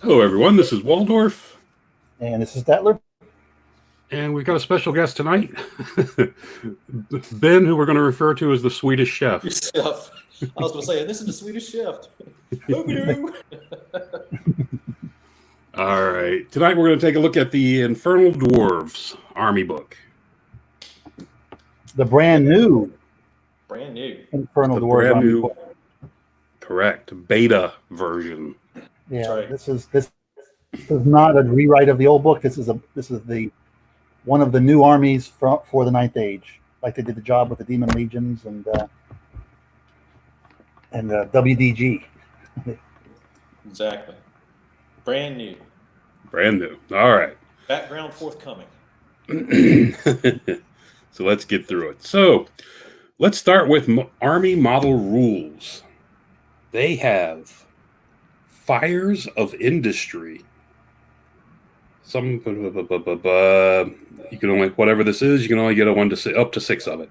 Hello, everyone. This is Waldorf, And this is Statler. and we've got a special guest tonight, Ben, who we're going to refer to as the Swedish Chef. Chef. I was going to say, this is the Swedish Chef. Boop-a-doo. All right. Tonight we're going to take a look at the Infernal Dwarves Army book. The brand new Infernal The Dwarves brand Army new, book. correct, beta version. Yeah, right. this is not a rewrite of the old book. This is the one of the new armies for the Ninth Age. Like they did the job with the Demon Legions and WDG. Exactly. Brand new. Brand new. All right. Background forthcoming. So let's get through it. So let's start with Army model rules. They have fires of industry. You can only, whatever this is, you can only get up to 6 of it.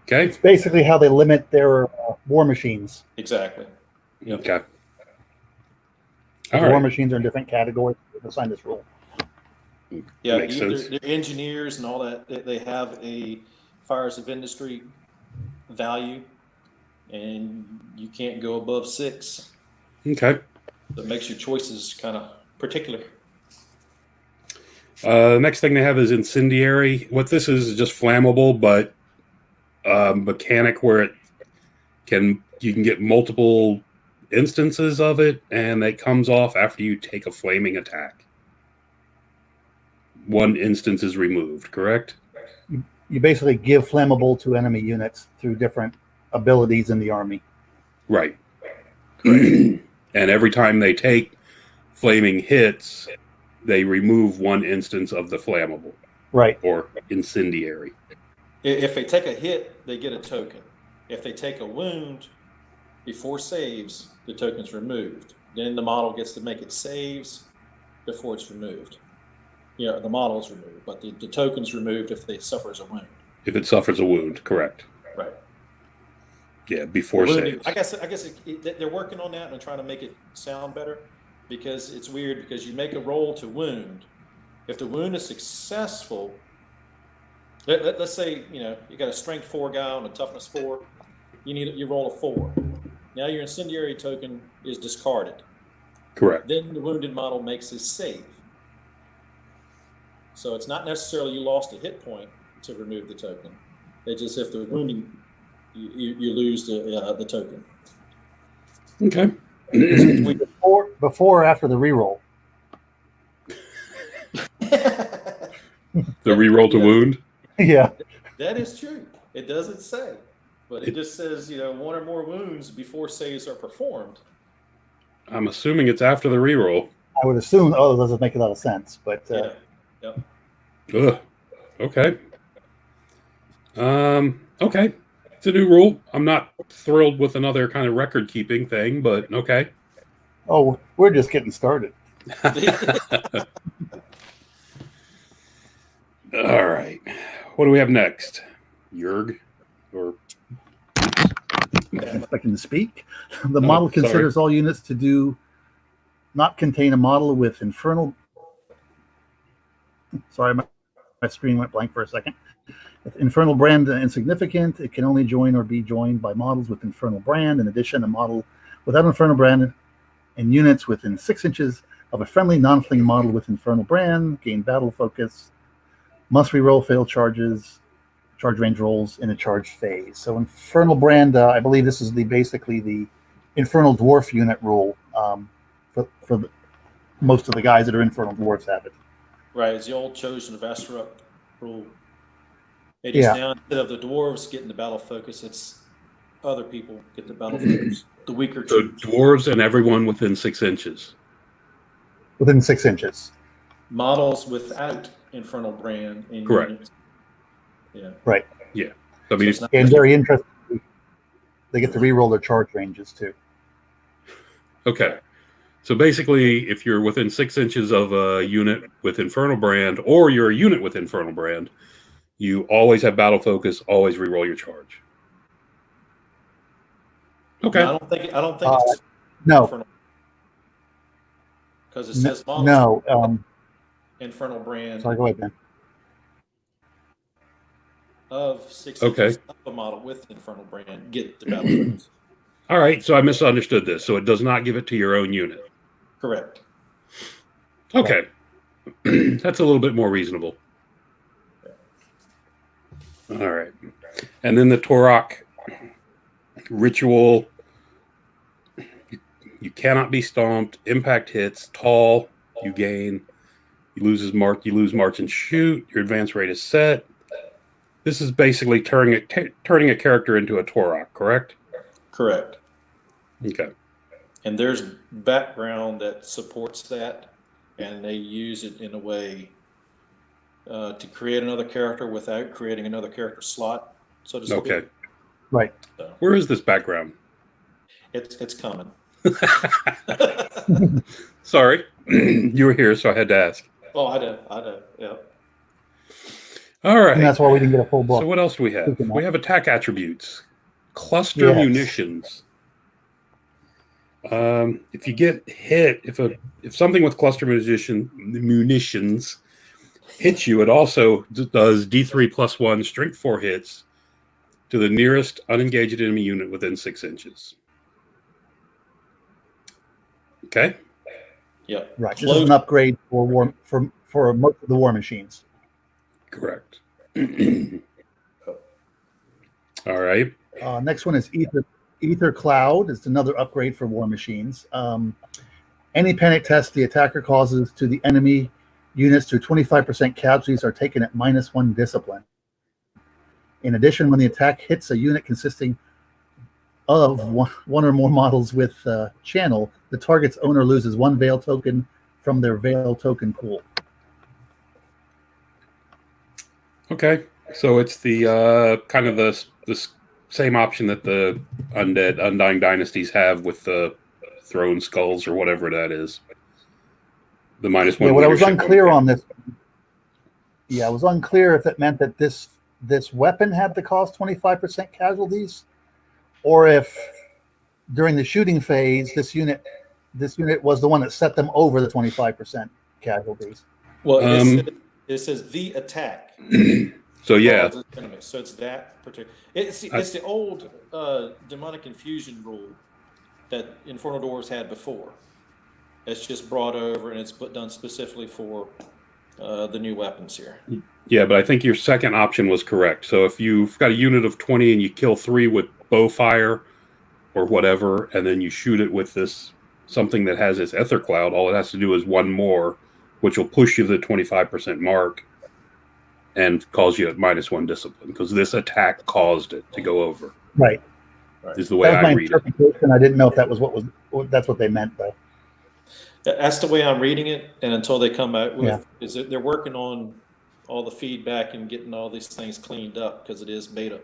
Okay. It's basically how they limit their war machines. Exactly. Yep. Okay. War machines are in different categories. They assign this rule. Yeah, they're engineers and all that. They have a fires of industry value, and you can't go above 6. Okay. That makes your choices kind of particular. Next thing they have is incendiary. What this is just flammable, but mechanic where you can get multiple instances of it, and it comes off after you take a flaming attack. One instance is removed, correct? You basically give flammable to enemy units through different abilities in the army. Right. And every time they take flaming hits, they remove one instance of the flammable. Right. Or incendiary. If they take a hit, they get a token. If they take a wound before saves, the token's removed. Then the model gets to make its saves before it's removed. Yeah, the model's removed, but the token's removed if they suffers a wound. If it suffers a wound, correct. Right. Yeah, before saves. I guess they're working on that and trying to make it sound better, because it's weird because you make a roll to wound. If the wound is successful, let's say you got a strength 4 guy on a toughness 4, you roll a 4. Now your incendiary token is discarded. Correct. Then the wounded model makes his save. So it's not necessarily you lost a hit point to remove the token. They just, if the wounding, you lose the token. Okay. Before or after the reroll? The reroll to wound? Yeah. That is true. It doesn't say. But it just says, 1 or more wounds before saves are performed. I'm assuming it's after the reroll. I would assume, that doesn't make a lot of sense. But yeah. Yep. Ugh. Okay. Okay. It's a new rule. I'm not thrilled with another kind of record-keeping thing, but okay. Oh, we're just getting started. All right. What do we have next? Jurg? Or expecting to speak. The model considers all units to not contain a model with infernal. Sorry, my screen went blank for a second. If infernal brand insignificant, it can only join or be joined by models with infernal brand. In addition, a model without infernal brand and units within 6 inches of a friendly non-fleeing model with infernal brand gain battle focus. Must reroll failed charge range rolls in a charge phase. So infernal brand, I believe this is basically the infernal dwarf unit rule for most of the guys that are infernal dwarfs have it. Right, it's the old chosen of Astaroth rule. It is now, instead of the dwarves getting the battle focus, it's other people get the battle focus. The weaker. So dwarves and everyone within 6 inches. Within 6 inches. Models without infernal brand. Correct. Units. Yeah. Right. Yeah. I mean, and very interesting. They get to reroll their charge ranges too. Okay. So basically, if you're within 6 inches of a unit with infernal brand, or you're a unit with infernal brand, you always have battle focus. Always reroll your charge. Okay. No, I don't think. No. Infernal. Because it says models No. Infernal Brand Sorry, go ahead, Ben. of 6 Okay. inches of a model with Infernal Brand get the battle tokens. All right, so I misunderstood this. So it does not give it to your own unit. Correct. Okay. That's a little bit more reasonable. All right. And then the Torok ritual. You cannot be stomped. Impact hits. Tall. You gain. You lose march and shoot. Your advance rate is set. This is basically turning a character into a Torok, correct? Correct. Okay. And there's background that supports that, and they use it in a way to create another character without creating another character slot, so to speak. Okay. Right. So Where is this background? it's coming. Sorry. You were here, so I had to ask. Oh, I know. Yeah. All right. And that's why we didn't get a full book. So what else do we have? Speaking of. We have attack attributes. Cluster Yes. munitions. If you get hit, if something with cluster munitions hits you, it also does D3+1 strength 4 hits to the nearest unengaged enemy unit within 6 inches. Okay. Yep. Right. This is an upgrade for most of the war machines. Correct. All right. Next one is Ether Cloud. It's another upgrade for war machines. Any panic test the attacker causes to the enemy units to 25% casualties are taken at -1 discipline. In addition, when the attack hits a unit consisting of one or more models with channel, the target's owner loses 1 Veil token from their Veil token pool. Okay. So it's the kind of the same option that the Undying Dynasties have with the Throne Skulls or whatever that is. The -1. Yeah, what I was unclear on this. Yeah, I was unclear if it meant that this weapon had to cost 25% casualties, or if during the shooting phase this unit was the one that set them over the 25% casualties. Well, it says the attack. So yeah. So it's that particular. It's the old demonic infusion rule that Infernal Doors had before. It's just brought over and it's done specifically for the new weapons here. Yeah, but I think your second option was correct. So if you've got a unit of 20 and you kill 3 with bow fire or whatever, and then you shoot it with this something that has this ether cloud, all it has to do is 1 more, which will push you to the 25% mark and cause you at -1 discipline, because this attack caused it to go over. Right. Is the way That was my I read it. interpretation. I didn't know if that's what they meant though. That's the way I'm reading it, and until they come out with, is that they're working on all the feedback and getting all these things cleaned up because it is beta.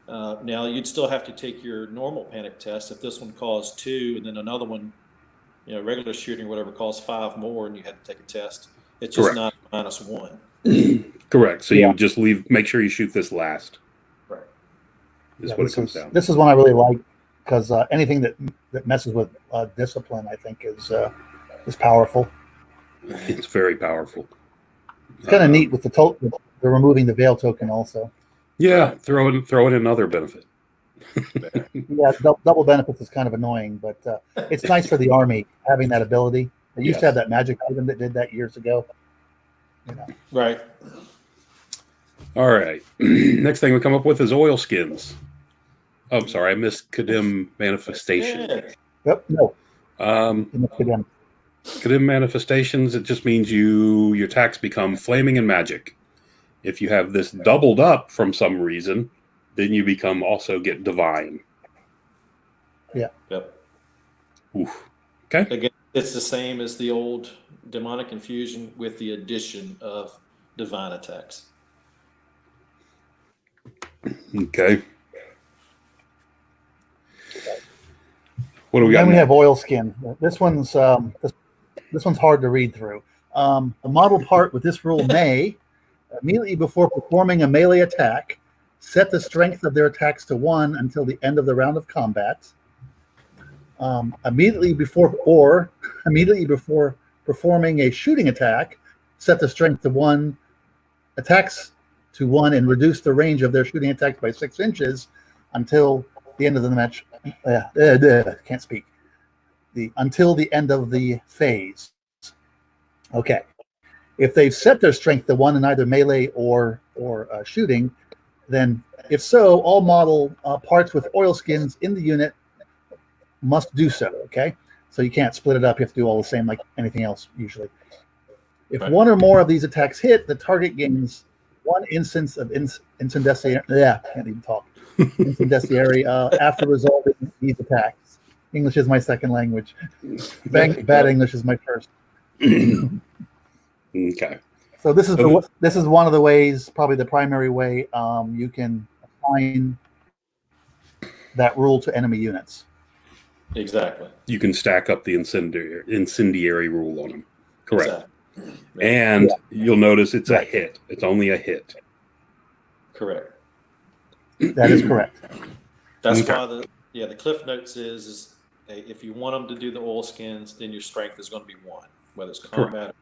Now you'd still have to take your normal panic test. If this one caused 2, and then another one, regular shooting or whatever caused 5 more, and you had to take a test. It's just not -1. Correct. So you just make sure you shoot this last. Right. Is what it comes down. This is one I really like because anything that messes with discipline, I think, is powerful. It's very powerful. It's kind of neat with the removing the Veil token also. Yeah, throw in another benefit. Yeah, double benefits is kind of annoying, but it's nice for the army having that ability. They used to have that magic item that did that years ago. Right. All right. Next thing we come up with is oil skins. Oh, I'm sorry, I missed Kadim Manifestation. Yeah. Yep. No. Kadim Manifestations, it just means your attacks become flaming and magic. If you have this doubled up from some reason, then you get divine. Yeah. Yep. Oof. Okay. Again, it's the same as the old demonic infusion with the addition of divine attacks. Okay. What do we got? Then we have oil skin. This one's hard to read through. The model part with this rule may immediately before performing a melee attack, set the strength of their attacks to 1 until the end of the round of combat. Immediately before performing a shooting attack, set the strength to 1, attacks to 1, and reduce the range of their shooting attack by 6 inches until the end of the match. Can't speak. Until the end of the phase. Okay. If they've set their strength to 1 in either melee or shooting, then if so, all model parts with oil skins in the unit must do so. Okay. So you can't split it up. You have to do all the same like anything else usually. If one or more of these attacks hit, the target gains 1 instance of incendiary. Can't even talk. Incendiary after resolving these attacks. English is my second language. Bad English is my first. Okay. So this is one of the ways, probably the primary way, you can assign that rule to enemy units. Exactly. You can stack up the incendiary rule on them. Correct. Exactly. And you'll notice it's a hit. It's only a hit. Correct. That is correct. That's why the Cliff Notes is if you want them to do the oil skins, then your strength is going to be 1, whether it's combat.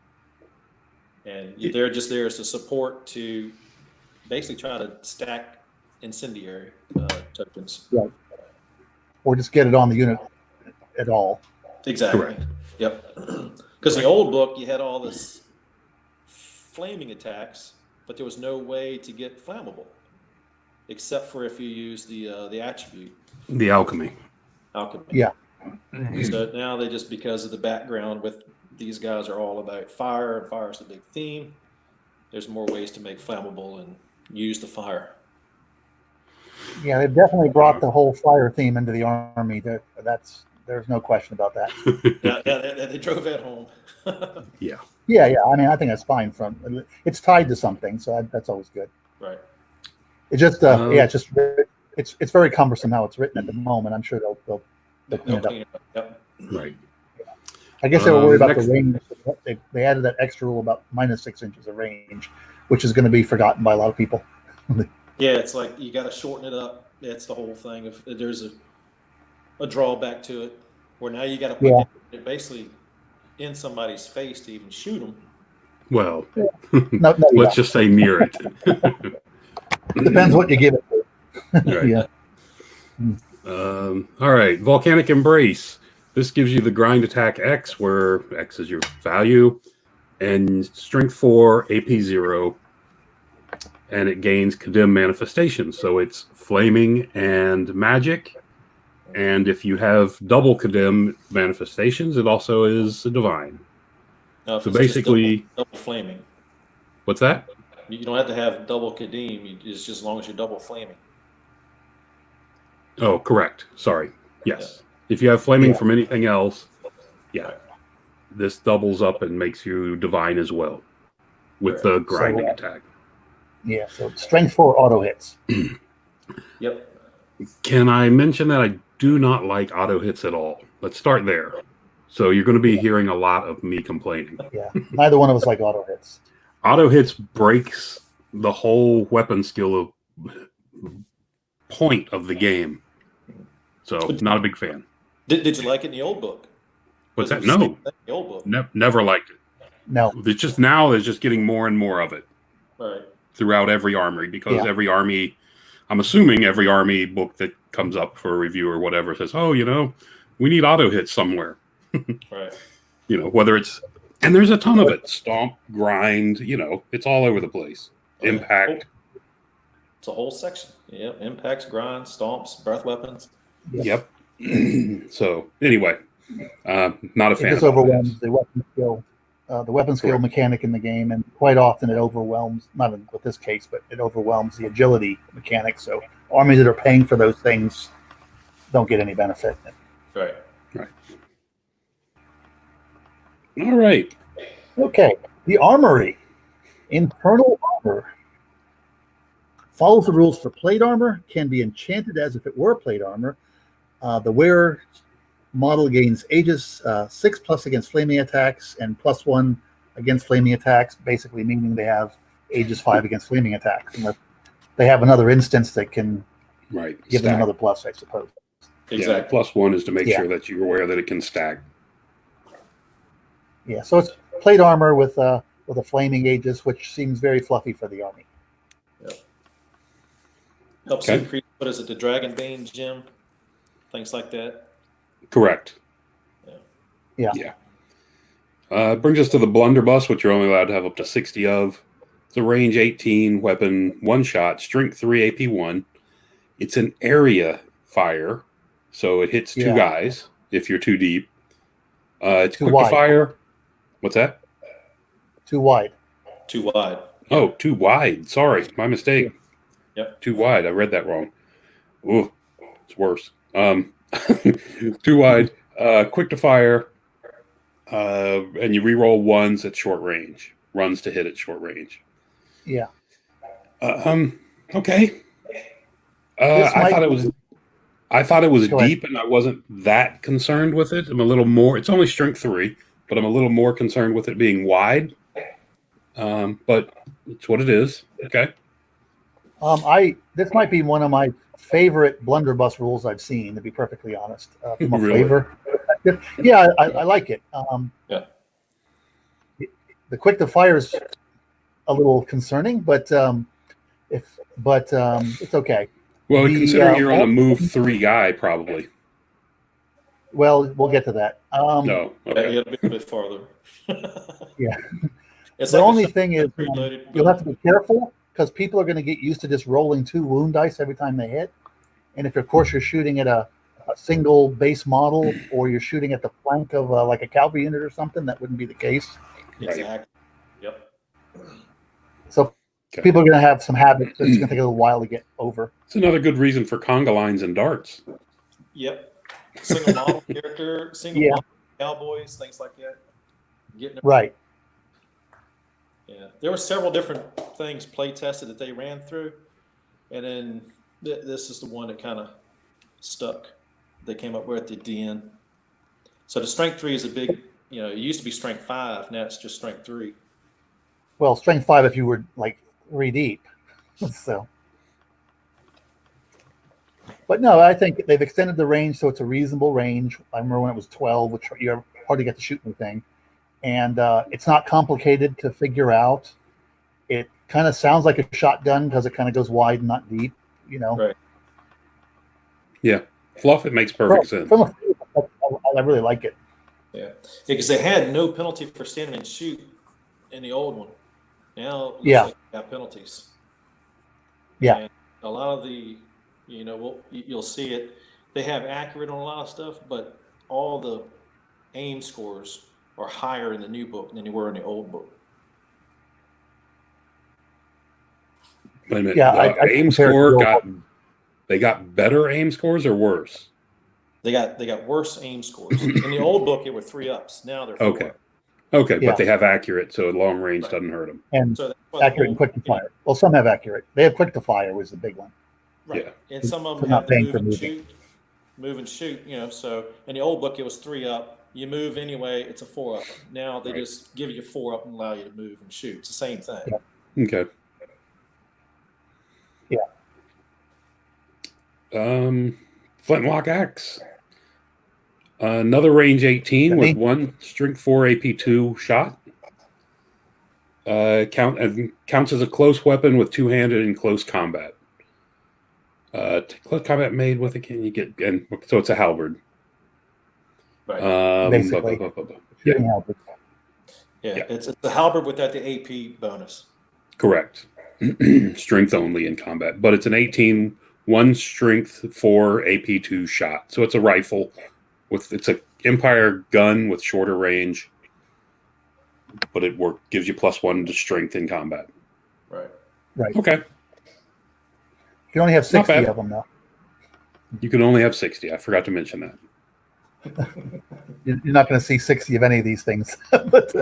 And they're just there as a support to basically try to stack incendiary tokens. Right. Or just get it on the unit at all. Exactly. Correct. Yep. Because in the old book, you had all this flaming attacks, but there was no way to get flammable, except for if you use the attribute. The alchemy. Yeah. So now they just, because of the background with these guys are all about fire, and fire is the big theme. There's more ways to make flammable and use the fire. Yeah, they've definitely brought the whole fire theme into the army. There's no question about that. They drove that home. Yeah. I mean, I think that's fine. It's tied to something, so that's always good. Right. It's just it's very cumbersome how it's written at the moment. I'm sure they'll clean it up. Yep. Right. I guess they were worried about the range. They added that extra rule about -6 inches of range, which is going to be forgotten by a lot of people. Yeah, it's like you got to shorten it up. That's the whole thing. If there's a drawback to it, where now you got to put it basically in somebody's face to even shoot them. Well, no, let's just say near it. Depends what you give it to. Right. Yeah. All right, Volcanic Embrace. This gives you the grind attack X, where X is your value, and strength 4, AP 0, and it gains Kadim manifestation. So it's flaming and magic. And if you have double Kadim manifestations, it also is divine. Now, so basically, double flaming. What's that? You don't have to have double Kadim. It's just as long as you're double flaming. Oh, correct. Sorry. Yes. Yeah. If you have flaming from anything else, this doubles up and makes you divine as well with the grinding attack. Yeah, so strength 4 auto hits. Yep. Can I mention that I do not like auto hits at all? Let's start there. So you're going to be hearing a lot of me complaining. Yeah, neither one of us like auto hits. Auto hits breaks the whole weapon skill point of the game. So not a big fan. Did you like it in the old book? What's that? No. The old book. Never liked it. No. It's just now there's just getting more and more of it. Right. Throughout every armory, because every army, I'm assuming every army book that comes up for a review or whatever says, oh, we need auto hits somewhere. Right. Whether it's, and there's a ton of it. Stomp, grind, it's all over the place. Impact. It's a whole section. Yep. Impacts, grinds, stomps, breath weapons. Yep. So anyway, not a fan. It just overwhelms the weapon skill. The weapon skill mechanic in the game, and quite often it overwhelms, not with this case, but it overwhelms the agility mechanic. So armies that are paying for those things don't get any benefit. Right. All right. Okay. The armory. Infernal armor. Follows the rules for plate armor, can be enchanted as if it were plate armor. The wearer model gains Aegis 6+ against flaming attacks and +1 against flaming attacks, basically meaning they have Aegis 5 against flaming attacks. Unless they have another instance that can give them another plus, I suppose. Exactly. Yeah, +1 is to make sure that you're aware that it can stack. Yeah, so it's plate armor with a flaming aegis, which seems very fluffy for the army. Yep. Helps Okay. increase, what is it, the Dragon Bane gem? Things like that. Correct. Yeah. Brings us to the blunderbuss, which you're only allowed to have up to 60 of. It's a range 18 weapon, one shot, strength 3, AP 1. It's an area fire, so it hits two guys if you're too deep. It's Too quick wide. to fire. What's that? Too wide. Too wide. Oh, too wide. Sorry, my mistake. Yep. Too wide. I read that wrong. Ooh, it's worse. Too wide. Quick to fire. And you reroll ones at short range. Runs to hit at short range. Yeah. Okay. I thought it was deep, and I wasn't that concerned with it. I'm a little more. It's only strength 3, but I'm a little more concerned with it being wide. But it's what it is. Okay. This might be one of my favorite blunderbuss rules I've seen, to be perfectly honest, from a Really? flavor perspective. Yeah, I like it. Yeah. The quick to fire is a little concerning, but it's okay. Well, considering you're on a move 3 guy, probably. Well, we'll get to that. No. Okay. Yeah, a bit farther. Yeah. It's The like only a thing is preloaded you'll have to be careful because people are going to get used to just rolling 2 wound dice every time they hit. And if, of course, you're shooting at a single base model or you're shooting at the flank of like a cavalry unit or something, that wouldn't be the case. Exactly. Yep. So people are going to have some habits. It's going to take a little while to get over. It's another good reason for conga lines and darts. Yep. Single model character, single model cowboys, things like that. Right. Yeah. There were several different things play tested that they ran through. And then this is the one that kind of stuck. They came up with at the end. So the strength 3 is a big, it used to be strength 5. Now it's just strength 3. Well, strength 5 if you were like 3 deep. So. But no, I think they've extended the range so it's a reasonable range. I remember when it was 12, which you hardly get to shoot anything. And it's not complicated to figure out. It kind of sounds like a shotgun because it kind of goes wide and not deep, Right. Yeah. Fluff, it makes perfect sense. I really like it. Yeah. Because they had no penalty for standing and shoot in the old one. Now it looks like they have penalties. Yeah. And a lot of the, you'll see it. They have accurate on a lot of stuff, but all the aim scores are higher in the new book than they were in the old book. Wait a minute. Yeah, aim score they got better aim scores or worse? They got worse aim scores. In the old book, it were 3 ups. Now they're 4. Okay, but they have accurate, so long range doesn't hurt them. And so accurate and quick to fire. Well, some have accurate. They have quick to fire was the big one. Right. Yeah. And some of them have the move and shoot. So in the old book, it was 3 up. You move anyway, it's a 4 up. Now they just give you 4 up and allow you to move and shoot. It's the same thing. Yeah. Okay. Yeah. Flintlock axe. Another range 18 with 1 strength 4 AP2 shot. Counts as a close weapon with 2-handed in close combat. Close combat made with it, can you get? And so it's a halberd. Right. Basically. Halberd. Yeah, it's a halberd without the AP bonus. Correct. Strength only in combat, but it's an 18, 1 strength 4 AP2 shot. So it's a rifle it's a Empire gun with shorter range, but it gives you +1 to strength in combat. Right. Okay. You can only have 60 of them now. You can only have 60. I forgot to mention that. You're not going to see 60 of any of these things. But,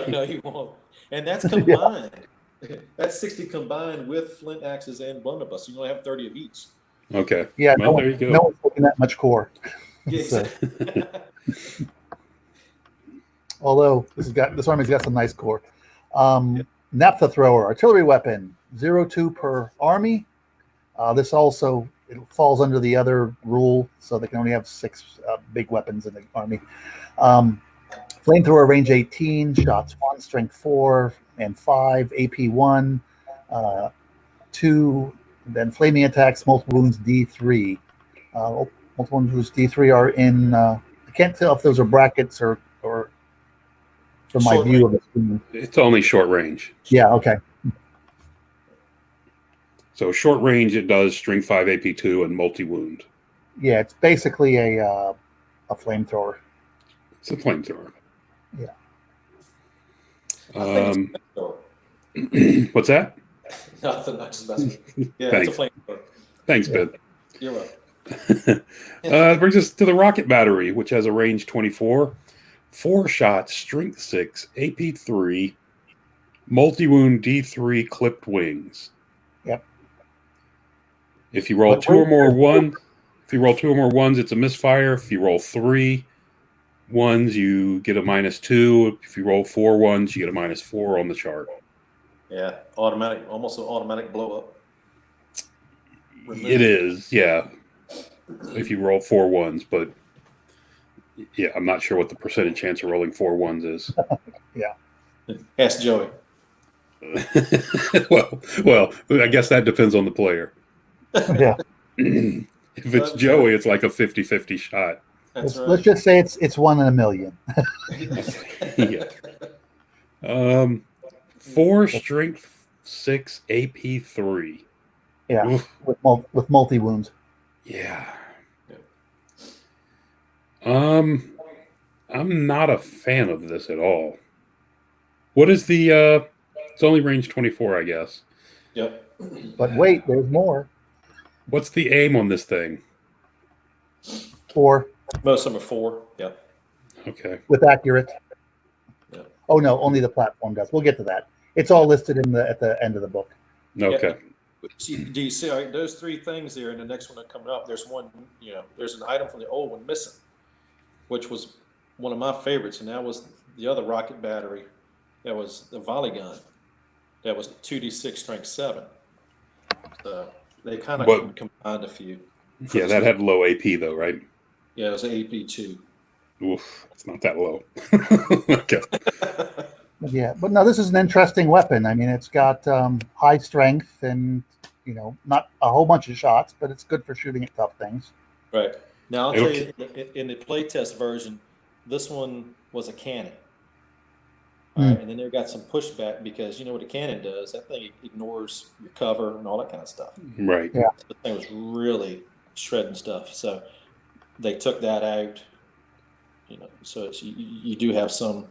no, you won't. And that's combined. That's 60 combined with flint axes and blunderbuss. You only have 30 of each. Okay. Yeah, well, there you go. No one's looking that much core. Yes. Although this army's got some nice core. Naphtha thrower, artillery weapon, 0-2 per army. This also it falls under the other rule, so they can only have 6 big weapons in the army. Flamethrower range 18, shots 1, strength 4 and 5, AP 1, 2, then flaming attacks, multiple wounds D3. Multiple wounds D3 are in, I can't tell if those are brackets or from my Short view range. of the screen. It's only short range. Yeah, okay. So short range, it does strength 5, AP 2, and multi-wound. Yeah, it's basically a flamethrower. It's a flamethrower. Yeah. I think What's that? nothing. I just messing with you. Yeah, Thanks. it's a flamethrower. Thanks, Yeah. Ben. You're welcome. Brings us to the rocket battery, which has a range 24, 4 shots, strength 6, AP 3, multi-wound D3, clipped wings. Yep. If you roll But two or more ones, it's a misfire. If you roll 3 ones, you get a -2. If you roll 4 ones, you get a -4 on the chart. Yeah, automatic, almost an automatic blow up. It is, yeah. If you roll 4 ones, but yeah, I'm not sure what the percentage chance of rolling 4 ones is. Ask Joey. well, I guess that depends on the player. Yeah. If it's Joey, it's like a 50-50 shot. That's right. Let's just say it's 1 in a million. Yeah. 4 strength 6 AP 3. Yeah, Oof. with multi wounds. Yeah. I'm not a fan of this at all. What is the it's only range 24, I guess. Yep. But wait, there's more. What's the aim on this thing? 4 Most of them are 4. Yep. Okay. with accurate. Yeah. Oh no, only the platform does. We'll get to that. It's all listed at the end of the book. Okay. Do you see, all right, those 3 things there, and the next one coming up, there's one, there's an item from the old one missing, which was one of my favorites, and that was the other rocket battery. That was the volley gun. That was 2d6 strength 7. So they kind What- of combined a few. Yeah, that had low AP though, right? Yeah, it was AP2. Oof, it's not that low. Okay. Yeah, but no, this is an interesting weapon. I mean, it's got high strength and not a whole bunch of shots, but it's good for shooting at tough things. Right. Now, I'll tell you, in the playtest version, this one was a cannon. All right, and then they got some pushback because you know what a cannon does? That thing ignores your cover and all that kind of stuff. Right. Yeah. The thing was really shredding stuff. So they took that out. So it's, you do have some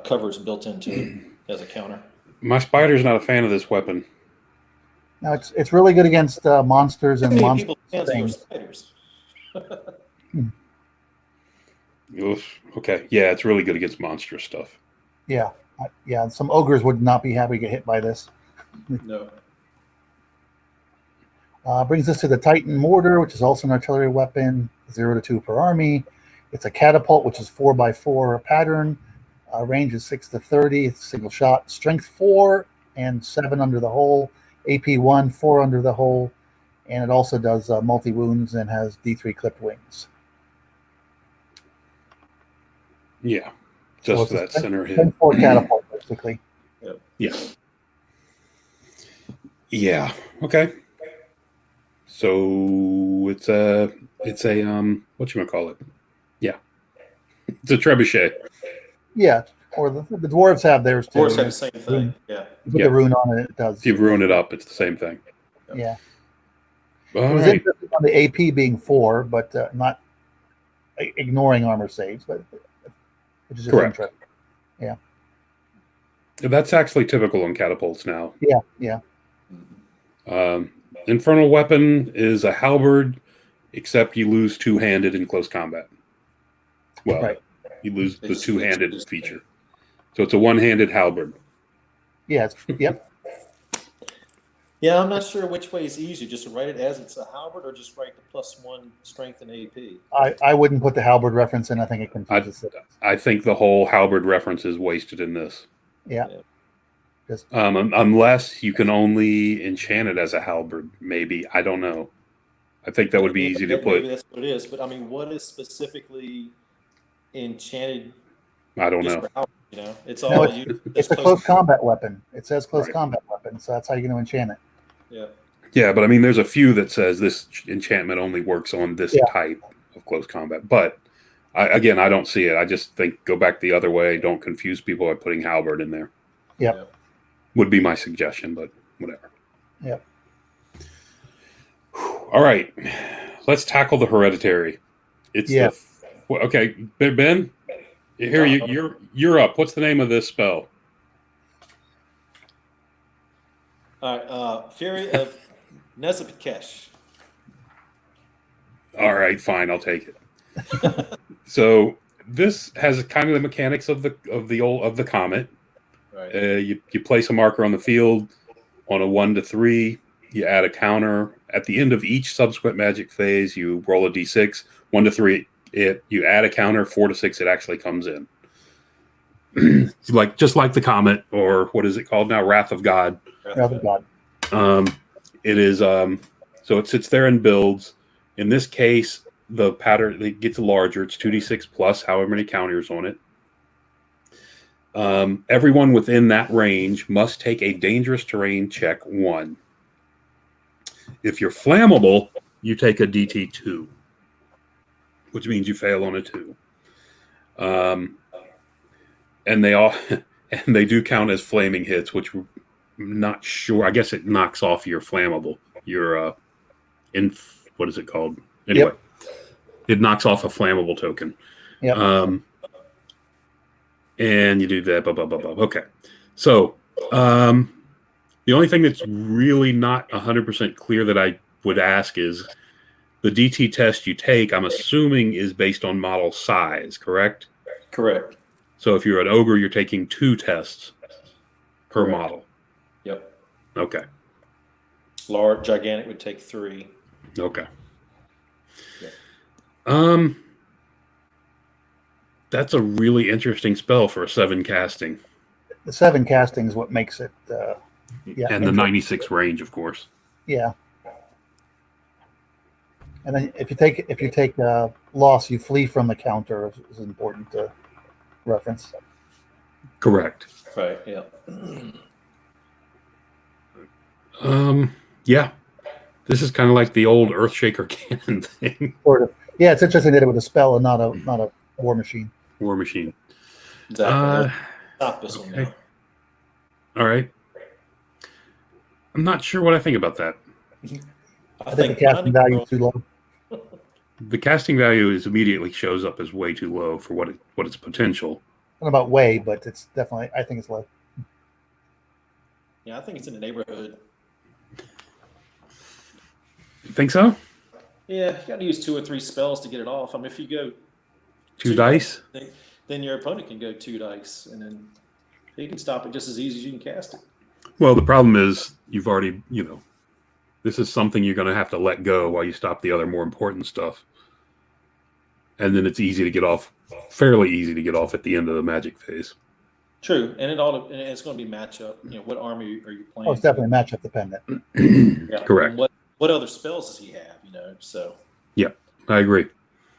covers built into it as a counter. My spider's not a fan of this weapon. Now it's really good against monsters and monster People fans of things. spiders. Oof. Okay. Yeah, it's really good against monster stuff. Yeah, yeah. Some ogres would not be happy to get hit by this. No. Brings us to the Titan mortar, which is also an artillery weapon, 0 to 2 per army. It's a catapult, which is 4x4 pattern. Range is 6 to 30. It's single shot. Strength 4 and 7 under the hole. AP 1, 4 under the hole. And it also does multi wounds and has D3 clipped wings. Yeah. Just So for that it's a center hit. Strength 4 catapult, basically. Yeah. Yeah. Okay. So it's a whatchamacallit? Yeah. It's a trebuchet. Yeah, or the dwarves have theirs too. Dwarves have the same thing. Yeah. You put the rune on it, it does. If you rune it up, it's the same thing. Yeah. All It was right. interesting on the AP being 4, but not ignoring armor saves, but which is just Correct. interesting. That's actually typical on catapults now. Yeah. Infernal weapon is a halberd, except you lose two-handed in close combat. Well, Right. you lose the two-handed feature. So it's a one-handed halberd. Yeah. Yep. Yeah, I'm not sure which way is easier, just to write it as it's a halberd or just write the +1 strength and AP. I wouldn't put the halberd reference in. I think it confuses it. I think the whole halberd reference is wasted in this. Yeah. Unless you can only enchant it as a halberd, maybe. I don't know. I think that would be easy to put. Maybe that's what it is, but I mean, what is specifically enchanted I don't just know. for hours, you know? It's No, all it's a close combat weapon. It says close Right. combat weapon, so that's how you're going to enchant it. Yeah. Yeah, but I mean, there's a few that says this enchantment only works on this Yeah. type of close combat. But again, I don't see it. I just think go back the other way. Don't confuse people by putting halberd in there. Yep. Would be my suggestion, but whatever. Yep. All right, let's tackle the hereditary. It's okay, Ben. Here you're up. What's the name of this spell? All right. Fury of Nezapikesh. All right, fine, I'll take it. So this has kind of the mechanics of the comet. Right. You place a marker on the field on a 1 to 3. You add a counter at the end of each subsequent magic phase. You roll a d6, 1 to 3. You add a counter, 4 to 6. It actually comes in. Just like the comet, or what is it called now? Wrath of God. Wrath of God. It is so it sits there and builds. In this case, the pattern it gets larger. It's 2d6 plus however many counters on it. Everyone within that range must take a dangerous terrain check 1. If you're flammable, you take a DT2, which means you fail on a 2. And they do count as flaming hits, which I'm not sure. I guess it knocks off your flammable. Your what is it called? Anyway, It knocks off a flammable token. Yep. And you do that. Blah, blah, blah, blah. Okay. So the only thing that's really not 100% clear that I would ask is the DT test you take, I'm assuming, is based on model size, correct? Correct. So if you're an ogre, you're taking 2 tests per Correct. model. Yep. Okay. Large, gigantic would take 3. Okay. Yeah. That's a really interesting spell for a 7 casting. The 7 casting is what makes it. And the 96 range, of course. Yeah. And then if you take loss, you flee from the counter is important to reference. Correct. Right. Yeah. Yeah. This is kind of like the old Earthshaker cannon thing. Sort of. Yeah, it's interesting that it was a spell and not a war machine. War machine. Exactly. Stop this one now. All right. I'm not sure what I think about that. I think the casting value is too low. The casting value immediately shows up as way too low for what its potential. I don't know about way, but it's definitely. I think it's low. Yeah, I think it's in the neighborhood. You think so? Yeah, you got to use 2 or 3 spells to get it off. I mean, if you go 2 dice? then your opponent can go 2 dice, and then he can stop it just as easy as you can cast it. Well, the problem is you've already, this is something you're going to have to let go while you stop the other more important stuff. And then it's fairly easy to get off at the end of the magic phase. True, and it's going to be matchup. What army are you playing? Oh, it's definitely matchup dependent. Yeah. Correct. What other spells does he have? So. Yeah, I agree.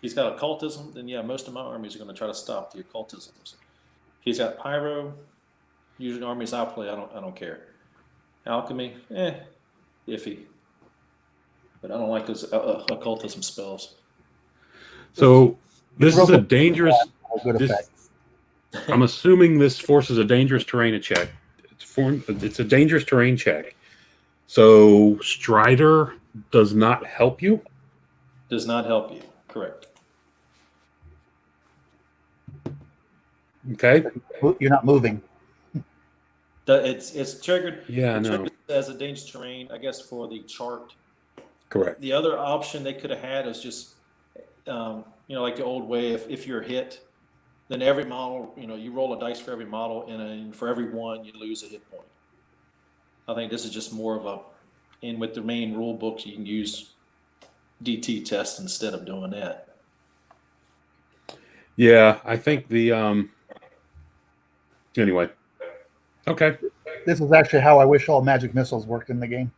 He's got occultism, then most of my armies are going to try to stop the occultisms. He's got pyro. Usually armies I play, I don't care. Alchemy, iffy. But I don't like those occultism spells. So this is a dangerous. Good effect. I'm assuming this forces a dangerous terrain check. It's a dangerous terrain check. So Strider does not help you? Does not help you. Correct. Okay. You're not moving. It's triggered. Yeah, no. Triggered as a dangerous terrain, I guess, for the chart. Correct. The other option they could have had is just, like the old way. If you're hit, then every model, you roll a dice for every model, and for every one, you lose a hit point. I think this is just more of and with the main rule books, you can use DT test instead of doing that. Yeah, I think anyway. Okay. This is actually how I wish all magic missiles worked in the game.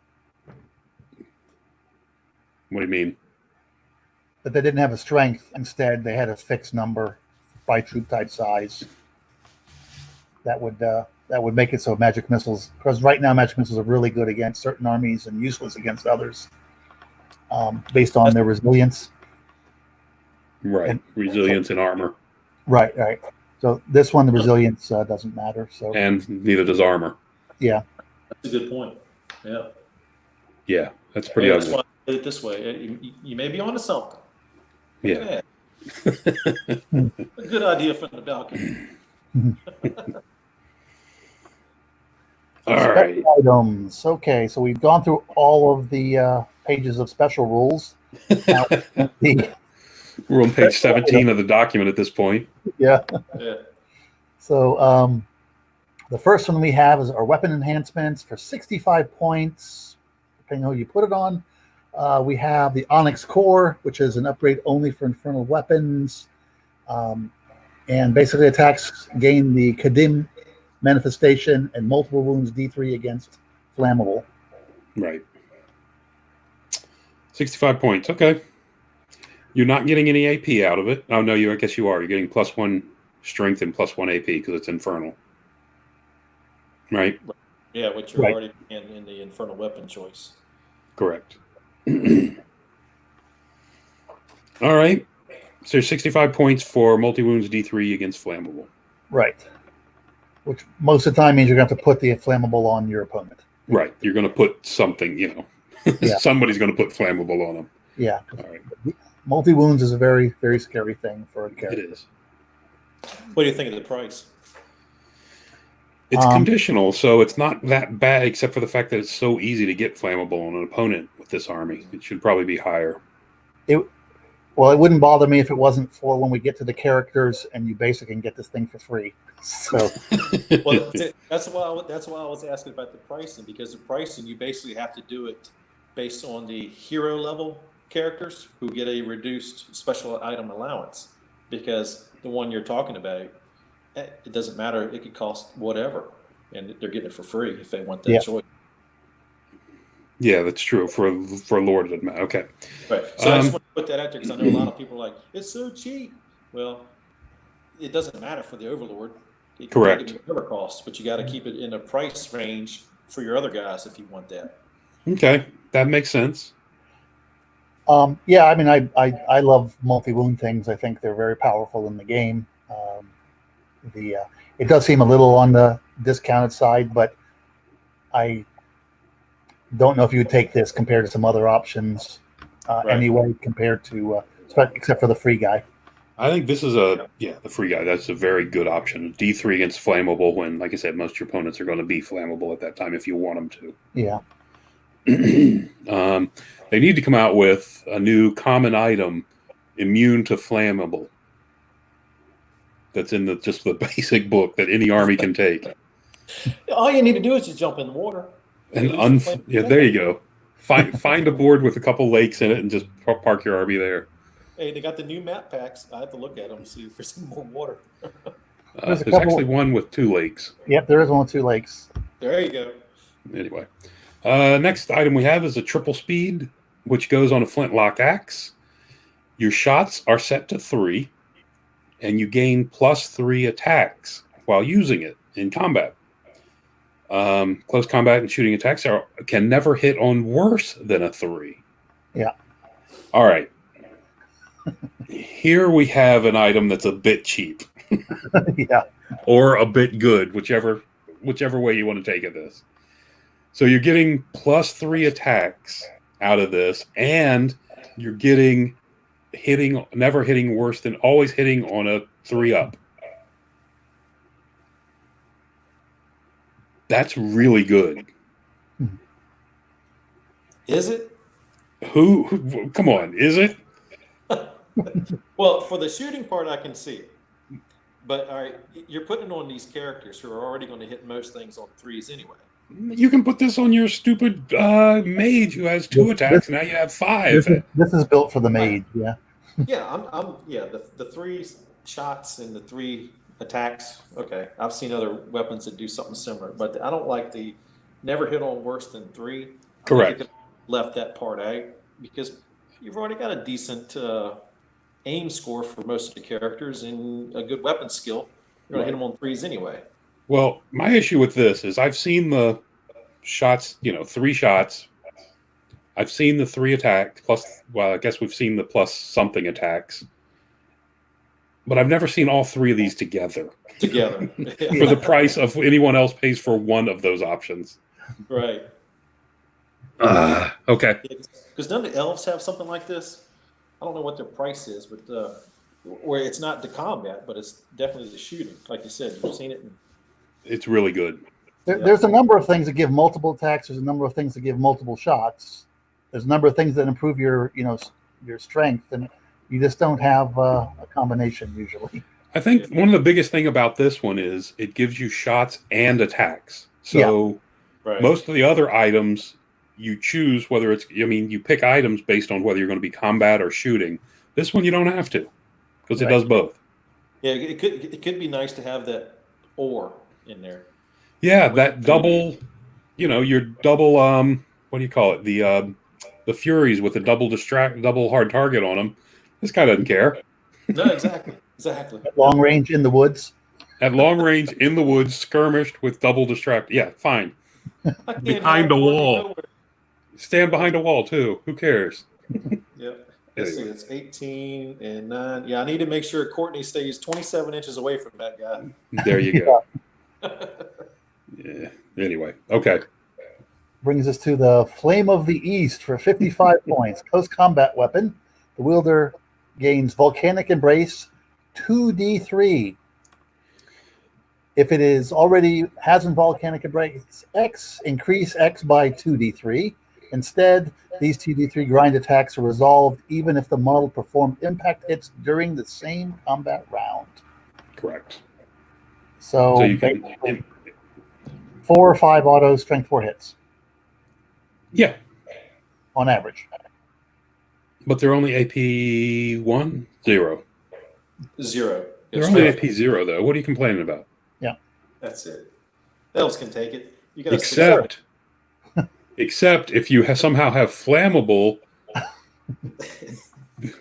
What do you mean? But they didn't have a strength. Instead, they had a fixed number by troop type size. That would make it so magic missiles, because right now magic missiles are really good against certain armies and useless against others, based on their resilience. Right. Resilience and armor. Right. So this one, the resilience doesn't matter. So and neither does armor. Yeah. That's a good point. Yeah. Yeah, that's pretty That's ugly. why I did it this way. You may be onto something. Yeah. A good idea from the balcony. All right. Items. Okay, so we've gone through all of the pages of special rules. Now, We're on page 17 of the document at this point. Yeah. Yeah. So the first one we have is our weapon enhancements for 65 points, depending on who you put it on. We have the Onyx Core, which is an upgrade only for infernal weapons. And basically attacks gain the Kadim manifestation and multiple wounds D3 against flammable. Right. 65 points. Okay. You're not getting any AP out of it. Oh, no, I guess you are. You're getting +1 strength and +1 AP because it's infernal. Right? Yeah, which you're Right. already in the infernal weapon choice. Correct. All right. So 65 points for multi-wounds D3 against flammable. Right. Which most of the time means you're going to have to put the flammable on your opponent. Right. You're going to put something, Yeah. Somebody's going to put flammable on them. Yeah. All right. Multi-wounds is a very, very scary thing for a It character. is. What do you think of the price? It's conditional, so it's not that bad, except for the fact that it's so easy to get flammable on an opponent with this army. It should probably be higher. Well, it wouldn't bother me if it wasn't for when we get to the characters and you basically can get this thing for free. So Well, that's why I was asking about the pricing, because the pricing, you basically have to do it based on the hero level characters who get a reduced special item allowance, because the one you're talking about, it doesn't matter. It could cost whatever, and they're getting it for free if they want that Yeah. choice. Yeah, that's true. For Lord, it doesn't matter. Okay. Right. So I just want to put that out there because I know a lot of people are like, it's so cheap. Well, it doesn't matter for the Overlord. It can Correct. take it whatever costs, but you got to keep it in a price range for your other guys if you want that. Okay. That makes sense. yeah, I mean, I love multi-wound things. I think they're very powerful in the game. It does seem a little on the discounted side, but I don't know if you would take this compared to some other options anyway, compared to except for the free guy. I think this is the free guy. That's a very good option. D3 against flammable when, like I said, most of your opponents are going to be flammable at that time if you want them to. Yeah. They need to come out with a new common item immune to flammable. That's in just the basic book that any army can take. All you need to do is just jump in the water. And there you go. Find a board with a couple lakes in it and just park your army there. Hey, they got the new map packs. I have to look at them to see for some more water. There's actually one with 2 lakes. Yep, there is one with 2 lakes. There you go. Anyway, next item we have is a triple speed, which goes on a flintlock axe. Your shots are set to 3, and you gain +3 attacks while using it in combat. Close combat and shooting attacks can never hit on worse than a 3. Yeah. All right. Here we have an item that's a bit cheap. Yeah. Or a bit good, whichever way you want to take it. This. So you're getting +3 attacks out of this, and you're getting never hitting worse than always hitting on a 3-up. That's really good. Is it? Who come on, is it? Well, for the shooting part, I can see it. But all right, you're putting it on these characters who are already going to hit most things on 3s anyway. You can put this on your stupid mage who has 2 attacks. Now you have 5. This is built for the mage. Yeah. Yeah, the 3 shots and the 3 attacks. Okay, I've seen other weapons that do something similar, but I don't like the never hit on worse than 3. Correct. Left that part out because you've already got a decent aim score for most of the characters and a good weapon skill. You're going to hit them on 3s anyway. Well, my issue with this is I've seen the shots, 3 shots. I've seen the 3 attacks plus, well, I guess we've seen the plus something attacks. But I've never seen all 3 of these together. For the price of anyone else pays for one of those options. Right. Okay. Because don't the elves have something like this? I don't know what their price is, but where it's not the combat, but it's definitely the shooting. Like you said, you've seen it. It's really good. There's a number of things that give multiple attacks. There's a number of things that give multiple shots. There's a number of things that improve your strength, and you just don't have a combination usually. I think one of the biggest thing about this one is it gives you shots and attacks. So most of the other items you choose whether it's, you pick items based on whether you're going to be combat or shooting. This one you don't have to because it does both. Yeah, it could be nice to have that or in there. Yeah, that double, your double, what do you call it? The Furies with a double hard target on them. This guy doesn't care. No, exactly. At long range in the woods. At long range in the woods, skirmished with double distract. Yeah, fine. Behind a wall. Stand behind a wall too. Who cares? Yep. Let's see. It's 18 and 9. Yeah, I need to make sure Courtney stays 27 inches away from that guy. There you go. Yeah. Anyway, okay. Brings us to the Flame of the East for 55 points. Close combat weapon. The wielder gains Volcanic Embrace 2d3. If it is already has in Volcanic Embrace X, increase X by 2d3. Instead, these 2d3 grind attacks are resolved even if the model performed impact hits during the same combat round. Correct. So you can 4 or 5 auto strength 4 hits. Yeah. On average. But they're only AP 1? 0. 0. They're only AP 0 though. What are you complaining about? Yeah. That's it. Elves can take it. You got Except if you somehow have flammable,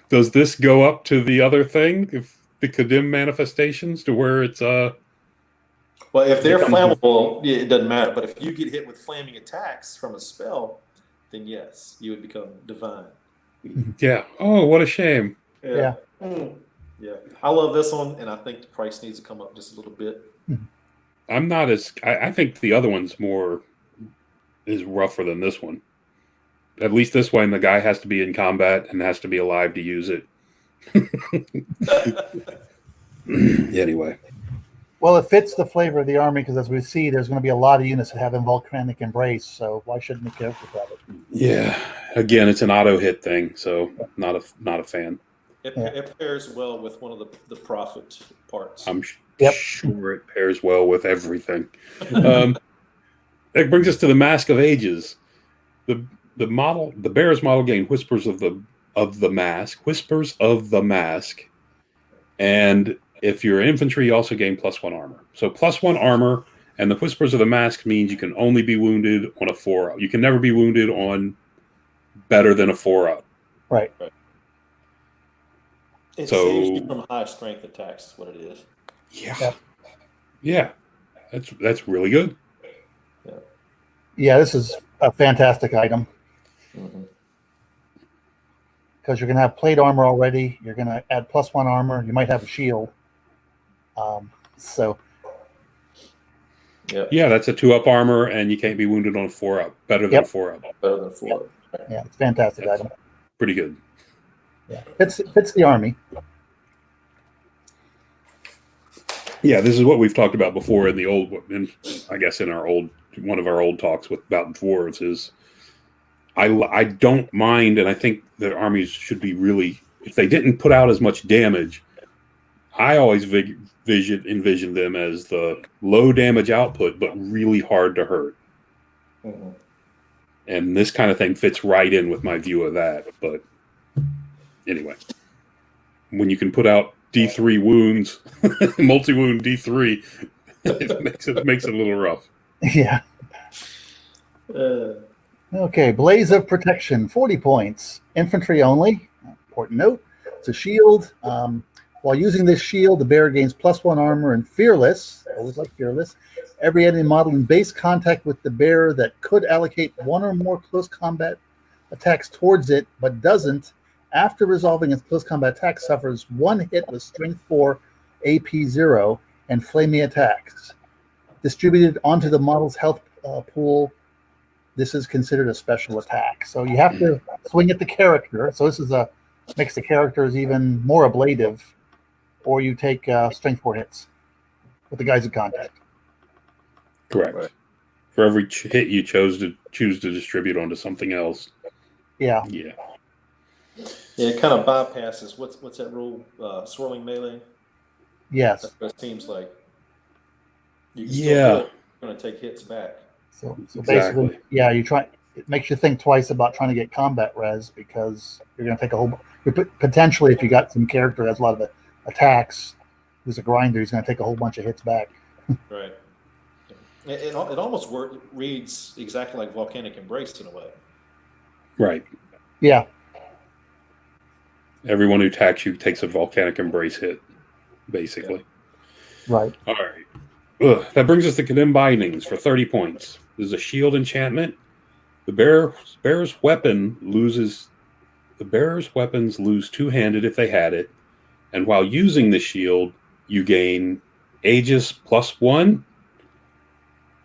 does this go up to the other thing? If the condemned manifestations to where it's well, if they're flammable, it doesn't matter. But if you get hit with flaming attacks from a spell, then yes, you would become divine. Yeah. Oh, what a shame. Yeah. Yeah. I love this one, and I think the price needs to come up just a little bit. I'm not as. I think the other one's is rougher than this one. At least this one, the guy has to be in combat and has to be alive to use it. Anyway. Well, it fits the flavor of the army because, as we see, there's going to be a lot of units that have Volcanic Embrace. So why shouldn't we care about it? Yeah. Again, it's an auto hit thing, so not a fan. It pairs well with one of the profit parts. I'm sure it pairs well with everything. That brings us to the Mask of Ages. The Bears model gain Whispers of the Mask, and if you're infantry, you also gain +1 armor. So +1 armor, and the Whispers of the Mask means you can only be wounded on a 4-up. You can never be wounded on better than a 4-up. Right. It saves you from high strength attacks. Is what it is. Yeah. That's really good. Yeah, this is a fantastic item. Because you're going to have plate armor already. You're going to add +1 armor. You might have a shield. Yeah, that's a 2-up armor, and you can't be wounded on a 4-up. Better than 4-up. Better than 4-up. Yeah, it's a fantastic item. Pretty good. Yeah, fits the army. Yeah, this is what we've talked about before in I guess in one of our old talks about dwarves is I don't mind, and I think the armies should be really, if they didn't put out as much damage, I always envision them as the low damage output but really hard to hurt. And this kind of thing fits right in with my view of that. But anyway, when you can put out D3 wounds, multi-wound D3, it makes it a little rough. Yeah. Okay, Blaze of Protection, 40 points. Infantry only. Important note. It's a shield. While using this shield, the bearer gains +1 armor and fearless. Always like fearless. Every enemy model in base contact with the bearer that could allocate one or more close combat attacks towards it, but doesn't, after resolving its close combat attack, suffers 1 hit with Strength 4, AP 0, and flaming attacks. Distributed onto the model's health pool, this is considered a special attack. So you have to swing at the character. So this makes the characters even more ablative, or you take Strength 4 hits with the guys in contact. Correct. Right. For every hit you choose to distribute onto something else. Yeah. Yeah. Yeah, it kind of bypasses what's that rule? Swirling melee. Yes. That seems like you can Yeah. going to take hits back. So Exactly. basically, yeah, it makes you think twice about trying to get combat res, because you're going to take a whole. Potentially, if you got some character that has a lot of attacks, who's a grinder, he's going to take a whole bunch of hits back. Right. It almost reads exactly like Volcanic Embrace in a way. Right. Yeah. Everyone who attacks you takes a volcanic embrace hit, basically. Right. All right. That brings us to Condemned Bindings for 30 points. This is a shield enchantment. The bearer's weapons lose two-handed if they had it, and while using the shield, you gain Aegis +1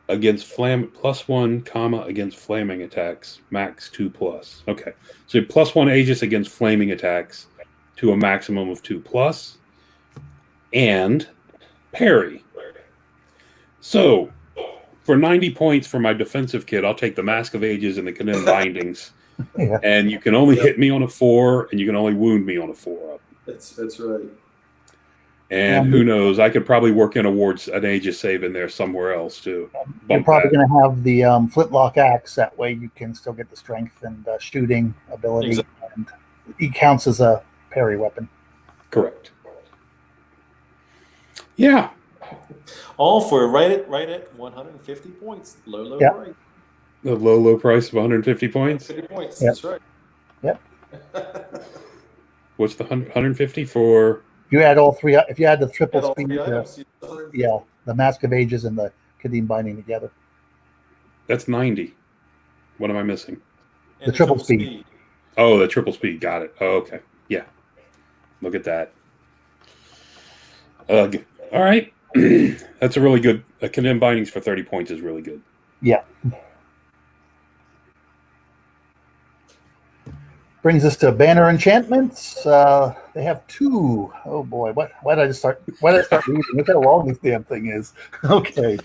against +1, against flaming attacks, max 2+. Okay, so +1 Aegis against flaming attacks to a maximum of 2+, and parry. So, for 90 points for my defensive kit, I'll take the Mask of Ages and the Condemned Bindings. Yeah. And you can only hit me on a 4, and you can only wound me on a 4 up. That's right. And who knows? I could probably work in an Aegis save in there somewhere else too. You're probably going to have the flintlock axe. That way, you can still get the strength and shooting ability, Exactly. and it counts as a parry weapon. Correct. Yeah. All for right at 150 points. Low Yeah. price. The low price of 150 points. 50 points. Yep. That's right. Yep. What's the 150 for? If you add all three, if you add the triple Add all speed, three items, you get 150. yeah, the Mask of Ages and the Kadim binding together. That's 90. What am I missing? And the triple speed. Oh, the triple speed. Got it. Oh, okay. Yeah. Look at that. All right. That's a really good. Condemned Bindings for 30 points is really good. Yeah. Brings us to banner enchantments. They have 2. Oh boy, why did I start reading? Look how long this damn thing is. Okay.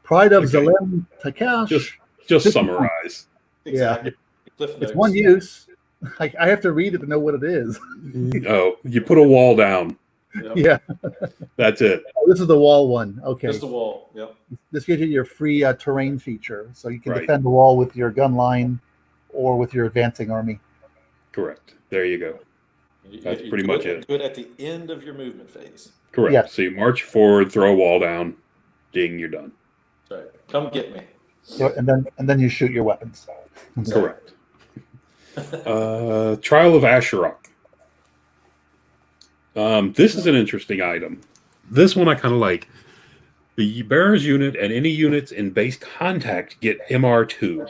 Pride of Okay. Zalem Takash. Just summarize. Exactly. Cliff It's notes. one use. I have to read it to know what it is. Oh, you put a wall down. Yep. Yeah. That's it. Oh, this is the wall one. Okay. Just the wall. Yep. This gives you your free terrain feature, so you can Right. defend the wall with your gun line or with your advancing army. Correct. There you go. That's pretty much it. Do it at the end of your movement phase. Correct. Yeah. So you march forward, throw a wall down, ding, you're done. That's right. Come get me. So, and then you shoot your weapons. Correct. Trial of Asherok. This is an interesting item. This one I kind of like. The bearer's unit and any units in base contact get MR2.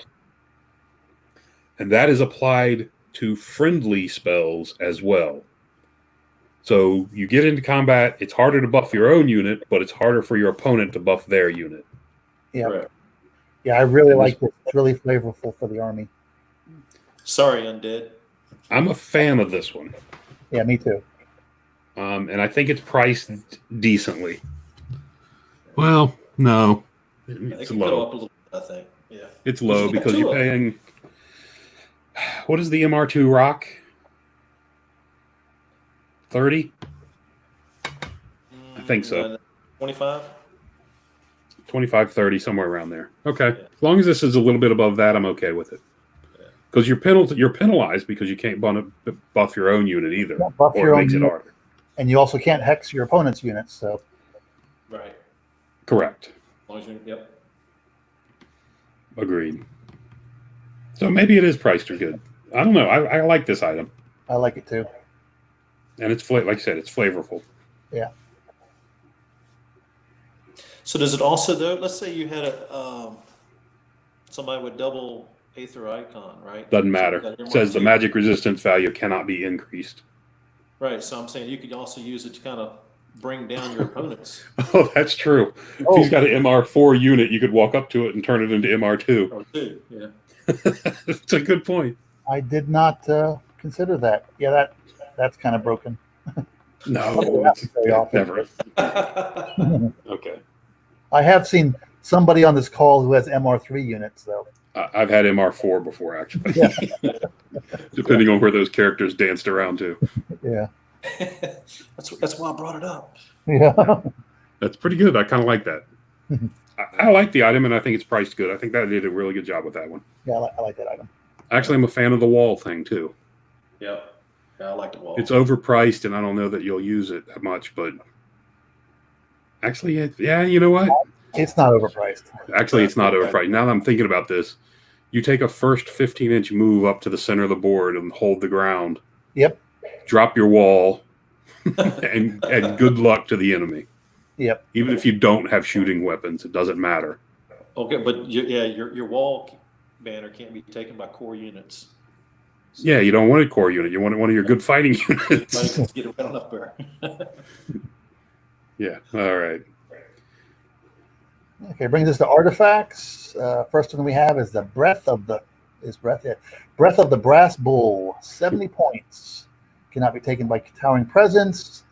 And that is applied to friendly spells as well. So you get into combat, it's harder to buff your own unit, but it's harder for your opponent to buff their unit. Yeah. Right. Yeah, I really like this. It's really flavorful for the army. Sorry, undead. I'm a fan of this one. Yeah, me too. And I think it's priced decently. Well, no. It It's can go low. up a little bit, I think. Yeah. It's low It's because too you're low. paying. What is the MR2 rock? 30? I think so. 25? 25, 30, somewhere around there. Okay. Yeah. As long as this is a little bit above that, I'm okay with it. Because you're penalized because you can't buff your own unit either. Can't buff or your it own makes it unit. harder. And you also can't hex your opponent's units. So Right. Correct. As long as you, yep. Agreed. So maybe it is priced or good. I don't know. I like this item. I like it too. And it's like I said, it's flavorful. Yeah. So does it also though? Let's say you had a somebody with double Aether icon, right? Doesn't So you matter. got It says the two. magic resistance value cannot be increased. Right. So I'm saying you could also use it to kind of bring down your opponents. Oh, that's true. If he's got an MR4 unit, you could walk up to it and turn it into MR2. Or two, yeah. It's a good point. I did not consider that. Yeah, that's kind of broken. No, That's very often. never. Okay. I have seen somebody on this call who has MR3 units, though. I've had MR4 before, actually. Yeah. Depending on where those characters danced around to. Yeah. That's why I brought it up. Yeah. That's pretty good. I kind of like that. I like the item, and I think it's priced good. I think that did a really good job with that one. Yeah, I like that item. Actually, I'm a fan of the wall thing, too. Yeah. Yeah, I like the wall. It's overpriced, and I don't know that you'll use it that much, but actually, yeah, you know what? It's not overpriced. Actually, it's not overpriced. Now that I'm thinking about this, you take a first 15-inch move up to the center of the board and hold the ground. Yep. Drop your wall, and good luck to the enemy. Yep. Even if you don't have shooting weapons, it doesn't matter. Okay, but your wall banner can't be taken by core units. Yeah, you don't want a core unit. You want one of your good fighting units. Get it right on up there. Yeah. All right. Okay, brings us to artifacts. First one we have is the breath of the brass bull. 70 points. Cannot be taken by towering presence.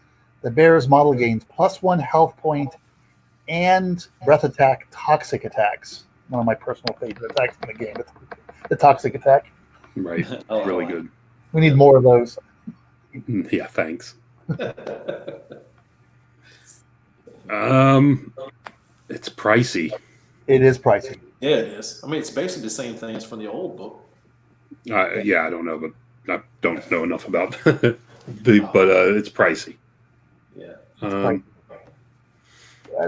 The bearer's model gains +1 health point and breath attack, toxic attacks. One of my personal favorite attacks in the game. The toxic attack. Right. Really good. We need more of those. Yeah, thanks. It's pricey. It is pricey. Yeah, it is. I mean, it's basically the same thing as from the old book. Yeah, I don't know, but I don't know enough about but it's pricey. Yeah. An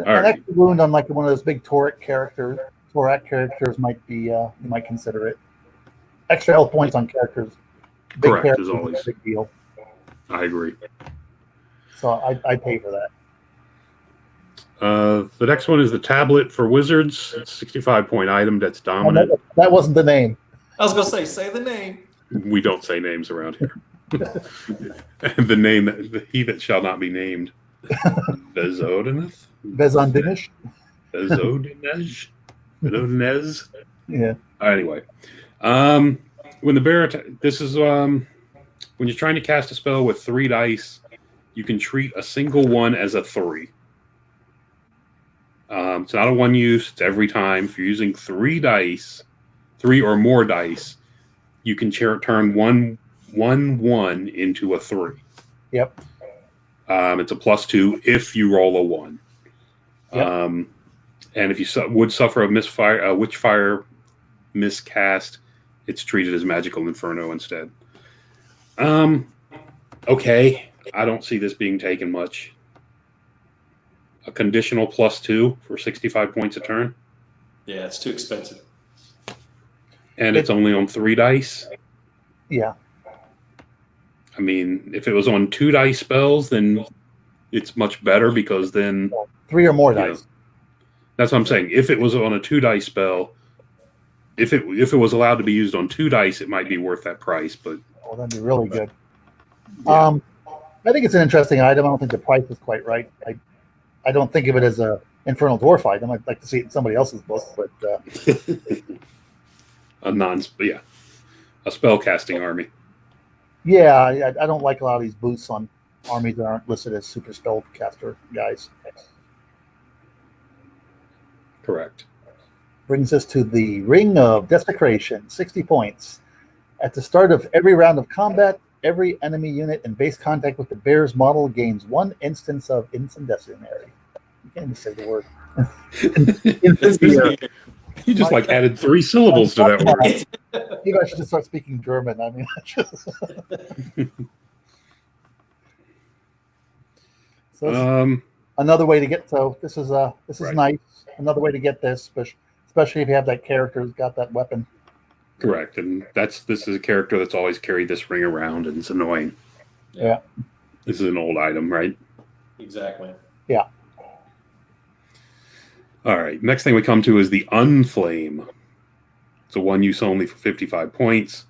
right. extra wound on like one of those big Torak characters might be you might consider it. Extra health points on characters. Big Correct, characters as always. is a big deal. I agree. So I'd pay for that. The next one is the tablet for wizards. It's a 65-point item that's dominant. That wasn't the name. I was gonna say the name. We don't say names around here. The name, he that shall not be named. Bezodineth? Bezondinish? Bezodinez? Bezodinez? Yeah. Anyway. When the bear this is when you're trying to cast a spell with 3 dice, you can treat a single one as a 3. It's not a one use, it's every time. If you're using 3 dice, 3 or more dice, you can turn one into a 3. Yep. It's a +2 if you roll a 1. Yep. And if you would suffer a witchfire miscast, it's treated as magical inferno instead. Okay, I don't see this being taken much. A conditional +2 for 65 points a turn, Yeah, it's too expensive. and it's only on 3 dice. Yeah. I mean, if it was on 2 dice spells, then it's much better because then 3 or more you know, dice. that's what I'm saying. If it was on a 2 dice spell, if it was allowed to be used on 2 dice, it might be worth that price. But Oh, that'd be really good. Yeah. I think it's an interesting item. I don't think the price is quite right. I don't think of it as a Infernal Dwarf item. I'd like to see it in somebody else's book, but a spell casting army. yeah, I don't like a lot of these boosts on armies that aren't listed as super spellcaster guys. Correct. Brings us to the Ring of Desecration, 60 points. At the start of every round of combat, every enemy unit in base contact with the bear's model gains 1 instance of Incendiary. You can't even say the word. Incendiary. You just added 3 syllables to that word. Maybe I should just start speaking German. I mean, so another way to get. So this is Right. nice. Another way to get this, especially if you have that character who's got that weapon. Correct, and this is a character that's always carried this ring around, and it's annoying. Yeah. This is an old item, right? Exactly. Yeah. All right. Next thing we come to is the Unflame. It's a one use only for 55 points.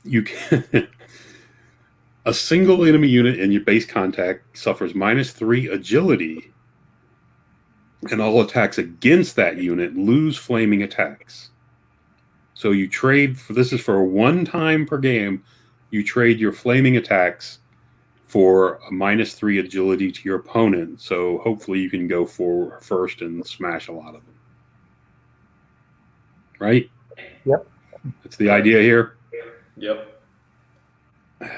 You can a single enemy unit in your base contact suffers -3 agility, and all attacks against that unit lose flaming attacks. So you trade for this is for one time per game. You trade your flaming attacks for a -3 agility to your opponent. So hopefully you can go for first and smash a lot of them. Right? Yep. That's the idea here. Yep.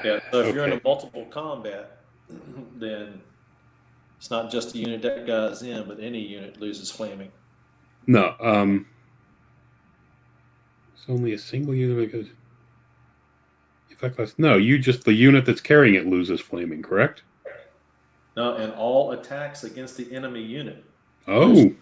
Yeah. So if you're in a multiple combat, then it's not just the unit that guy's in, but any unit loses flaming. No, it's only a single unit because effect. No, the unit that's carrying it loses flaming, correct? No, and all attacks against the enemy unit. Oh,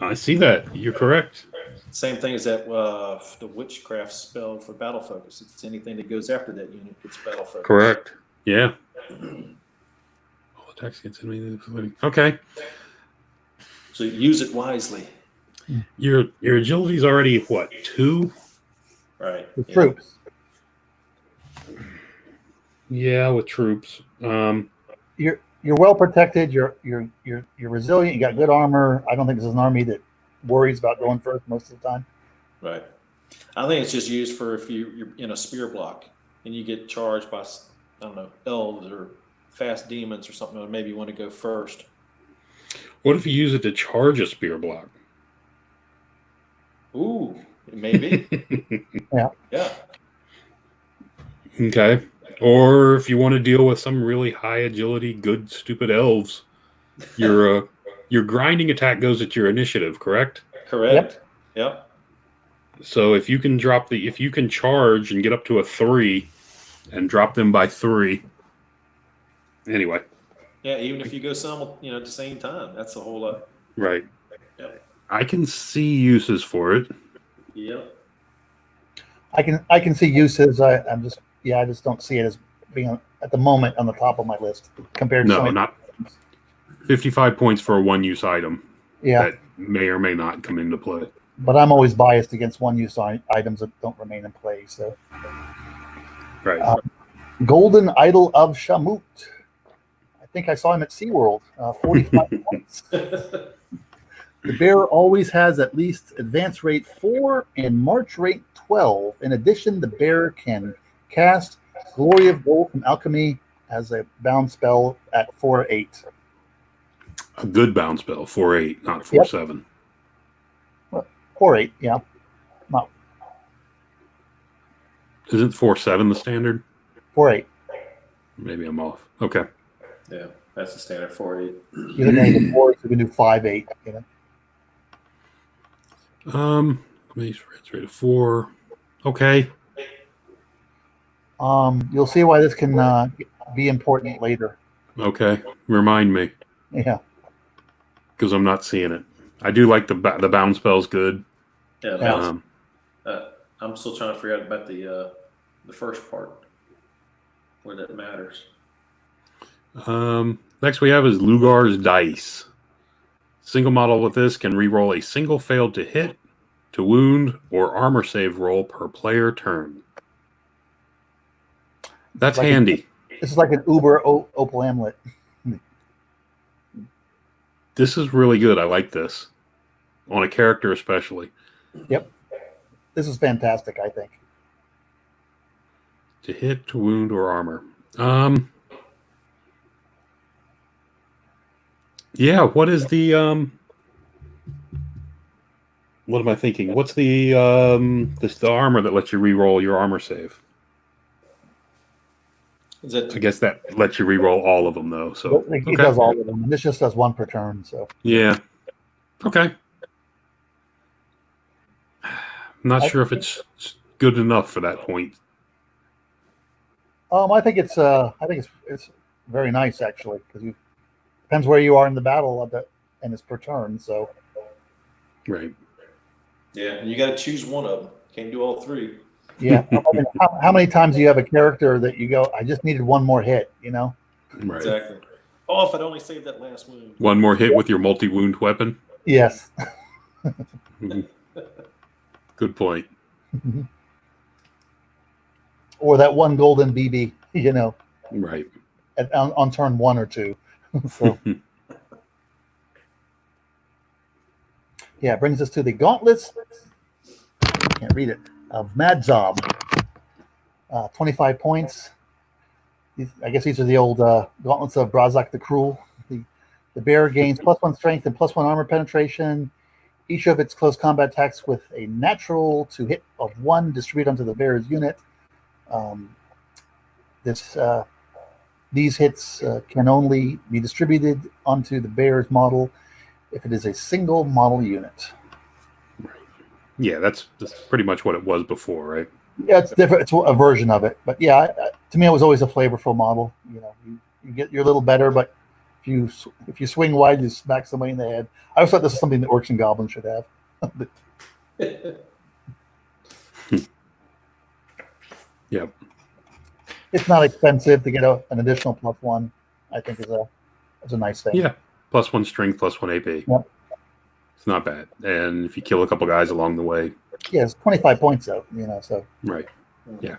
I see that. You're correct. Same thing as that the witchcraft spell for battle focus. It's anything that goes after that unit gets battle focus. Correct. Yeah. All attacks against enemy. Okay. So use it wisely. Your agility's already what, 2? Right. With troops. Yeah, with troops. You're well protected. You're resilient. You got good armor. I don't think this is an army that worries about going first most of the time. Right. I think it's just used for if you're in a spear block and you get charged by, I don't know, elves or fast demons or something, or maybe you want to go first. What if you use it to charge a spear block? Ooh, maybe. Yeah. Yeah. Okay. Or if you want to deal with some really high agility, good, stupid elves, your grinding attack goes at your initiative, correct? Correct. Yep. So if you can charge and get up to a 3 and drop them by 3. Anyway. Yeah, even if you go at the same time, that's a whole lot. Right. Yep. I can see uses for it. Yep. I can see uses. I just don't see it as being at the moment on the top of my list compared to No, not 55 points for a one-use item. Yeah. That may or may not come into play. But I'm always biased against one-use items that don't remain in play. So, Right. Golden Idol of Shamut. I think I saw him at SeaWorld. 45 points. The bear always has at least advance rate 4 and march rate 12. In addition, the bear can cast Glory of Gold from Alchemy as a bound spell at 4/8. A good bound spell, 4/8, not 4/7. 4/8, yeah. No, Isn't 4/7 the standard? 4/8. Maybe I'm off. Okay. Yeah, that's the standard 4/8. You're looking at 4, so you can do 5/8. You know? Base rate of 4. Okay. You'll see why this can be important later. Okay. Remind me, Yeah. because I'm not seeing it. I do like the bound spell's good. Yeah, I'm still trying to figure out about the first part where that matters. Next we have is Lugar's Dice. Single model with this can reroll a single failed to hit, to wound, or armor save roll per player turn. That's Like handy. This is like an Uber Opal Amulet. This is really good. I like this. On a character especially. Yep. This is fantastic, I think. To hit, to wound, or armor. Yeah, what is the what am I thinking? What's the armor that lets you reroll your armor save? Is that I guess that lets you reroll all of them though. So It does all of them. And this just does one per turn. So yeah. Okay. I'm not sure if it's good enough for that point. I think it's very nice actually, because depends where you are in the battle and it's per turn. So Right. Yeah, and you got to choose one of them. Can't do all three. Yeah. I mean, how many times do you have a character that you go, I just needed one more hit, you know? Right. Exactly. Oh, if I'd only saved that last wound. One more hit with your multi-wound weapon. Yes. Good point. Or that one golden BB, you know, Right. on turn 1 or 2. So, yeah, it brings us to the gauntlets. Can't read it. Of Mad Zob. 25 points. I guess these are the old gauntlets of Brazak the Cruel. The bear gains +1 strength and +1 armor penetration. Each of its close combat attacks with a natural to hit of 1 distribute onto the bear's unit. These hits can only be distributed onto the bear's model if it is a single model unit. Yeah, that's pretty much what it was before, right? Yeah, it's different. It's a version of it, but yeah, to me, it was always a flavorful model. You know, you get you're a little better, but if you swing wide, you smack somebody in the head. I always thought this is something that orcs and goblins should have. Yep. It's not expensive to get an additional +1. I think is a nice thing. Yeah, +1 strength, +1 AP. Yep. It's not bad, and if you kill a couple guys along the way, yeah, it's 25 points though. You know, so right. Yeah.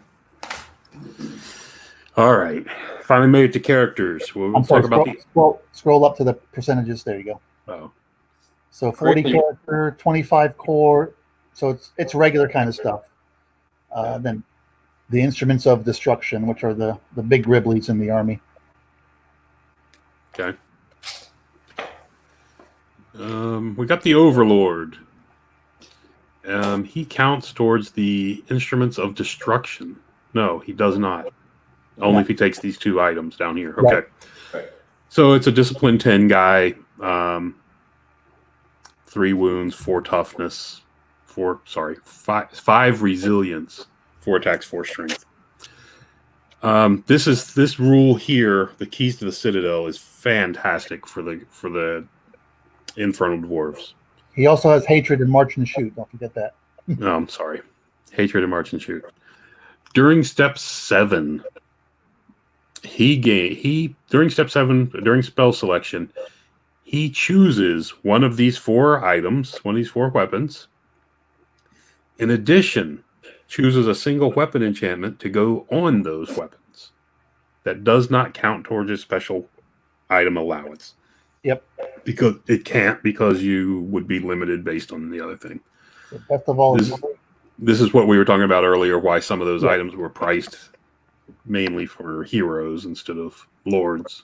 All right. Finally made it to characters. We'll talk about scroll up to the percentages. There you go. Oh. So 40 character, 25 core. So it's regular kind of stuff. Then the instruments of destruction, which are the big Griblies in the army. Okay. We got the Overlord. He counts towards the instruments of destruction. No, he does not. Only if he takes these 2 items down here. Okay. Right. So it's a discipline 10 guy. 3 wounds, 4 toughness, 5 resilience, 4 attacks, 4 strength. This rule here, the Keys to the Citadel, is fantastic for the Infernal Dwarves. He also has hatred and march and shoot. Don't forget that. No, I'm sorry. Hatred and march and shoot. During step 7, during spell selection, he chooses one of these 4 items, one of these 4 weapons. In addition, chooses a single weapon enchantment to go on those weapons. That does not count towards his special item allowance. Yep. Because it can't, because you would be limited based on the other thing. So best of all, this is what we were talking about earlier, why some of those items were priced mainly for heroes instead of lords.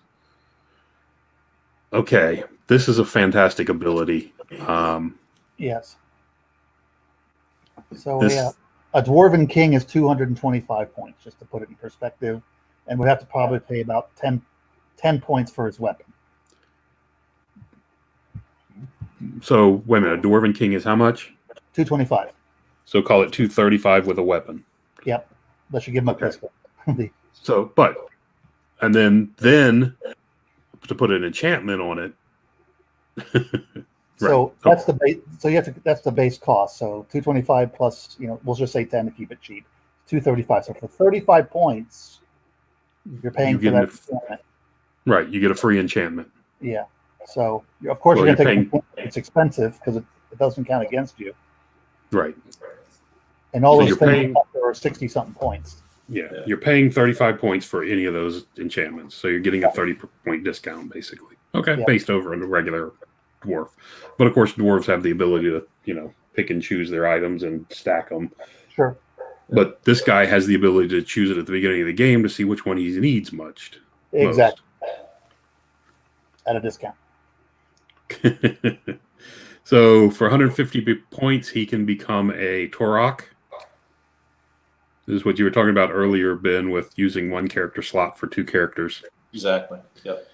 Okay, this is a fantastic ability. Yes. So a Dwarven King is 225 points, just to put it in perspective, and would have to probably pay about 10 points for his weapon. So, wait a minute, a Dwarven King is how much? 225. So call it 235 with a weapon. Yep. That should give him a pistol. So, and then to put an enchantment on it. So that's the base. So that's the base cost. So 225 plus, we'll just say 10 to keep it cheap. 235. So for 35 points, you're paying for that enchantment. Right. You get a free enchantment. Yeah. So of course you're going to take. It's expensive because it doesn't count against you. Right. And all those things are 60-something points. Yeah, you're paying 35 points for any of those enchantments, so you're getting a 30-point discount, basically. Okay, based over on a regular dwarf. But, of course, dwarves have the ability to, pick and choose their items and stack them. Sure. But this guy has the ability to choose it at the beginning of the game to see which one he needs most. Exactly. At a discount. So, for 150 points, he can become a Torok. This is what you were talking about earlier, Ben, with using 1 character slot for 2 characters. Exactly. Yep.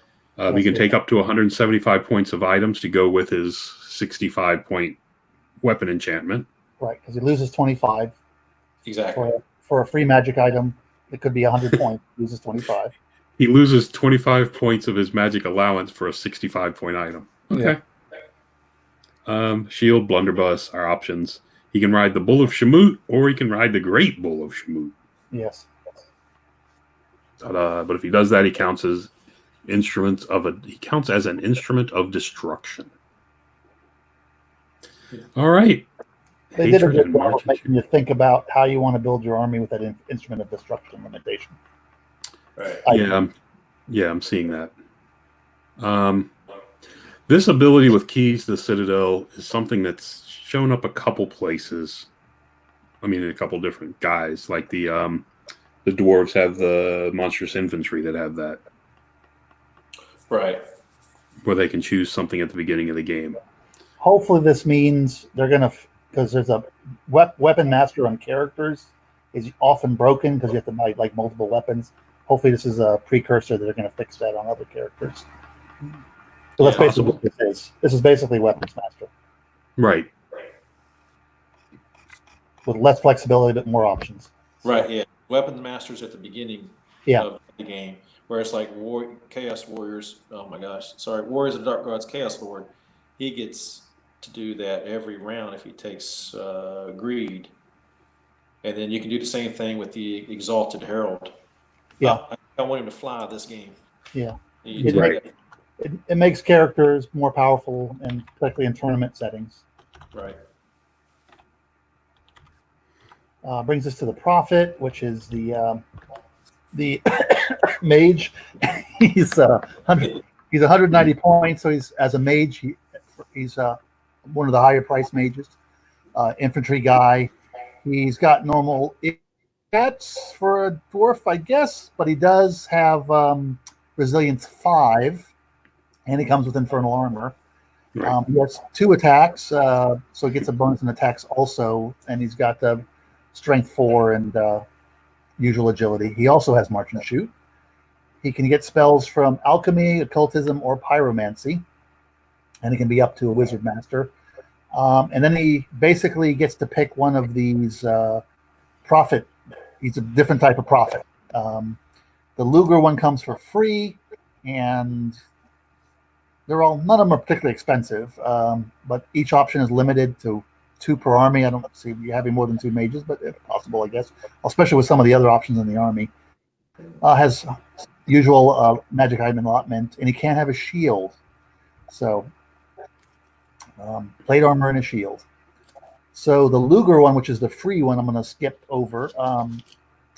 He can take up to 175 points of items to go with his 65-point weapon enchantment. Right, because he loses 25. Exactly. For a free magic item, it could be 100 points. He loses 25. He loses 25 points of his magic allowance for a 65-point item. Okay. Yeah. Shield, blunderbuss are options. He can ride the Bull of Shamut, or he can ride the Great Bull of Shamut. Yes. But if he does that, he counts as an instrument of destruction. All right. They did a good job of making you think about how you want to build your army with that instrument of destruction limitation. Right. Yeah, I'm seeing that. This ability with Keys to the Citadel is something that's shown up a couple places. I mean, in a couple different guys. Like the dwarves have the monstrous infantry that have that. Right. Where they can choose something at the beginning of the game. Hopefully this means they're going to, because there's a weapon master on characters is often broken because you have to buy like multiple weapons. Hopefully this is a precursor that they're going to fix that on other characters. So that's basically what this is. This is basically weapons master. Right. With less flexibility but more options. Right, yeah. Weapons masters at the beginning of the game. Whereas like Chaos Warriors, Warriors of the Dark Gods Chaos Lord, he gets to do that every round if he takes greed. And then you can do the same thing with the Exalted Herald. Yeah. I want him to fly this game. Yeah. It makes characters more powerful, and particularly in tournament settings. Right. Brings us to the Prophet, which is the mage. He's 190 points, so he's as a mage. He's one of the higher priced mages. Infantry guy. He's got normal stats for a dwarf, I guess, but he does have resilience 5, and he comes with infernal armor. Right. He has 2 attacks, so he gets a bonus in attacks also, and he's got the strength 4 and usual agility. He also has march and shoot. He can get spells from alchemy, occultism, or pyromancy, and it can be up to a wizard master. And then he basically gets to pick one of these prophet. He's a different type of prophet. The Lugar one comes for free, and none of them are particularly expensive, but each option is limited to 2 per army. I don't see you having more than 2 mages, but if possible, I guess, especially with some of the other options in the army. Has usual magic item allotment, and he can't have a shield. So plate armor and a shield. So the Lugar one, which is the free one, I'm going to skip over.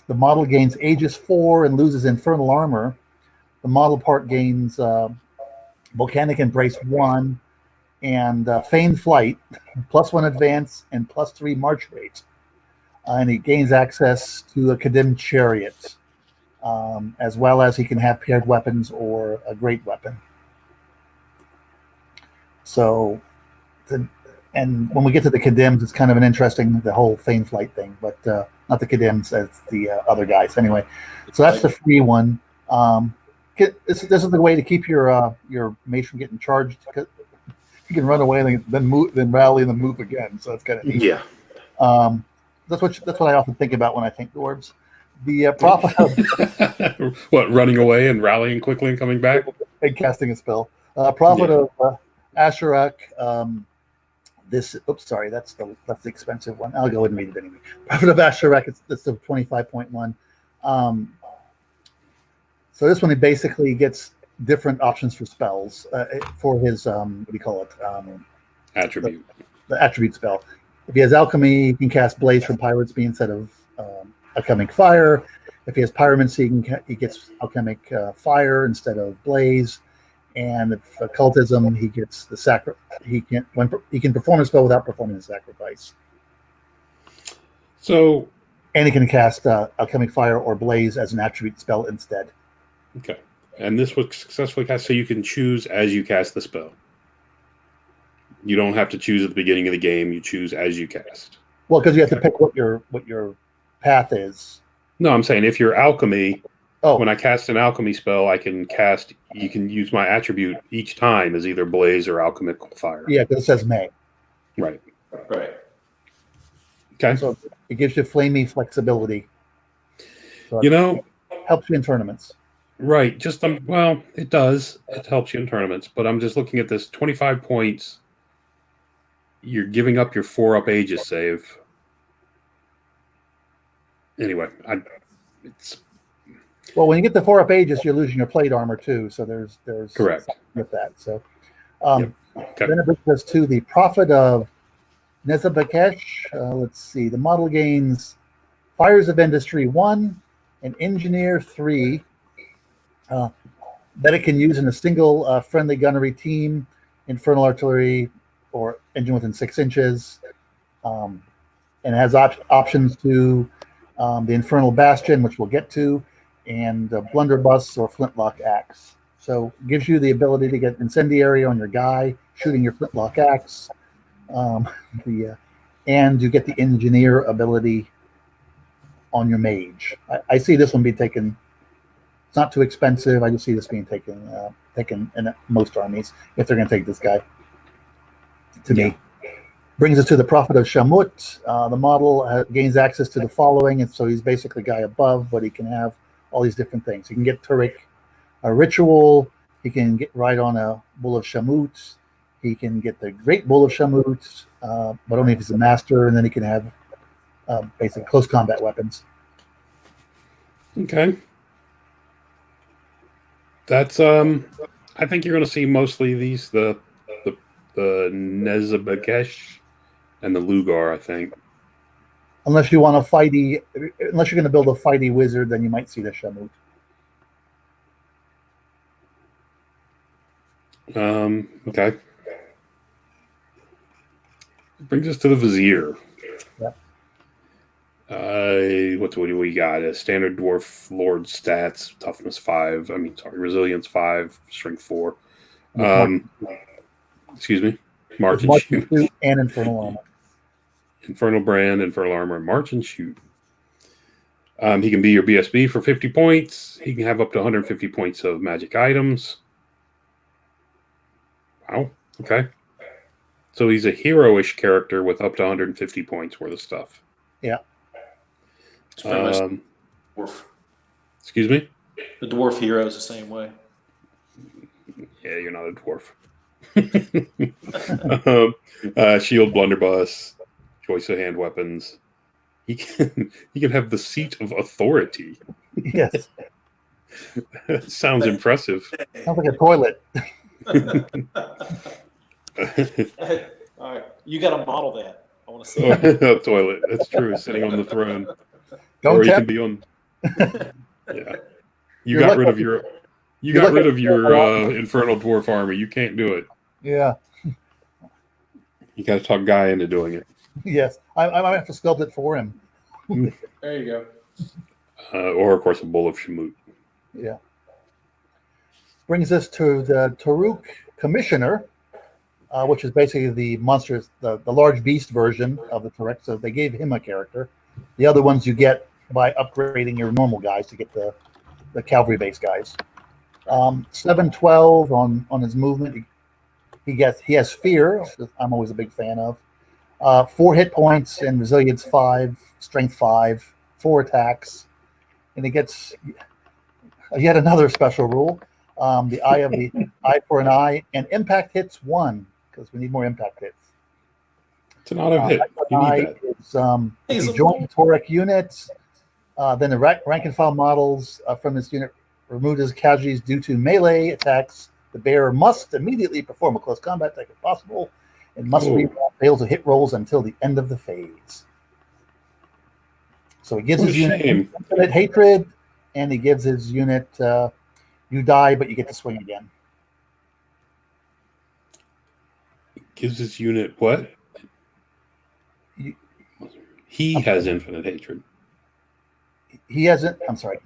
The model gains Aegis 4 and loses infernal armor. The model part gains Volcanic Embrace 1 and Feigned Flight, +1 advance and +3 march rate. And he gains access to a Condemned Chariot, as well as he can have paired weapons or a great weapon. So, and when we get to the Condemned, it's kind of an interesting, the whole Feigned Flight thing, but not the Condemned, it's the other guys. Anyway, so that's the free one. This is the way to keep your mage from getting charged. You can run away and then rally and then move again. So that's kind of neat. Yeah. That's what I often think about when I think dwarves. The prophet of what, running away and rallying quickly and coming back and casting a spell. Prophet of Asherak. That's the expensive one. I'll go ahead and read it anyway. Prophet of Asherak. It's the 25.1. So this one, he basically gets different options for spells for his what do you call it? Attribute. The attribute spell. If he has alchemy, he can cast Blaze from Pirates Beam instead of alchemic fire. If he has pyromancy, he gets alchemic fire instead of blaze. And if occultism, he gets the he can perform a spell without performing a sacrifice. So, and he can cast alchemic fire or blaze as an attribute spell instead. Okay, and this was successfully cast, so you can choose as you cast the spell. You don't have to choose at the beginning of the game. You choose as you cast. Well, because you have to pick what your path is. No, I'm saying if you're alchemy, when I cast an alchemy spell, you can use my attribute each time as either blaze or alchemic fire. Yeah, because it says may. Right. Right. Okay. So it gives you flamey flexibility. So helps you in tournaments. Right. Well, it does. It helps you in tournaments, but I'm just looking at this 25 points. you're giving up your 4-up Aegis save. Anyway, it's Well, when you get the 4-up Aegis, you're losing your plate armor too. So there's correct with that. So Yep. Okay. then it brings us to the Prophet of Nezabakesh. Let's see. The model gains Fires of Industry 1 and Engineer 3 that it can use in a single friendly gunnery team, Infernal Artillery, or engine within 6 inches. And it has options to the Infernal Bastion, which we'll get to, and Blunderbuss or Flintlock Axe. So it gives you the ability to get Incendiary on your guy, shooting your Flintlock Axe. And you get the Engineer ability on your Mage. I see this one being taken. It's not too expensive. I just see this being taken in most armies if they're going to take this guy. To me. Brings us to the Prophet of Shamut. The model gains access to the following, and so he's basically guy above, but he can have all these different things. He can get Turek, a ritual. He can ride on a Bull of Shamut. He can get the Great Bull of Shamut, but only if he's a master, and then he can have basic close combat weapons. Okay. That's I think you're going to see mostly these the Nezabakesh and the Lugar, I think. Unless you want unless you're going to build a fighty wizard, then you might see the Shamut. Okay. Brings us to the Vizier. Yep. What do we got? A standard dwarf lord stats, toughness 5. Resilience 5, strength 4. Excuse me. March and shoot. And infernal armor. Infernal brand, infernal armor, march and shoot. He can be your BSB for 50 points. He can have up to 150 points of magic items. Wow. Okay. So he's a hero-ish character with up to 150 points worth of stuff. Yeah. Dwarf. Excuse me? The dwarf hero is the same way. Yeah, you're not a dwarf. Shield, blunderbuss, choice of hand weapons. He can have the seat of authority. Yes. That sounds impressive. Sounds like a toilet. All right, you got to model that. I want to see a toilet. That's true. Sitting on the throne, Don't or you tempt. can be on. Yeah, you got rid of your infernal dwarf army. You can't do it. Yeah. You got to talk Guy into doing it. Yes, I might have to sculpt it for him. There you go. Or of course a Bull of Shamut. Yeah. Brings us to the Taruk Commissioner, which is basically the monsters, the large beast version of the Tarek. So they gave him a character. The other ones you get by upgrading your normal guys to get the cavalry base guys. 712 on his movement. He has fear, which I'm always a big fan of. 4 hit points and resilience 5, strength 5, 4 attacks, and he gets yet another special rule. The eye for an eye, and impact hits 1 because we need more impact hits. It's an auto hit. You need that. If you join Torek units, then the rank and file models from this unit removed as casualties due to melee attacks. The bearer must immediately perform a close combat attack if possible, and must fail to hit rolls until the end of the phase. So he gives his unit infinite hatred, and he gives his unit you die, but you get to swing again. Gives his unit what? He has infinite hatred. He hasn't. I'm sorry.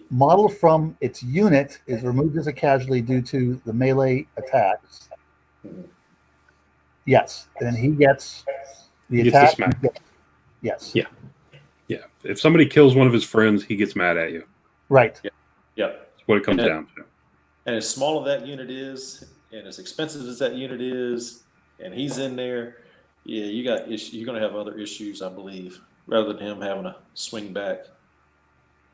Model from its unit is removed as a casualty due to the melee attacks. Yes, and he gets the attack. Smack. Yes. Yeah. Yeah. If somebody kills one of his friends, he gets mad at you. Right. Yeah. That's what it comes down to. And as small as that unit is, and as expensive as that unit is, and he's in there, yeah, you got you're going to have other issues, I believe, rather than him having to swing back.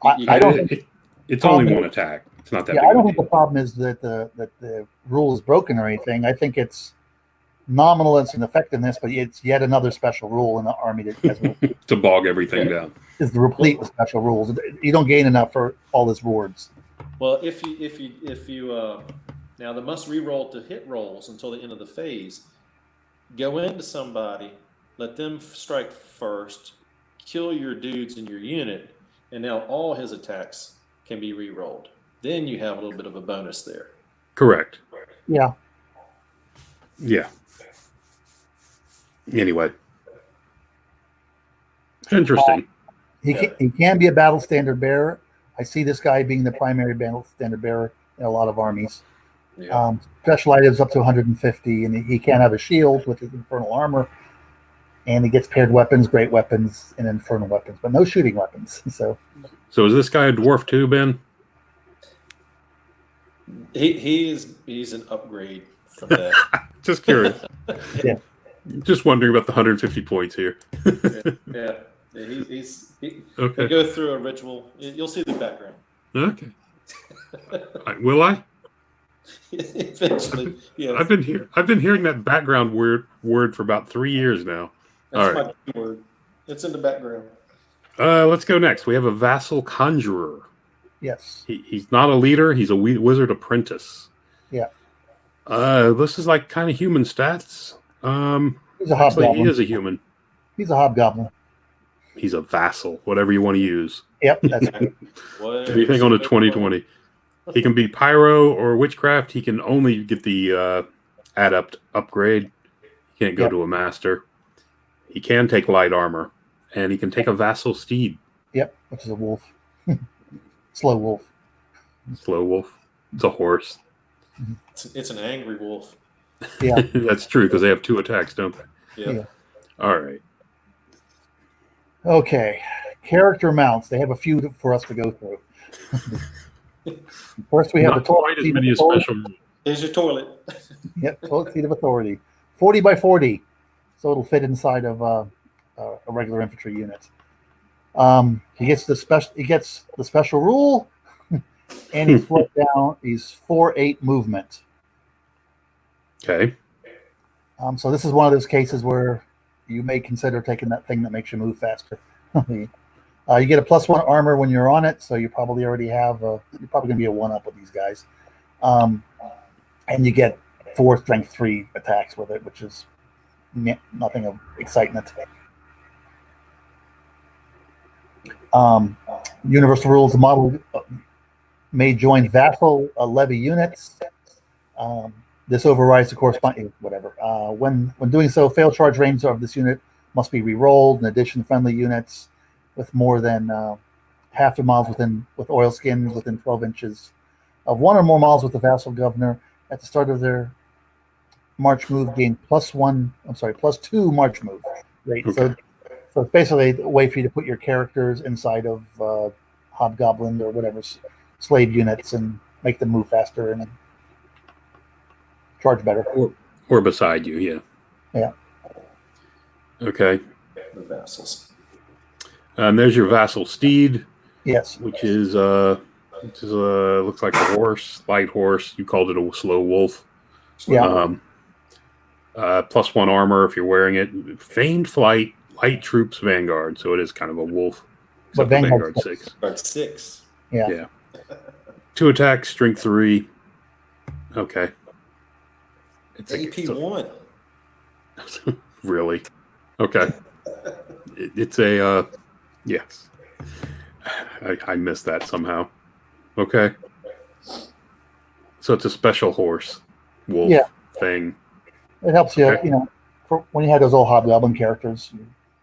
I don't think it's only one attack. It's not that Yeah, big I of don't a think the deal. problem is that the rule is broken or anything. I think it's nominal in effectiveness, but it's yet another special rule in the army that has To bog everything Yeah. down. is replete with special rules. You don't gain enough for all this rewards. Well, if you now the must reroll to hit rolls until the end of the phase. Go into somebody, let them strike first, kill your dudes in your unit, and now all his attacks can be re-rolled. Then you have a little bit of a bonus there. Correct. Yeah, Yeah. Anyway. Interesting. he can be a battle standard bearer. I see this guy being the primary battle standard bearer in a lot of armies. Yeah. Special items up to 150, and he can have a shield with his infernal armor, and he gets paired weapons, great weapons, and infernal weapons, but no shooting weapons. So is this guy a dwarf too, Ben? He's an upgrade from that. Just curious. Yeah. Just wondering about the 150 points here. Yeah. He Okay. go through a ritual. You'll see the background. Okay. Will I? Eventually, yeah. I've been hearing that background word for about 3 years now. That's all right. my keyword. It's in the background. Let's go next. We have a vassal conjurer. yes, He's not a leader. He's a wizard apprentice. Yeah. This is like kind of human stats. he's a Actually, hobgoblin. he is a human. He's a hobgoblin. He's a vassal, whatever you want to use. Yep, that's right. Anything on a 2020. He can be pyro or witchcraft. He can only get the adept upgrade. He can't go Yep. to a master. He can take light armor, and he can take a vassal steed. Yep, which is a wolf. Slow wolf. Slow wolf. It's a horse. It's an angry wolf. Yeah. That's true because they have 2 attacks, don't they? Yeah. Yeah. All right. Okay, character mounts. They have a few for us to go through. First, we have Not the toilet quite as seat many of as authority. special. There's your toilet. Yep, toilet seat of authority. 40 by 40, so it'll fit inside of a regular infantry unit. He gets the special rule, and he's slowed down. He's 4/8 movement. Okay. So this is one of those cases where you may consider taking that thing that makes you move faster. You get a +1 armor when you're on it, so you probably already have you're probably going to be a 1-up with these guys. And you get 4 strength 3 attacks with it, which is nothing of excitement. Universal rules: the model may join vassal levy units. This overrides the corresponding whatever. When doing so, fail charge range of this unit must be re-rolled. In addition, friendly units with more than half the models with oil skins within 12 inches of 1 or more models with the vassal governor at the start of their march move gain +2 march move rate. Okay. So it's basically a way for you to put your characters inside of hobgoblin or whatever slave units and make them move faster and charge better. Or beside you, yeah. Yeah. Okay. The vassals. And there's your vassal steed, Yes. which is looks like a horse, light horse. You called it a slow wolf. Yeah. +1 armor if you're wearing it. Feigned flight, light troops, vanguard. So it is kind of a wolf. But Except for Vanguard's vanguard 6. About 6. Yeah. Yeah. 2 attacks, strength 3. Okay. It's AP1. Really? Okay. It's a yes. I missed that somehow. Okay. So it's a special horse wolf Yeah. thing. It helps you, Okay. for when you had those old hobgoblin characters.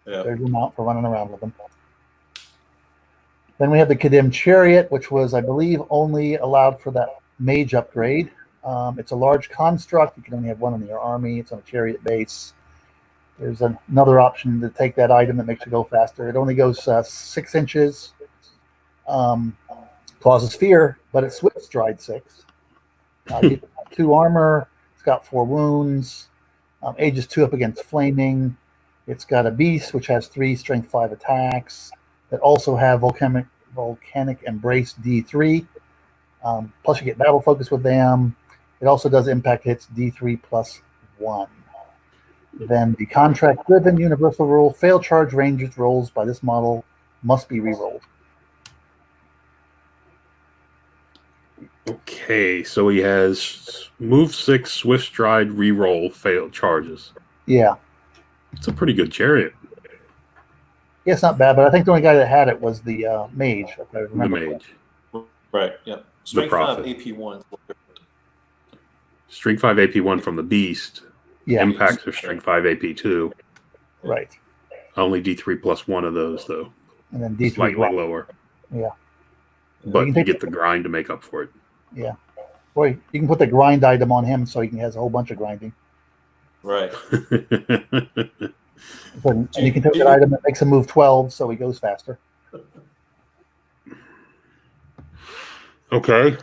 Yeah. There's your mount for running around with them. Then we have the Kadim Chariot, which was, I believe, only allowed for that mage upgrade. It's a large construct. You can only have one in your army. It's on a chariot base. There's another option to take that item that makes you go faster. It only goes 6 inches. Causes fear, but it's swift stride 6. 2 armor. It's got 4 wounds. Ages 2 up against flaming. It's got a beast, which has 3 strength 5 attacks that also have volcanic embrace D3. Plus, you get battle focus with them. It also does impact hits D3+1. Then the contract-driven universal rule: fail charge rangers rolls by this model must be re-rolled. Okay, so he has move 6, swift stride, reroll, failed charges. Yeah. It's a pretty good chariot. Yeah, it's not bad, but I think the only guy that had it was the mage, if I The remember. mage. Right. Yeah. Strength 5 prophet. AP1. Strength 5 AP1 from the beast. Yeah. Impacts are strength 5 AP2. Right. Only D3+1 of those, though. And then D3 Slightly block. lower. Yeah. But You you can get the grind to make up for it. Yeah. Or you can put the grind item on him so he has a whole bunch of grinding. Right. And you can take that item that makes him move 12 so he goes faster. Okay.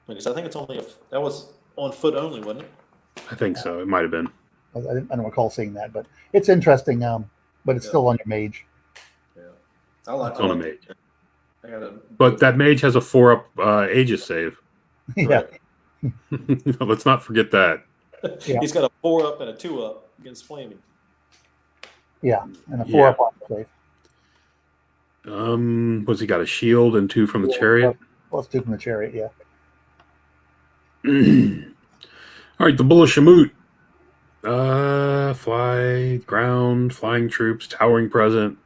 Because I think it's only that was on foot only, wasn't it? I think so. It might have been. I don't recall seeing that, but it's interesting. But it's still on your mage. Yeah. I like It's on a mage. But that mage has a 4-up Aegis save. Yeah. Let's not forget that. Yeah. He's got a 4-up and a 2-up against flaming. Yeah, and a 4-up on the save. Was he got a shield and 2 from the chariot? Plus 2 from the chariot, yeah. All right, the Bull of Shamut. Fly, ground, flying troops, towering present.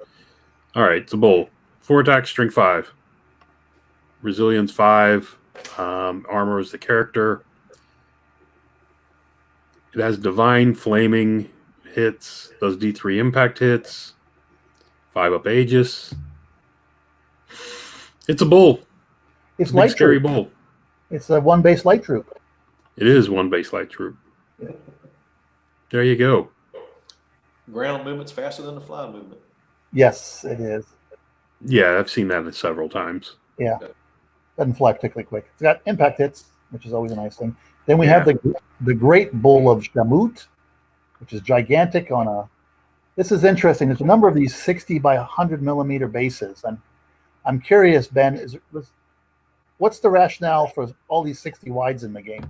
All right, it's a bull. 4 attacks, strength 5. Resilience 5. Armor is the character. It has divine, flaming hits. Does D3 impact hits. 5-up Aegis. It's a bull. It's a light scary troop. bull. It's a 1 base light troop. It is 1 base light troop. Yeah. There you go. Ground movement's faster than the fly movement. Yes, it is. Yeah, I've seen that several times. Yeah. Doesn't fly particularly quick. It's got impact hits, which is always a nice thing. Then we have the Great Bull of Shamut, which is gigantic on a... This is interesting. There's a number of these 60 by 100 millimeter bases. I'm curious, Ben, what's the rationale for all these 60 wides in the game?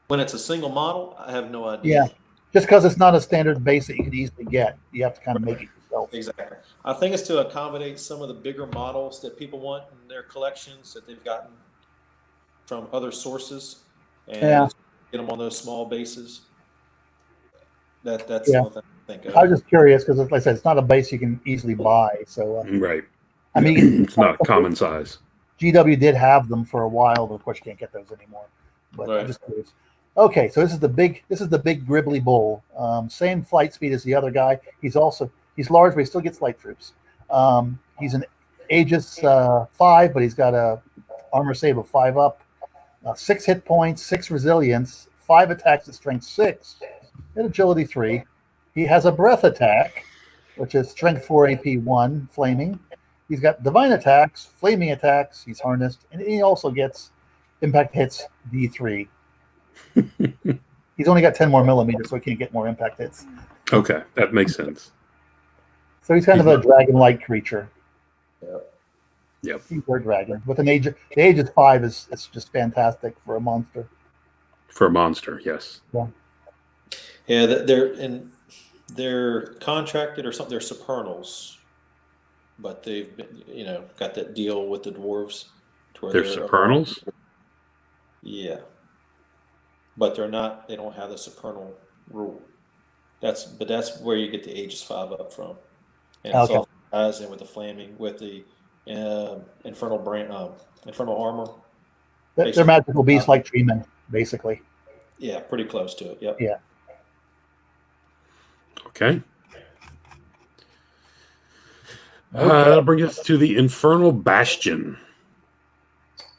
When it's a single model, I have no idea. Yeah, just because it's not a standard base that you could easily get. You have to kind of make it yourself. Exactly. I think it's to accommodate some of the bigger models that people want in their collections that they've gotten from other sources, and get them on those small bases. That's the thing I think of. I was just curious because, like I said, it's not a base you can easily buy. So, right. I mean, it's not common size. GW did have them for a while, but of course you can't get those anymore. But I'm just curious. Okay, so this is the big gribbly bull. Same flight speed as the other guy. He's large, but he still gets light troops. He's an Aegis 5, but he's got a armor save of 5-up, 6 hit points, 6 resilience, 5 attacks at strength 6, and agility 3. He has a breath attack, which is strength 4 AP 1, flaming. He's got divine attacks, flaming attacks. He's harnessed, and he also gets impact hits D3. He's only got 10 more millimeters, so he can't get more impact hits. Okay, that makes sense. So he's kind of a dragon-like creature. Yep. He's a dragon with an age. The Aegis 5 is just fantastic for a monster. For a monster, yes. Yeah. Yeah, they're contracted or something. They're supernals, but they've been, got that deal with the dwarves. They're supernals. Yeah, but they're not. They don't have the supernal rule. That's where you get the Aegis 5 up from, and it all ties in with the flaming, with the infernal armor. They're magical beasts like treemen, basically. Yeah, pretty close to it. Yep. Yeah. Okay. That'll bring us to the Infernal Bastion.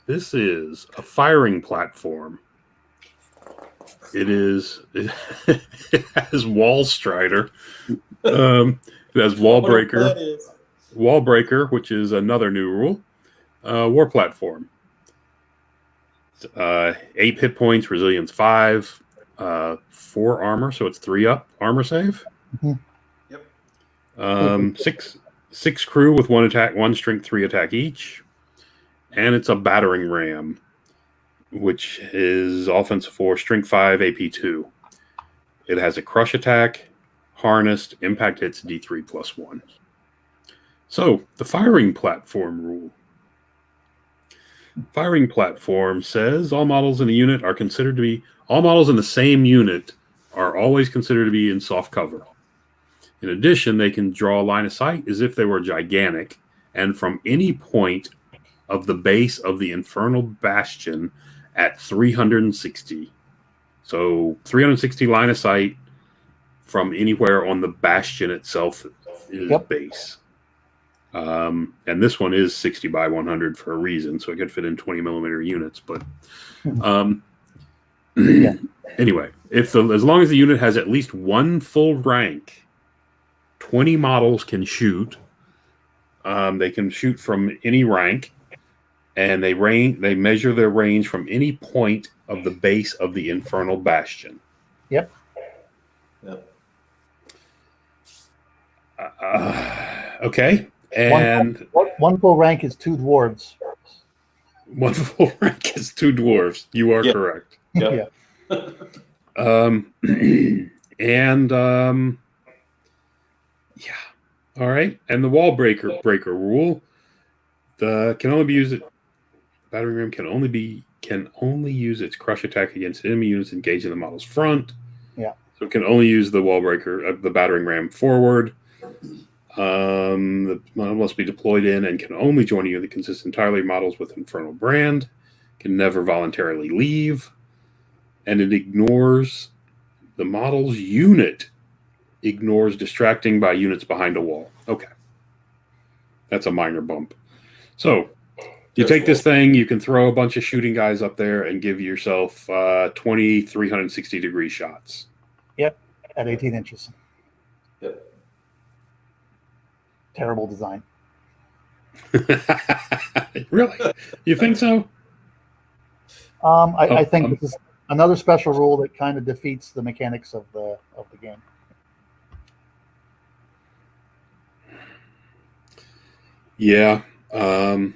This is a firing platform. It has Wall Strider. It has Wall Breaker. Wall Breaker, which is another new rule. War platform. 8 hit points, resilience 5, 4 armor, so it's 3-up armor save. Mm-hmm. Yep. 6 crew with 1 attack, 1 strength, 3 attack each. and it's a battering ram, which is offensive 4, strength 5, AP 2. It has a crush attack, harnessed, impact hits D3 plus 1. So, the firing platform rule. Firing platform says all models in a unit are considered to be, all models in the same unit are always considered to be in soft cover. In addition, they can draw a line of sight as if they were gigantic, and from any point of the base of the Infernal Bastion at 360. So 360 line of sight from anywhere on the Bastion itself is base. And this one is 60 by 100 for a reason, so it could fit in 20 millimeter units. But anyway, as long as the unit has at least one full rank, 20 models can shoot. They can shoot from any rank, and they measure their range from any point of the base of the Infernal Bastion. Yep. Okay. And one full rank is 2 dwarves. One full rank is 2 dwarves. You are correct. Yep. All right. And the wall breaker rule, can only be used. Battering ram can only use its crush attack against enemy units engaged in the model's front. Yeah. So it can only use the wall breaker, the battering ram forward. The model must be deployed in and can only join a unit that consists entirely of models with Infernal Brand. Can never voluntarily leave. And it ignores the model's unit. Ignores distracting by units behind a wall. Okay. That's a minor bump. So you take this thing, you can throw a bunch of shooting guys up there and give yourself 20 360-degree shots. Yep, at 18 inches. Yep. Terrible design. Really? You think so? I think this is another special rule that kind of defeats the mechanics of the game. Yeah. All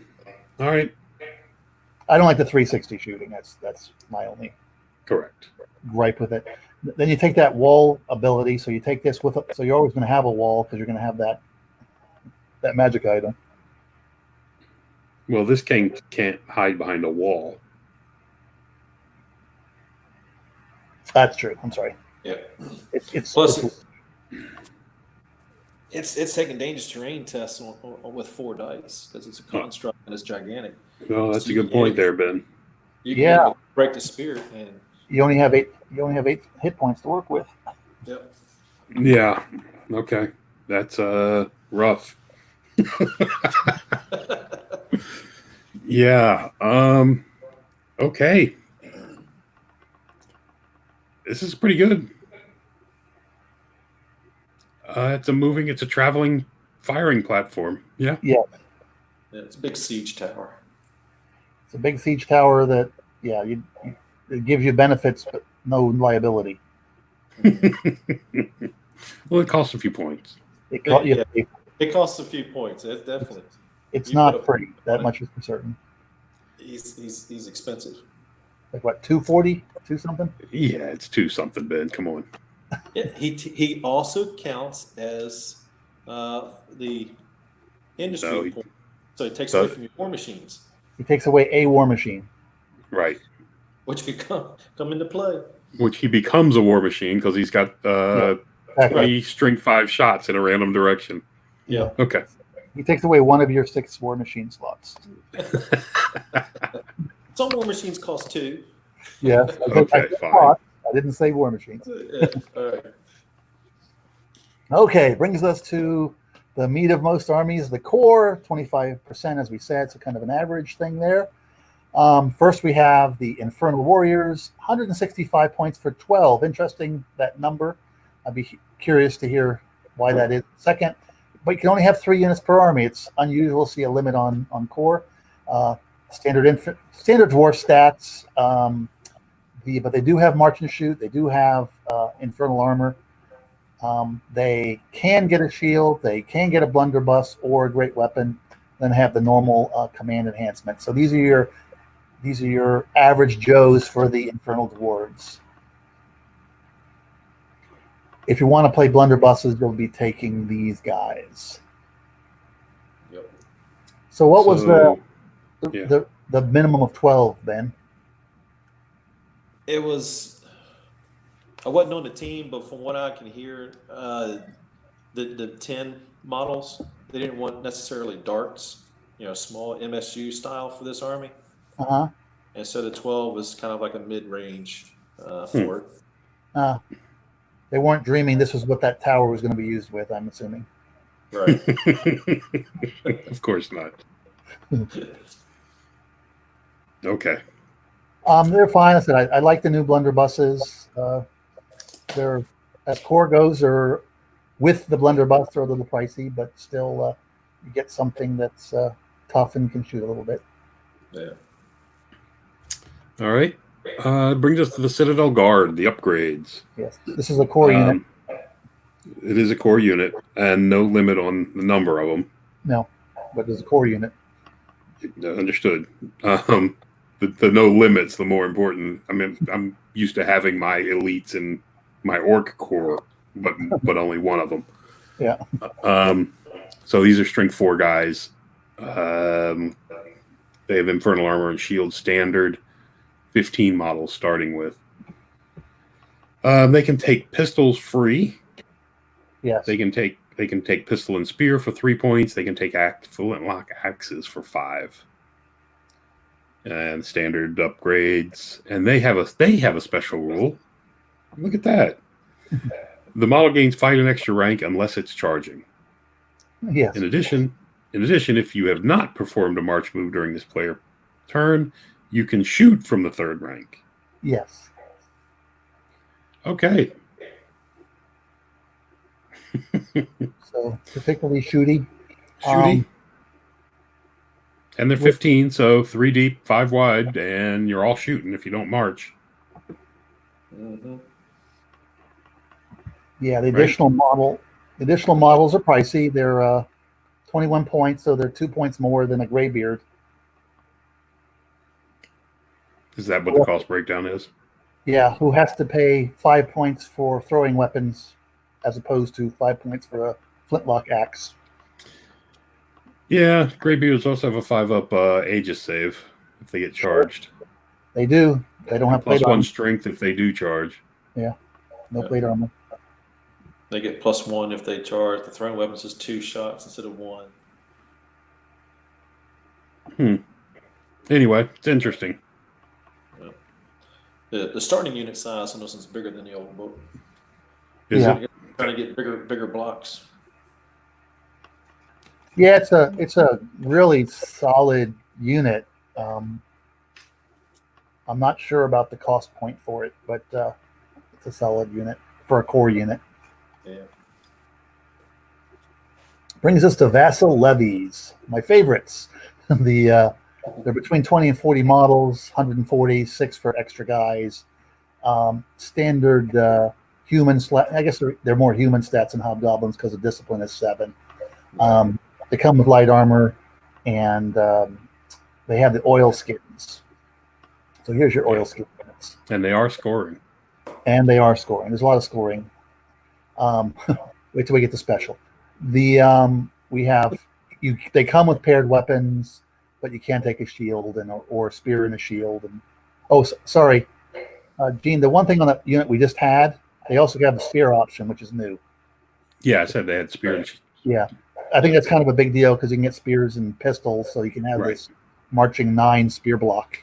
right. I don't like the 360 shooting. That's my only Correct. gripe with it. Then you take that wall ability, so you take this with it, so you're always going to have a wall because you're going to have that magic item. Well, this king can't hide behind a wall. That's true. I'm sorry. Yeah. It's taking dangerous terrain tests with 4 dice because it's a construct and it's gigantic. Oh, that's a good point there, Ben. You can break the spirit, and you only have 8 hit points to work with. Yep. Yeah. Okay. That's rough. Yeah. Okay. This is pretty good. It's a traveling firing platform. Yeah. Yeah. It's a big siege tower. It's a big siege tower that, it gives you benefits, but no liability. Well, it costs a few points. It costs a few points. It definitely. It's not free. That much is for certain. He's expensive. Like what, 240, 2 something? Yeah, it's 2 something, Ben. Come on. Yeah, he also counts as the industry point. So it takes away from your war machines. He takes away a war machine. Right. Which could come into play. Which he becomes a war machine because he's got 3 strength 5 shots in a random direction. Yeah. Okay. He takes away one of your 6 war machine slots. Some war machines cost 2. Yes. Okay, fine. I didn't say war machines. Yeah. All right. Okay, brings us to the meat of most armies, the core, 25%, as we said, so kind of an average thing there. First, we have the Infernal Warriors, 165 points for 12. Interesting, that number. I'd be curious to hear why that is. Second, but you can only have 3 units per army. It's unusual to see a limit on core. Standard dwarf stats, but they do have march and shoot. They do have infernal armor. They can get a shield. They can get a blunderbuss or a great weapon. then have the normal command enhancement. So these are your average Joes for the Infernal Dwarves. If you want to play blunderbusses, you'll be taking these guys. Yep. So what was yeah. the minimum of 12, Ben? It was. I wasn't on the team, but from what I can hear, the 10 models, they didn't want necessarily darts, small MSU style for this army. Uh-huh. And so the 12 was kind of like a mid-range for it. They weren't dreaming this was what that tower was going to be used with, I'm assuming. Right. Of course not. Okay. They're fine. I said I like the new blunderbusses. They're, as core goes, they're with the blunderbuss, they're a little pricey, but still you get something that's tough and can shoot a little bit. Yeah. All right. Brings us to the Citadel Guard, the upgrades. Yes, this is a core unit. It is a core unit, and no limit on the number of them. No, but it's a core unit. Understood. The no limits, the more important. I mean, I'm used to having my elites in my orc core, but only one of them. Yeah. So these are strength 4 guys. They have infernal armor and shield standard. 15 models starting with. They can take pistols free. Yes. They can take pistol and spear for 3 points. They can take flintlock axes for 5. And standard upgrades. And they have a special rule. Look at that. The model gains fight an extra rank unless it's charging. Yes. In addition, if you have not performed a march move during this player turn, you can shoot from the 3rd rank. Yes. Okay. So particularly shooty. And they're 15, so 3 deep, 5 wide, and you're all shooting if you don't march. Mm-hmm. Yeah, the additional models are pricey. They're 21 points, so they're 2 points more than a Greybeard. Is that what the cost breakdown is? Yeah, who has to pay 5 points for throwing weapons as opposed to 5 points for a flintlock axe. Yeah, Greybeards also have a 5-up Aegis save if they get charged. They do. They don't have plate armor. +1 strength if they do charge. Yeah, no plate armor. They get +1 if they charge. The throwing weapons is 2 shots instead of 1. Anyway, it's interesting. The starting unit size on this is bigger than the old book. Is it? Trying to get bigger blocks. Yeah, it's a really solid unit. I'm not sure about the cost point for it, but it's a solid unit for a core unit. Yeah. Brings us to Vassal Levies, my favorites. They're between 20 and 40 models, 140, 6 for extra guys. Standard human I guess they're more human stats than hobgoblins because the discipline is 7. They come with light armor, and they have the oil skins. So here's your oil skin units. And they are scoring. There's a lot of scoring. Wait till we get to special. They come with paired weapons, but you can't take a shield or a spear and a shield. Sorry, Gene. The one thing on that unit we just had, they also have the spear option, which is new. Yeah, I said they had spear. Yeah, I think that's kind of a big deal because you can get spears and pistols, so you can have this marching 9 spear block.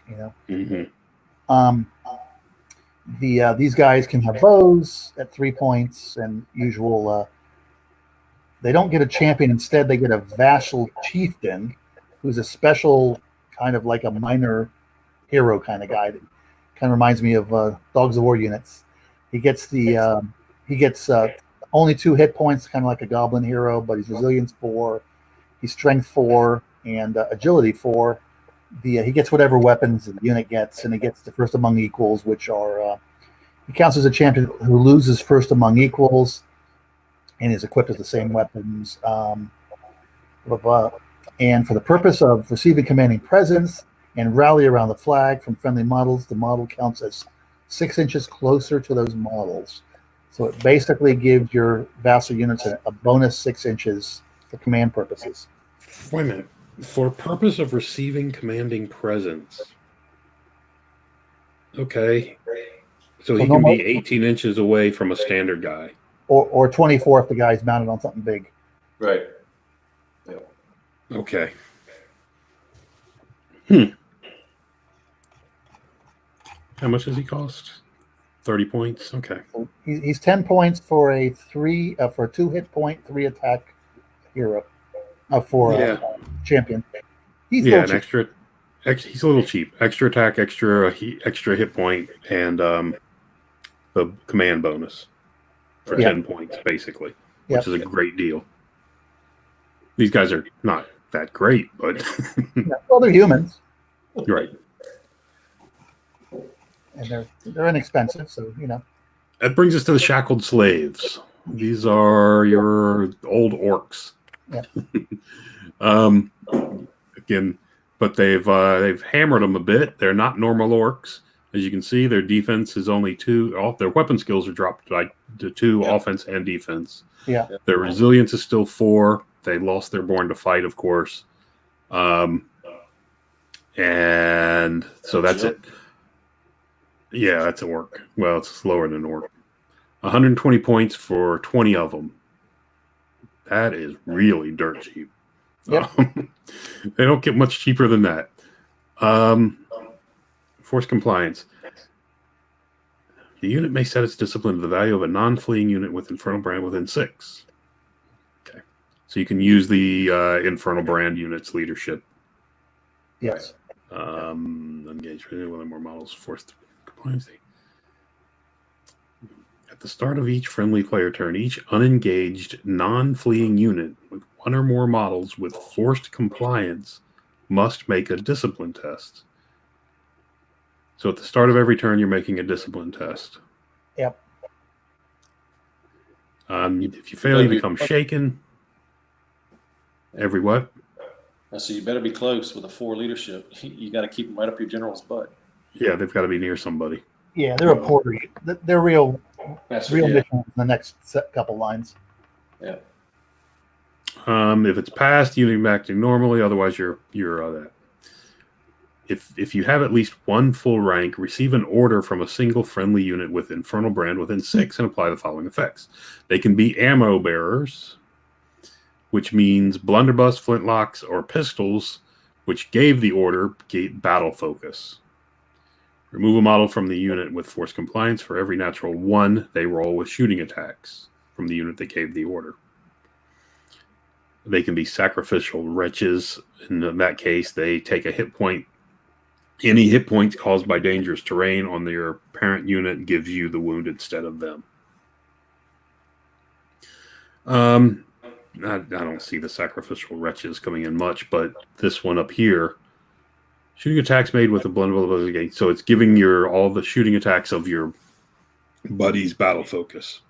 Mm-hmm. These guys can have bows at 3 points and usual. They don't get a champion. Instead, they get a vassal chieftain, who's a special kind of like a minor hero kind of guy. That kind of reminds me of Dogs of War units. He gets only 2 hit points, kind of like a goblin hero, but he's resilience 4, he's strength 4, and agility 4. He gets whatever weapons the unit gets, and he gets the first among equals, which are he counts as a champion who loses first among equals, and is equipped with the same weapons. And for the purpose of receiving commanding presence and rally around the flag from friendly models, the model counts as 6 inches closer to those models. So it basically gives your vassal units a bonus 6 inches for command purposes. Wait a minute. For purpose of receiving commanding presence. Okay. So he can be 18 inches away from a standard guy. Or 24 if the guy's mounted on something big. Right. Okay. How much does he cost? 30 points. Okay. So he's 10 points for a 2 hit point, 3 attack hero. For a champion. He's an extra. He's a little cheap. Extra attack, extra hit point, and the command bonus for 10 points, basically, which is a great deal. These guys are not that great, but well, they're humans, right? And they're inexpensive, so That brings us to the shackled slaves. These are your old orcs. Yeah. Again, but they've hammered them a bit. They're not normal orcs. As you can see, their defense is only 2. Their weapon skills are dropped to 2 offense and defense. Yeah. Their resilience is still 4. They lost their born to fight, of course. And so that's it. Yeah, that's an orc. Well, it's slower than an orc. 120 points for 20 of them. That is really dirt cheap. Yep. They don't get much cheaper than that. Force compliance. The unit may set its discipline to the value of a non-fleeing unit with Infernal Brand within 6. Okay. So you can use the Infernal Brand unit's leadership. Yes. Engage with one or more models. Force compliance. At the start of each friendly player turn, each unengaged, non-fleeing unit with 1 or more models with forced compliance must make a discipline test. So at the start of every turn, you're making a discipline test. Yep. If you fail, you become shaken. Every what? So you better be close with a 4 leadership. You got to keep them right up your general's butt. Yeah, they've got to be near somebody. Yeah, they're a porter. They're real missions in the next couple lines. Yeah. If it's passed, you're acting normally. Otherwise, you're that. If you have at least 1 full rank, receive an order from a single friendly unit with Infernal Brand within 6 and apply the following effects. They can be ammo bearers, which means blunderbuss, flintlocks, or pistols, which gave the order battle focus. Remove a model from the unit with force compliance for every natural 1 they roll with shooting attacks from the unit that gave the order. They can be sacrificial wretches. In that case, they take a hit point. Any hit points caused by dangerous terrain on their parent unit gives you the wound instead of them. I don't see the sacrificial wretches coming in much, but this one up here, shooting attacks made with a blunderbuss. So it's giving all the shooting attacks of your buddy's battle focus.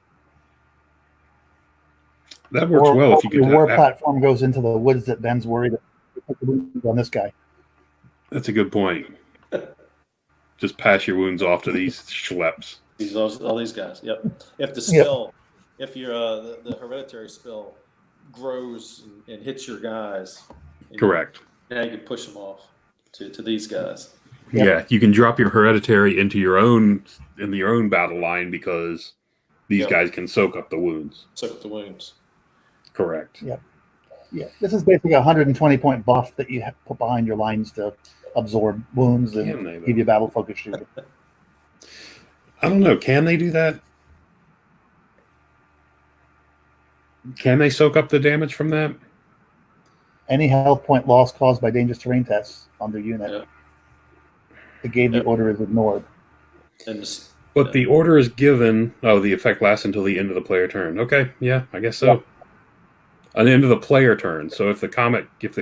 That works well if you can. Your war platform goes into the woods that Ben's worried on this guy. That's a good point. Just pass your wounds off to these schleps. All these guys. Yep. If the spell, if your the hereditary spell grows and hits your guys, correct. Now you can push them off to these guys. Yep. Yeah, you can drop your hereditary into your own battle line because these guys can soak up the wounds. Soak up the wounds. Correct. Yep. Yeah, this is basically a 120 point buff that you have to put behind your lines to absorb wounds and give you battle focus shooting. I don't know. Can they do that? Can they soak up the damage from that? Any health point loss caused by dangerous terrain tests on their unit. The gave the order is ignored. But the order is given. Oh, the effect lasts until the end of the player turn. Okay, yeah, I guess so. At the end of the player turn. So if it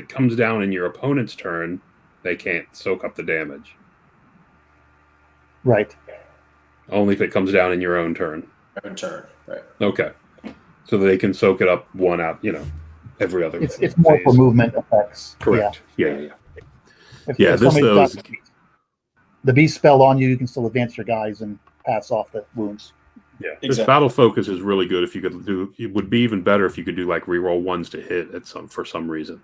comes down in your opponent's turn, they can't soak up the damage. Right. Only if it comes down in your own turn. Own turn, right. Okay. So they can soak it up 1 out, every other. It's more for movement effects. Correct. Yeah. If This somebody's though got the beast spell on you, you can still advance your guys and pass off the wounds. Yeah, Exactly. This battle focus is really good. If you could do, it would be even better if you could do like reroll ones to hit for some reason.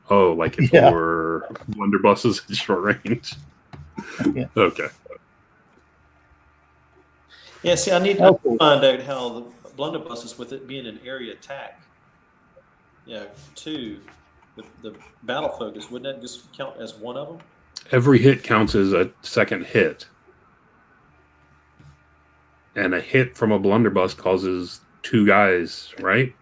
Oh, like if it were blunderbusses at short range. Yeah. Okay. Yeah, see, I need to find out how the blunderbusses, with it being an area attack, too, the battle focus, wouldn't that just count as one of them? Every hit counts as a second hit. And a hit from a blunderbuss causes 2 guys, right?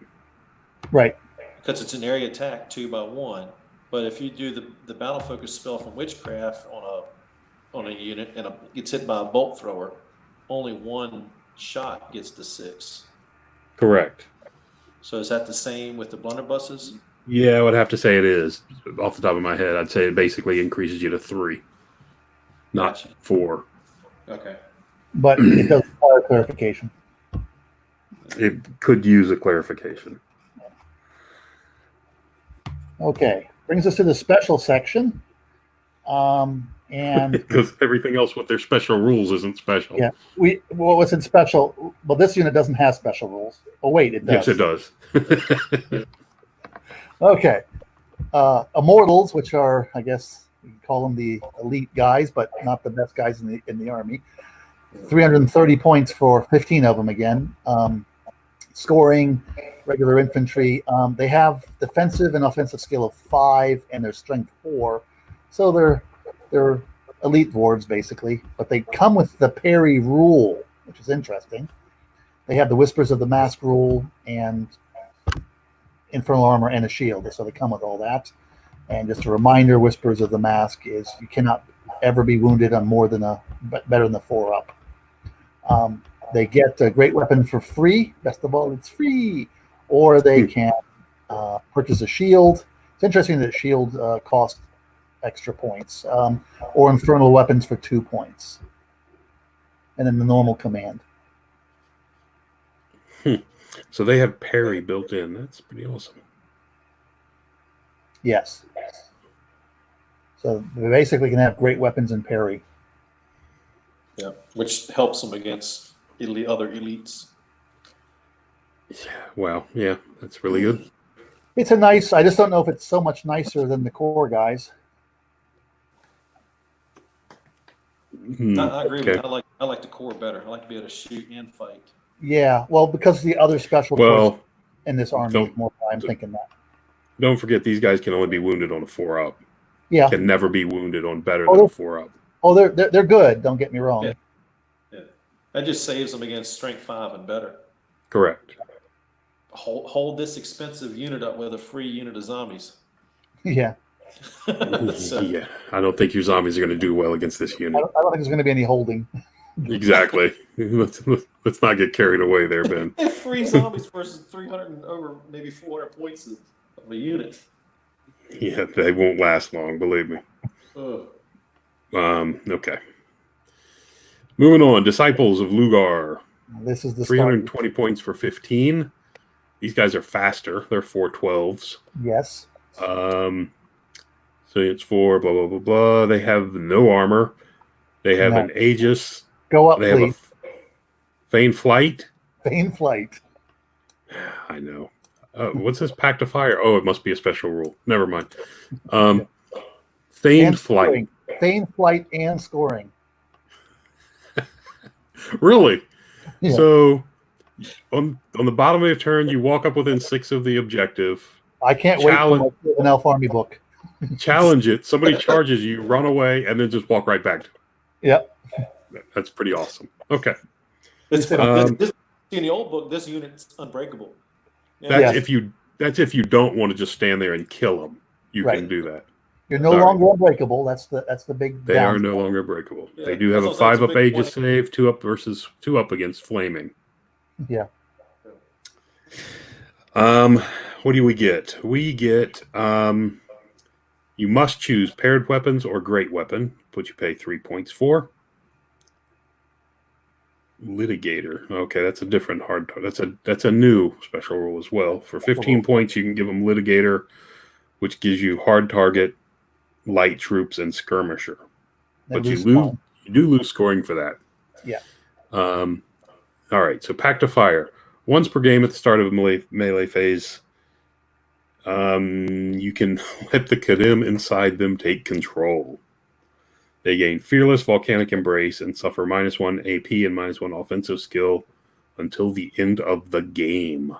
Right. Because it's an area attack 2 by 1. But if you do the battle focus spell from witchcraft on a unit and gets hit by a bolt thrower, only 1 shot gets to 6. Correct. So is that the same with the blunderbusses? Yeah, I would have to say it is. Off the top of my head, I'd say it basically increases you to 3, not 4. Okay. But it does require clarification. It could use a clarification. Okay. Brings us to the special section. And because everything else with their special rules isn't special. Yeah. What's in special? Well, this unit doesn't have special rules. Oh, wait, it does. Yes, it does. Okay. Immortals, which are, I guess you can call them the elite guys, but not the best guys in the army. 330 points for 15 of them again. Scoring, regular infantry. They have defensive and offensive skill of 5 and their strength 4. So they're elite dwarves basically, but they come with the parry rule, which is interesting. They have the Whispers of the Mask rule and infernal armor and a shield, so they come with all that. And just a reminder, Whispers of the Mask is you cannot ever be wounded on better than the 4 up. They get a great weapon for free. Best of all, it's free. Or they can purchase a shield. It's interesting that shield costs extra points. Or infernal weapons for 2 points. And then the normal command. So they have parry built in. That's pretty awesome. Yes. So they basically can have great weapons and parry. Yeah, which helps them against other elites. Wow, yeah, that's really good. It's a nice. I just don't know if it's so much nicer than the core guys. I agree with that. I like the core better. I like to be able to shoot and fight. Yeah, well, because the other special in this army is more. I'm thinking that. Don't forget, these guys can only be wounded on a 4 up. Yeah, can never be wounded on better than a 4 up. Oh, they're good. Don't get me wrong. Yeah. That just saves them against strength 5 and better. Correct. Hold this expensive unit up with a free unit of zombies. Yeah. Yeah, I don't think your zombies are going to do well against this unit. I don't think there's going to be any holding. Exactly. Let's not get carried away there, Ben. Free zombies versus 300 and over maybe 400 points of a unit. Yeah, they won't last long, believe me. Ugh. Okay. Moving on, Disciples of Lugar. This is the 320 points for 15. These guys are faster. They're 412s. Yes. So it's 4, blah, blah, blah, blah. They have no armor. They have an Aegis. Go up, they please. Have a Feign Flight. Feign Flight. I know. What's this Pact of Fire? Oh, it must be a special rule. Never mind. Feign Flight. Feign Flight and scoring. Really? Yeah. So on the bottom of your turn, you walk up within 6 of the objective. I can't wait for an Elf Army book. Challenge it. Somebody charges you, run away, and then just walk right back to it. Yep. That's pretty awesome. Okay. In the old book, this unit's unbreakable. Yeah. That's if you don't want to just stand there and kill them. You can do that. You're no longer unbreakable. That's the big. They are no longer breakable. Yeah, they do have a 5 up Aegis save, 2 up versus 2 up against flaming. Yeah. What do we get? We get you must choose paired weapons or great weapon, which you pay 3 points for. Litigator. Okay, that's a different hard. That's a new special rule as well. For 15 points, you can give them Litigator, which gives you hard target, light troops, and skirmisher. But you do lose scoring for that. Yeah. All right. So Pact of Fire. Once per game at the start of a melee phase, you can let the Kadim inside them take control. They gain Fearless, Volcanic Embrace, and suffer -1 AP and -1 offensive skill until the end of the game.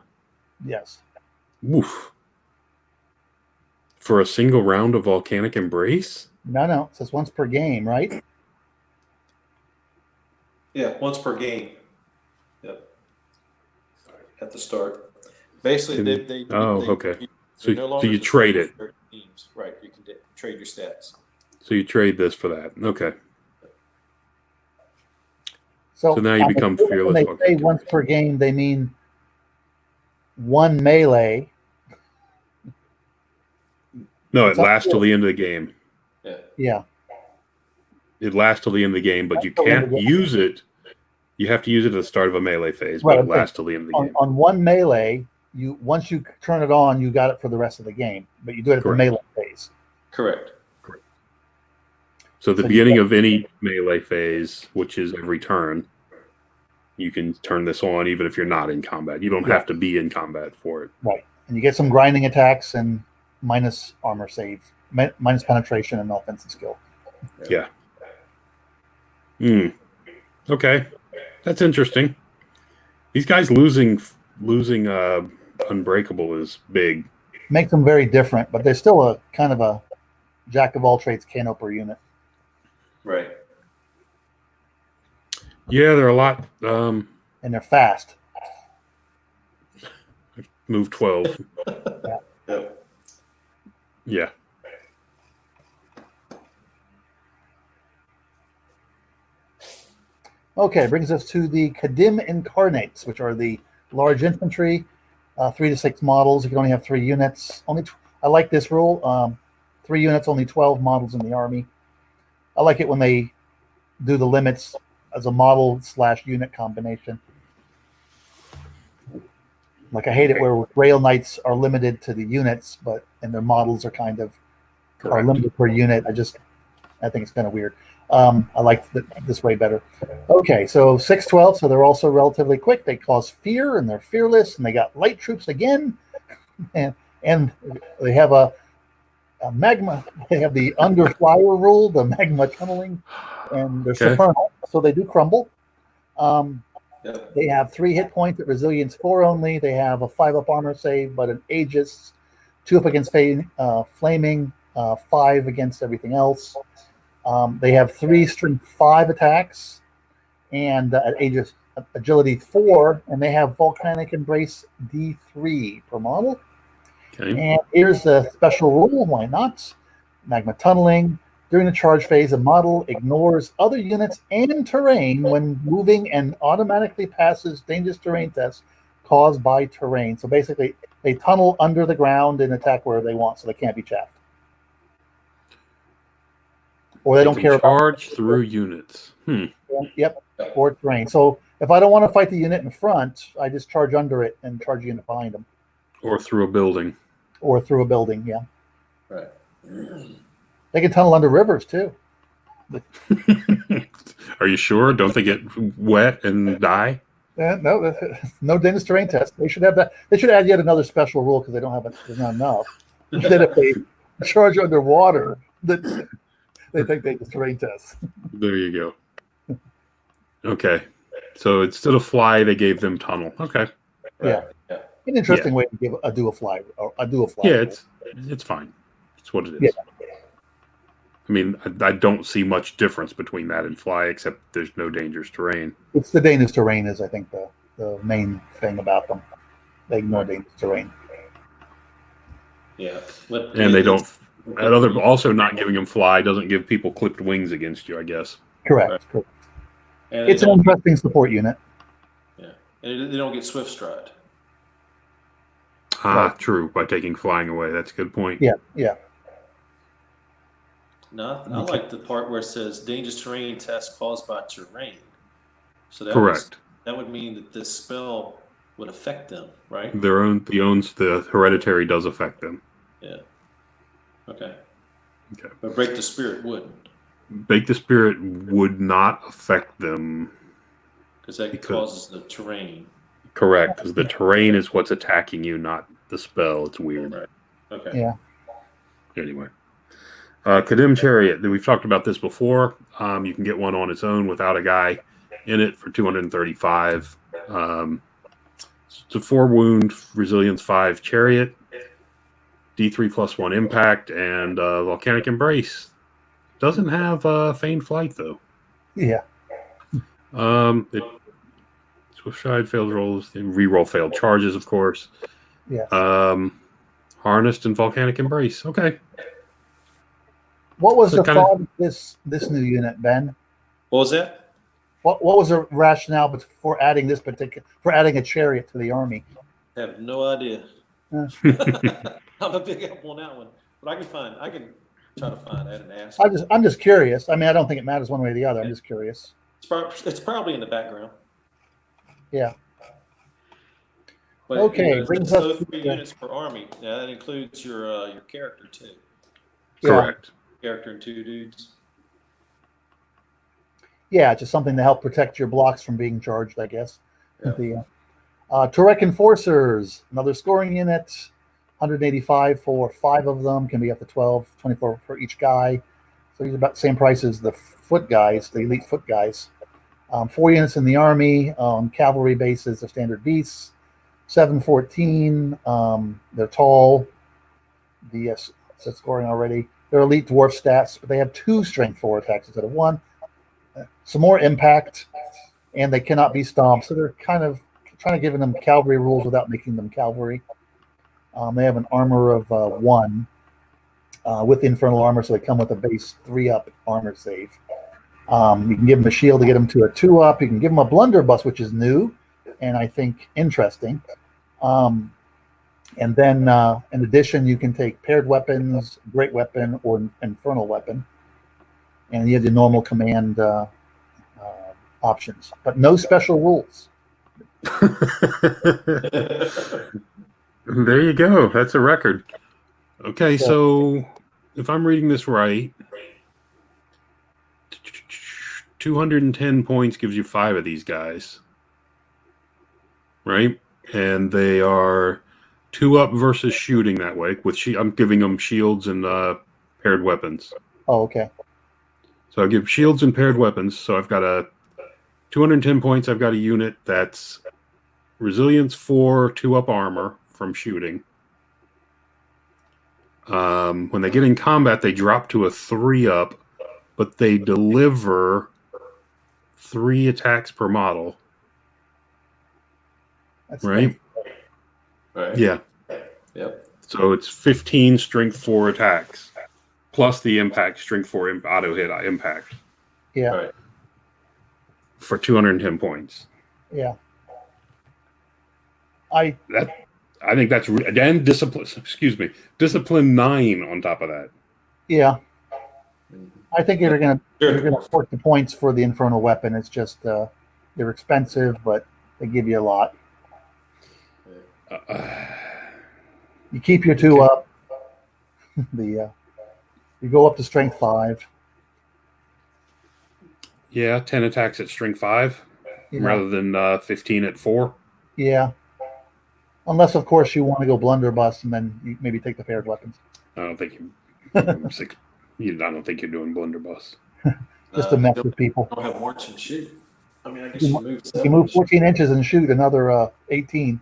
Yes. Oof. For a single round of Volcanic Embrace? No. It says once per game, right? Yeah, once per game. Yep. At the start. Basically, okay. So no you trade it. Teams. Right, you can trade your stats. So you trade this for that. Okay. So now you become Fearless. When they say once per game, they mean one melee. No, it lasts till the end of the game. Yeah. It lasts till the end of the game, but you can't use it. You have to use it at the start of a melee phase, but it lasts till the end of the game. On one melee, once you turn it on, you got it for the rest of the game, but you do it at the melee phase. Correct. So at the beginning of any melee phase, which is every turn, you can turn this on even if you're not in combat. You don't have to be in combat for it. Right. And you get some grinding attacks and minus armor save, minus penetration and offensive skill. Yeah. Okay. That's interesting. These guys losing Unbreakable is big. Makes them very different, but they're still a kind of a jack of all trades canoper unit. Right. Yeah, they're a lot. And they're fast. Move 12. Yeah. Okay, brings us to the Kadim Incarnates, which are the large infantry, 3 to 6 models. You can only have 3 units. I like this rule. 3 units, only 12 models in the army. I like it when they do the limits as a model/unit combination. Like I hate it where Rail Knights are limited to the units, and their models are kind of are limited per unit. I think it's kind of weird. I like this way better. Okay, so 6/12, so they're also relatively quick. They cause fear, and they're fearless, and they got light troops again, and they have a magma. They have the underflyer rule, the magma tunneling, and they're supernal, so they do crumble. They have 3 hit points at resilience 4 only. They have a 5-up armor save, but an Aegis, 2 up against flaming, 5 against everything else. They have 3 strength 5 attacks, and at Aegis agility 4, and they have volcanic embrace D3 per model. Okay. And here's the special rule. Why not? Magma tunneling. During the charge phase, a model ignores other units and terrain when moving and automatically passes dangerous terrain tests caused by terrain. So basically, they tunnel under the ground and attack where they want, so they can't be chaffed. Or they don't care about charge through units. Yep, or terrain. So if I don't want to fight the unit in front, I just charge under it and charge the unit behind them. Or through a building. Or through a building, yeah. Right. They can tunnel under rivers too. Are you sure? Don't they get wet and die? No dangerous terrain test. They should have that. They should add yet another special rule because they don't have it. There's not enough. That if they charge underwater, that they think they get terrain tests. There you go. Okay, so instead of fly, they gave them tunnel. Okay. Yeah. An interesting way to give a do a fly. Yeah, it's fine. It's what it is. Yeah. I mean, I don't see much difference between that and fly, except there's no dangerous terrain. It's the dangerous terrain is, I think, the main thing about them. They ignore dangerous terrain. Yeah. And they don't. Also, not giving them fly doesn't give people clipped wings against you, I guess. Correct. Right. Correct. It's an interesting support unit. Yeah. And they don't get swift stride. True. By taking flying away. That's a good point. Yeah. No, I like the part where it says dangerous terrain test caused by terrain. So Correct. That would mean that this spell would affect them, right? The hereditary does affect them. Yeah. Okay. Okay. But break the spirit wouldn't. Bake the spirit would not affect them. Because that causes the terrain. Correct, because the terrain is what's attacking you, not the spell. It's weird. Right. Okay. Yeah. Anyway. Kadim Chariot. We've talked about this before. You can get one on its own without a guy in it for 235. It's a 4 wound, resilience 5 chariot, D3 plus 1 impact, and volcanic embrace. Doesn't have feigned flight though. Yeah. Swift stride failed rolls, reroll failed charges, of course. Yes. Harnessed and volcanic embrace. Okay. What was So the kinda- thought of this new unit, Ben? What was that? What was the rationale for adding a chariot to the army? I have no idea. Yeah. I'm a big help on that one, but I can try to find that and ask. I'm just curious. I mean, I don't think it matters one way or the other. I'm just curious. It's probably in the background. Yeah. But, Okay, brings brings us us to 3 units per army. Yeah, that includes your character too. Correct. Character and 2 dudes. Yeah, just something to help protect your blocks from being charged, I guess. Yeah. The Turek Enforcers, another scoring unit, 185 for 5 of them, can be up to 12, 24 for each guy. So these are about the same price as the foot guys, the elite foot guys. 4 units in the army, cavalry bases of standard beasts, 714. They're tall. Yes, it's scoring already. They're elite dwarf stats, but they have 2 strength 4 attacks instead of 1. Some more impact, and they cannot be stomped. So they're kind of trying to give them cavalry rules without making them cavalry. They have an armor of 1 with infernal armor, so they come with a base 3-up armor save. You can give them a shield to get them to a 2-up. You can give them a blunderbuss, which is new and I think interesting. And then in addition, you can take paired weapons, great weapon, or infernal weapon. And you have the normal command options, but no special rules. There you go. That's a record. Okay, so if I'm reading this right, 210 points gives you 5 of these guys, right? And they are 2-up versus shooting that way. I'm giving them shields and paired weapons. Oh, okay. So I give shields and paired weapons. So I've got 210 points. I've got a unit that's resilience 4, 2-up armor from shooting. When they get in combat, they drop to a 3-up, but they deliver 3 attacks per model. That's right? Right. Yeah. Yep. So it's 15 strength 4 attacks, plus the impact strength 4 auto hit impact. Yeah. Right. For 210 points. Yeah. I think that's and discipline. Excuse me, discipline 9 on top of that. Yeah. I think you're gonna work the points for the infernal weapon. It's just they're expensive, but they give you a lot. You keep your 2 up. You go up to strength 5. Yeah, 10 attacks at strength 5 rather than 15 at 4. Yeah. Unless, of course, you want to go blunderbuss and then you maybe take the paired weapons. I don't think I don't think you're doing blunderbuss. Just to mess with people. Don't have march and shoot. I mean, I guess you move 14 inches and shoot another 18.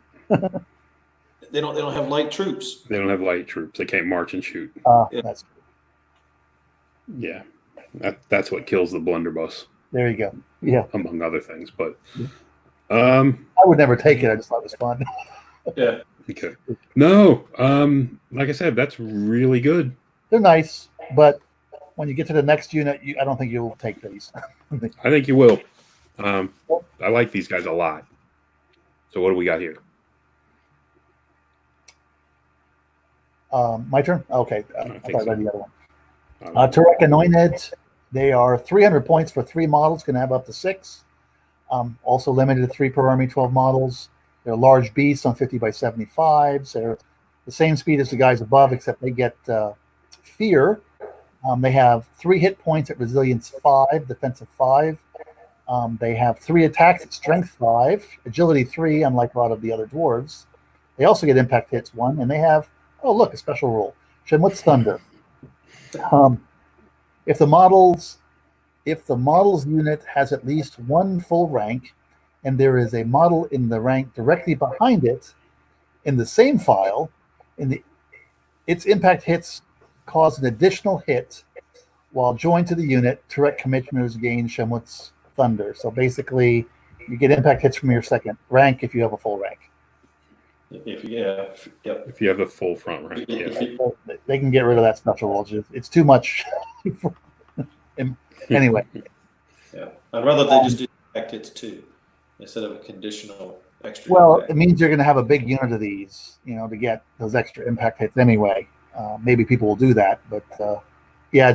They don't have light troops. They don't have light troops. They can't march and shoot. That's Yeah, that's what kills the blunderbuss. There you go. Yeah, among other things. But I would never take it. I just thought it was fun. Yeah. Okay. No. Like I said, that's really good. They're nice, but when you get to the next unit, I don't think you'll take these. I think you will. I like these guys a lot. So what do we got here? My turn? Okay. I thought I read the other one. So. Turek Anointed. They are 300 points for 3 models, can have up to 6. Also limited to 3 per army, 12 models. They're large beasts on 50 by 75s. They're the same speed as the guys above, except they get fear. They have 3 hit points at resilience 5, defensive 5. They have 3 attacks at strength 5, agility 3, unlike a lot of the other dwarves. They also get impact hits 1, and they have, oh look, a special rule. Shenmut's Thunder. If the model's unit has at least 1 full rank, and there is a model in the rank directly behind it, in the same file, its impact hits cause an additional hit while joined to the unit. Turret commissioners gain Shenmut's Thunder. So basically, you get impact hits from your second rank if you have a full rank. If you have a full front rank, yeah. So they can get rid of that special rule. It's too much. Anyway. Yeah, I'd rather they just do impact hits too, instead of a conditional extra. Well, impact. it means you're going to have a big unit of these, to get those extra impact hits anyway. Maybe people will do that, but yeah,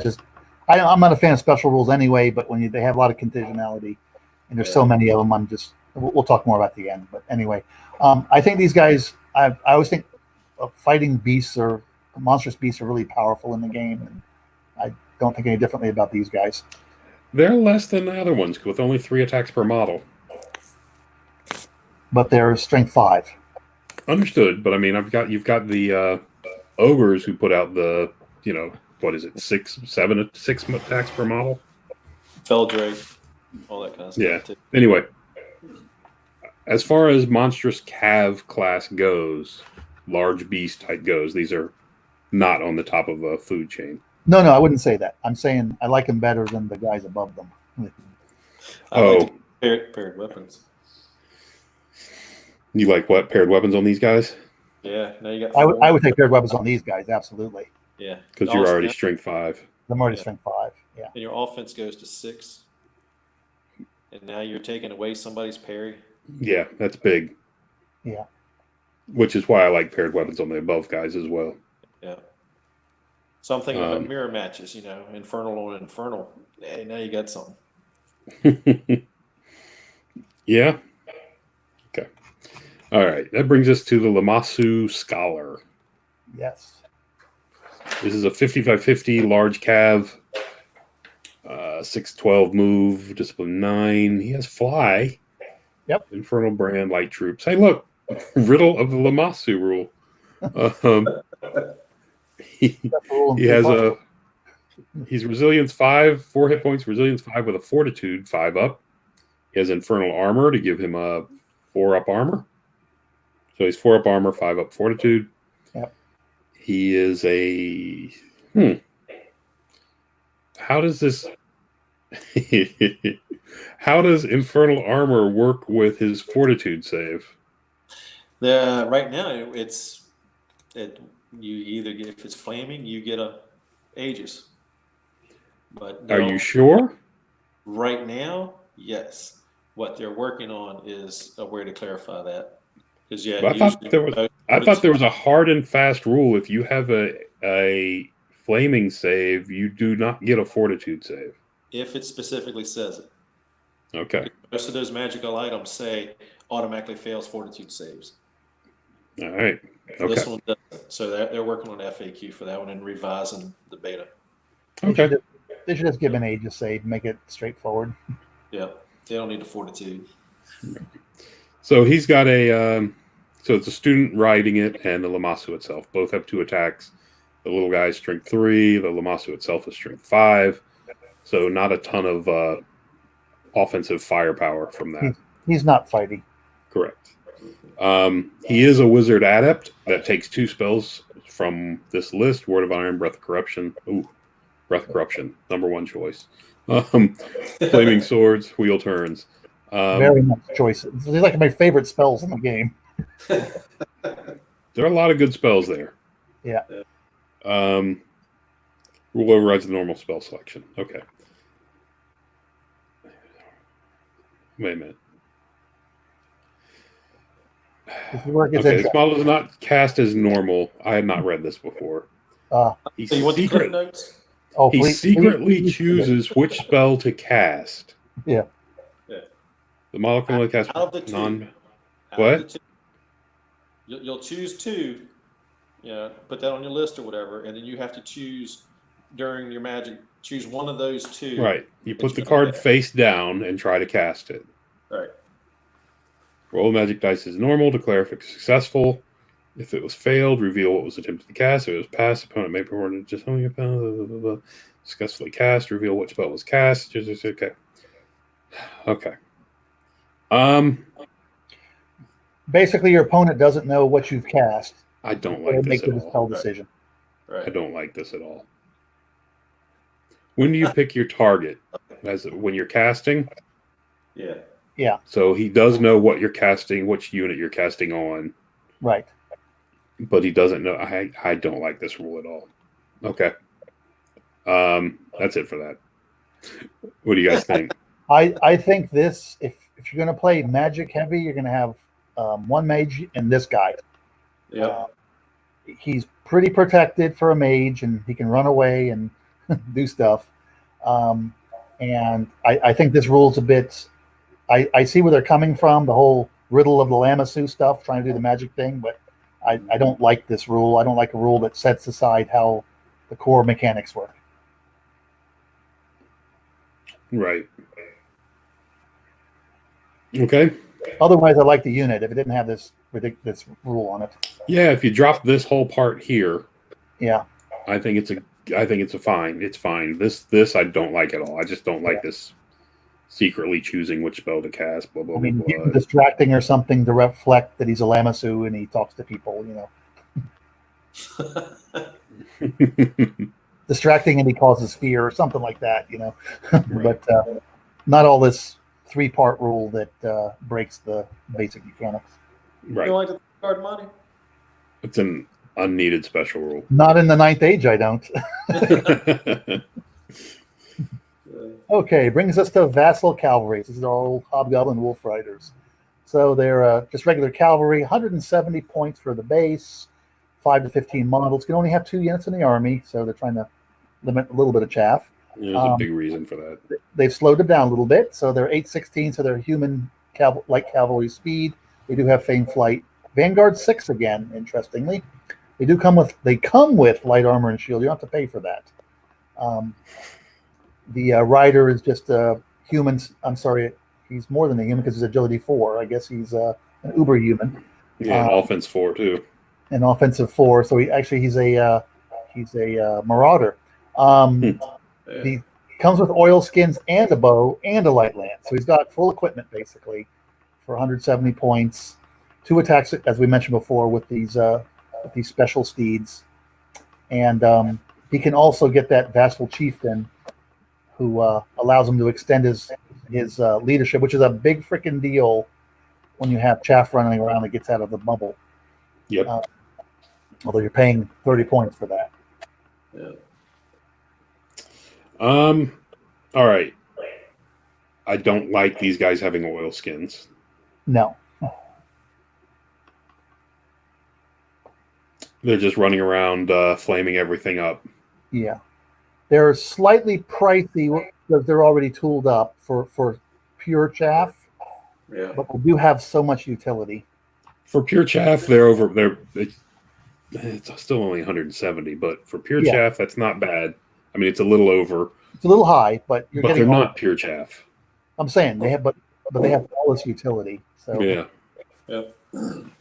I'm not a fan of special rules anyway. But when they have a lot of conditionality, and there's so many of them, we'll talk more about the end. But anyway, I think these guys. I always think fighting beasts or monstrous beasts are really powerful in the game, and I don't think any differently about these guys. They're less than the other ones with only 3 attacks per model. But they're strength 5. Understood, but I mean, you've got the ogres who put out the what is it, 6 attacks per model. Feldrake, all that kind of stuff. Yeah. Too. Anyway, as far as monstrous cav class goes, large beast type goes, these are not on the top of a food chain. No, I wouldn't say that. I'm saying I like them better than the guys above them. I like paired weapons. You like what? Paired weapons on these guys? Yeah. Now you got. I would take paired weapons on these guys, absolutely. Yeah. Because you're already strength 5. I'm already strength 5. Yeah. And your offense goes to 6. And now you're taking away somebody's parry. Yeah, that's big. Yeah. Which is why I like paired weapons on the above guys as well. Yeah. So I'm thinking about mirror matches, Infernal on Infernal. Hey, now you got something. Yeah. Okay. All right. That brings us to the Lamassu Scholar. Yes. This is a 50x50 large cav. 612 move, discipline 9. He has fly. Yep. Infernal brand, light troops. Hey, look. Riddle of the Lamassu rule. He has he's resilience 5, 4 hit points, resilience 5 with a fortitude 5 up. He has infernal armor to give him a 4 up armor. So he's 4 up armor, 5 up fortitude. Yep. He is a how does this how does infernal armor work with his fortitude save? Right now you either get, if it's flaming, you get a Aegis. But Are you sure? Right now, yes. What they're working on is a way to clarify that. Because I thought there was a hard and fast rule. If you have a flaming save, you do not get a fortitude save. If it specifically says it. Okay. Most of those magical items say automatically fails fortitude saves. All right. Okay. This one doesn't. So they're working on FAQ for that one and revising the beta. Okay. They should just give an Aegis save, make it straightforward. Yeah. They don't need a fortitude. So he's got so it's a student riding it and the Lamassu itself. Both have 2 attacks. The little guy's strength 3. The Lamassu itself is strength 5. So not a ton of offensive firepower from that. He's not fighting. Correct. He is a wizard adept that takes 2 spells from this list: Word of Iron, Breath of Corruption. Ooh, Breath of Corruption, number 1 choice. Flaming Swords, Wheel Turns. Very nice choices. These are like my favorite spells in the game. There are a lot of good spells there. Yeah. Rule overrides the normal spell selection. Okay. Wait a minute. This model is not cast as normal. I had not read this before. He secretly chooses which spell to cast. Yeah. The model can only cast Out of the two. non. Out What? of the two. You'll choose 2. Put that on your list or whatever, and then you have to choose during your magic. Choose one of those 2. Right. You put the you're gonna card cast. face down and try to cast it. Right. Roll magic dice as normal. Declare if it's successful. If it was failed, reveal what was attempted to cast. If it was passed, opponent may perform just something about successfully cast. Reveal what spell was cast. Just okay. Okay. Basically, your opponent doesn't know what you've cast. I don't They like this make at the all. spell decision. Right. I don't like this at all. When do you pick your target? As when you're casting? Yeah. Yeah. So he does know what you're casting, which unit you're casting on, Right. but he doesn't know. I don't like this rule at all. Okay. That's it for that. What do you guys think? I think this, if you're going to play magic heavy, you're going to have one mage and this guy. Yeah. He's pretty protected for a mage, and he can run away and do stuff. And I think this rule's a bit. I see where they're coming from, the whole riddle of the Lamassu stuff, trying to do the magic thing, but I don't like this rule. I don't like a rule that sets aside how the core mechanics work. Right. Okay. Otherwise, I like the unit if it didn't have this ridiculous rule on it. Yeah, if you drop this whole part here, Yeah. I think it's a fine. It's fine. This I don't like at all. I just don't like this secretly choosing which spell to cast. Blah blah I mean, blah. give him distracting or something to reflect that he's a Lamassu and he talks to people, distracting and he causes fear or something like that, But not all this 3-part rule that breaks the basic mechanics. Right. You don't like the card money? It's an unneeded special rule. Not in the 9th Age, I don't. Okay, brings us to Vassal Cavalry. This is our old Hobgoblin Wolf Riders. So they're just regular cavalry, 170 points for the base, 5 to 15 models. Can only have 2 units in the army, so they're trying to limit a little bit of chaff. There's a big reason for that. They've slowed them down a little bit, so they're 816, so they're human light cavalry speed. They do have famed flight. Vanguard 6 again, interestingly. They come with light armor and shield. You don't have to pay for that. The rider is just a human. I'm sorry, he's more than a human because he's agility 4. I guess he's an uber human. Yeah, offense 4 too. An offensive 4. So he's a marauder. He comes with oil skins and a bow and a light lance. So he's got full equipment basically for 170 points. 2 attacks, as we mentioned before, with these special steeds, and he can also get that vassal chieftain, who allows him to extend his leadership, which is a big freaking deal when you have chaff running around that gets out of the bubble. Yep. Although you're paying 30 points for that. Yeah. All right. I don't like these guys having oil skins. No. They're just running around flaming everything up. Yeah. They're slightly pricey because they're already tooled up for pure chaff. Yeah. But they do have so much utility. For pure chaff, it's still only 170, but for pure chaff, that's not bad. I mean, it's a little over. It's a little high, but they're not pure chaff. I'm saying they have, but they have all this utility. So yeah.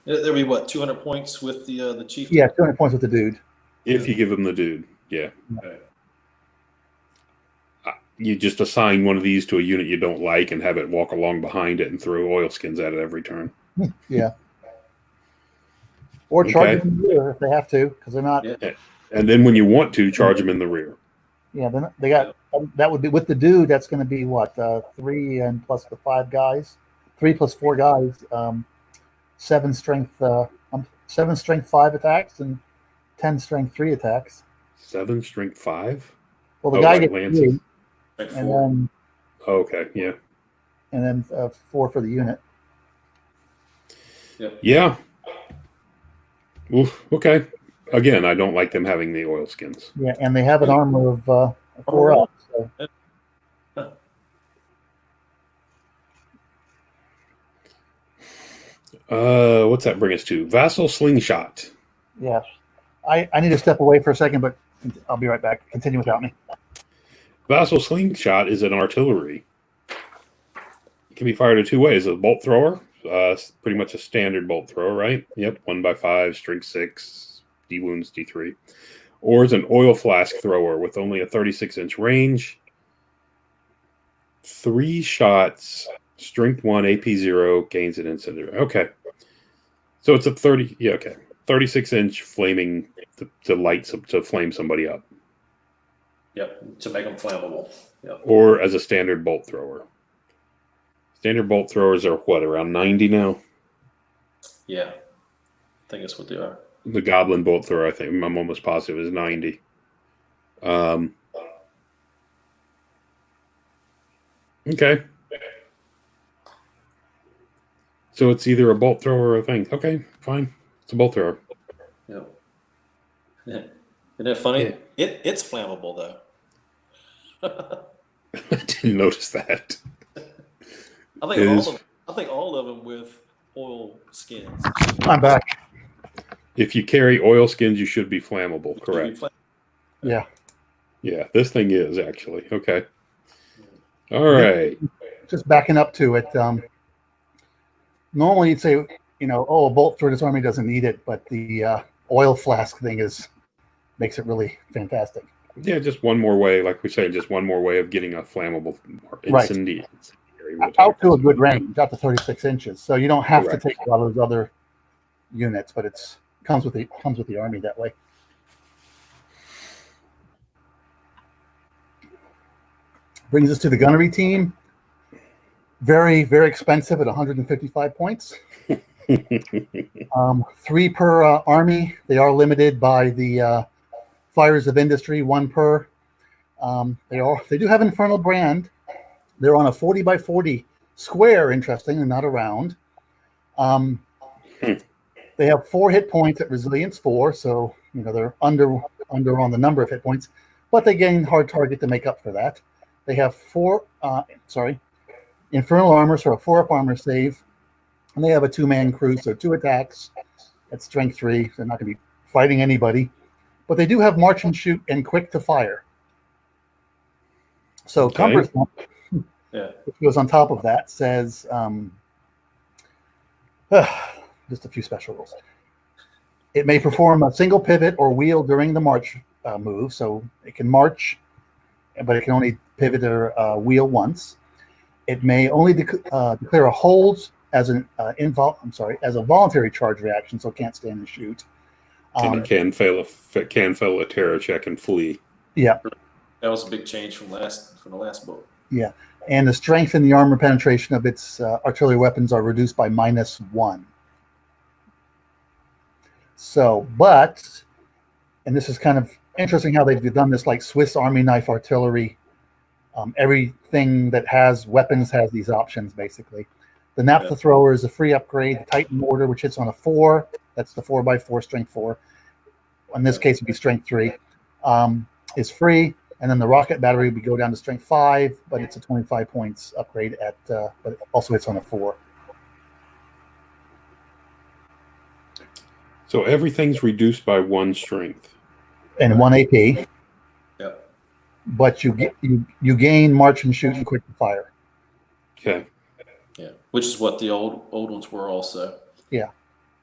There'll be what, 200 points with the chief? Yeah, 200 points with the dude. If you give him the dude, yeah. Okay. You just assign one of these to a unit you don't like and have it walk along behind it and throw oil skins at it every turn. Yeah. Or charge them in the rear if they have to, because they're not. Yeah. And then when you want to, charge them in the rear. Yeah, they got that would be with the dude. That's going to be what 3 and plus the 5 guys, 3 plus 4 guys, 7 strength 5 attacks and 10 strength 3 attacks. 7 strength 5. Well, the guy gets lances. 3, and then okay, yeah, and then 4 for the unit. Yeah. Oof, okay. Again, I don't like them having the oil skins. Yeah, and they have an armor of 4 up. So. What's that bring us to? Vassal Slingshot. Yes. I need to step away for a second, but I'll be right back. Continue without me. Vassal Slingshot is an artillery. It can be fired in two ways. A bolt thrower, pretty much a standard bolt thrower, right? Yep, 1x5, strength 6, D wounds, D3. Or is an oil flask thrower with only a 36-inch range. 3 shots, strength 1, AP 0, gains an incendiary. Okay. So it's a 36-inch flaming to light to flame somebody up. Yep, to make them flammable. Yep. Or as a standard bolt thrower. Standard bolt throwers are what, around 90 now? Yeah, I think that's what they are. The Goblin bolt thrower, I think, I'm almost positive, is 90. Okay. So it's either a bolt thrower or a thing. Okay, fine. It's a bolt thrower. Yep. Isn't that funny? Yeah. It's flammable though. I didn't notice that. I think all of them with oil skins. I'm back. If you carry oil skins, you should be flammable, correct? Yeah. Yeah, this thing is actually. Okay. All right. Just backing up to it. Normally you'd say, a bolt through this army doesn't need it, but the oil flask thing makes it really fantastic. Yeah, just one more way, like we say, just one more way of getting a flammable incendiary. Out to a good range, out to 36 inches. So you don't have Correct. to take a lot of those other units, but it comes with the army that way. Brings us to the gunnery team. Very, very expensive at 155 points. 3 per army. They are limited by the Fires of Industry, 1 per. They do have Infernal Brand. They're on a 40 by 40 square, interestingly, not a round. They have 4 hit points at Resilience 4, so they're under on the number of hit points, but they gain hard target to make up for that. They have 4 Infernal Armor, so a 4-up armor save, and they have a 2-man crew, so 2 attacks at strength 3. So they're not going to be fighting anybody, but they do have March and Shoot and Quick to Fire. So Okay. Cumbersome, which goes on top of that, says just a few special rules. It may perform a single pivot or wheel during the march move, so it can march, but it can only pivot or wheel once. It may only declare a hold as as a voluntary charge reaction, so it can't stand and shoot. And it can fail a terror check and flee. Yeah, That was a big change from the last book. yeah. And the strength and the armor penetration of its artillery weapons are reduced by -1. So, and this is kind of interesting how they've done this, like Swiss Army knife artillery. Everything that has weapons has these options, basically. The naphtha thrower is a free upgrade. The Titan mortar, which hits on a 4, that's the 4x4, strength 4. In this case, it'd be strength 3, is free. And then the rocket battery would go down to strength 5, but it's a 25 points upgrade but it also hits on a 4. So everything's reduced by 1 strength. And 1 AP. Yep. But you gain March and Shoot and Quick to Fire. Okay. Yeah, which is what the old ones were also. Yeah.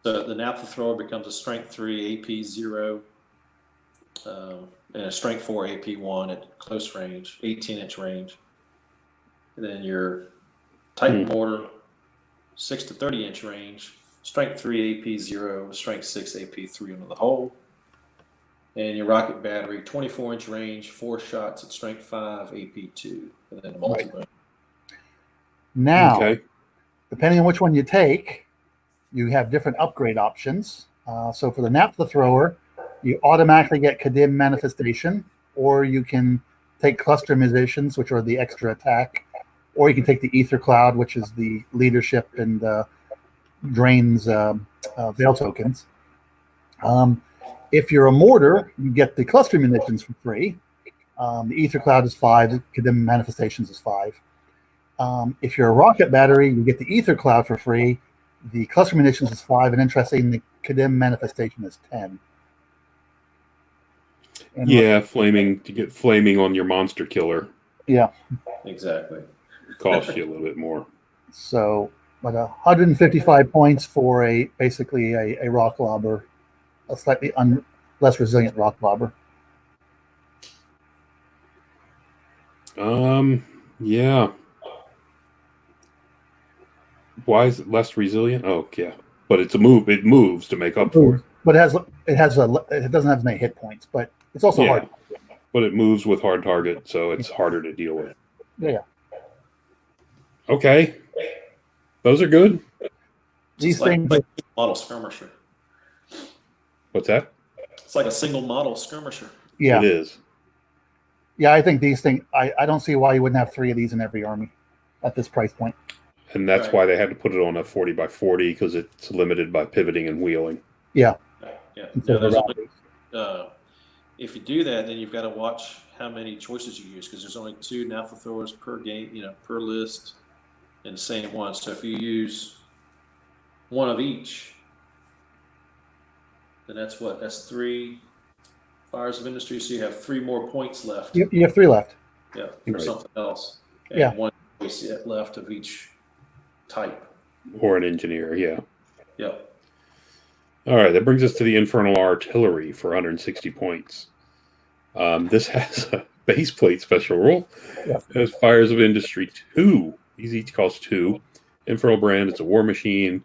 So the naphtha thrower becomes a strength 3, AP 0, and a strength 4, AP 1 at close range, 18-inch range. And then your Titan mortar, 6 to 30-inch range, strength 3, AP 0, strength 6, AP 3 under the hull. And your rocket battery, 24-inch range, 4 shots at strength 5, AP 2, and then the multi-gun. Now, depending on which one you take, you have different upgrade options. So for the naphtha thrower, you automatically get Kadim Manifestation, or you can take Cluster Musicians, which are the extra attack, or you can take the Ether Cloud, which is the leadership and drains Veil tokens. If you're a mortar, you get the Cluster Munitions for free. The Ether Cloud is 5, the Kadim Manifestations is 5. If you're a rocket battery, you get the Ether Cloud for free. The cluster munitions is 5, and interesting, the condemn manifestation is 10. And Yeah, flaming to get flaming on your monster killer yeah. Exactly. costs you a little bit more. So, but 155 points for basically a rock lobber, a slightly less resilient rock lobber. Yeah. Why is it less resilient? Oh, yeah. But it's a move. It moves to make up for it. But it doesn't have as many hit points, but it's also hard. But it moves with hard target, so it's harder to deal with. Yeah. Okay. Those are good. These like, things. like model skirmisher. What's that? It's like a single model skirmisher. Yeah. It is. Yeah, I think these things. I don't see why you wouldn't have 3 of these in every army at this price point. And that's why they had to put it on a 40 by 40 because it's limited by pivoting and wheeling. Yeah. Yeah. Yeah, if you do that, then you've got to watch how many choices you use because there's only 2 naphtha throwers per game, per list, in the same one. So if you use one of each, then that's 3 fires of industry. So you have 3 more points left. You have 3 left. Yeah, for something else. And Yeah. 1 choice left of each type. Or an engineer, yeah. Yep. All right, that brings us to the Infernal Artillery for 160 points. This has a base plate special rule. Yeah. It has Fires of Industry 2. These each cost 2. Infernal Brand, it's a war machine.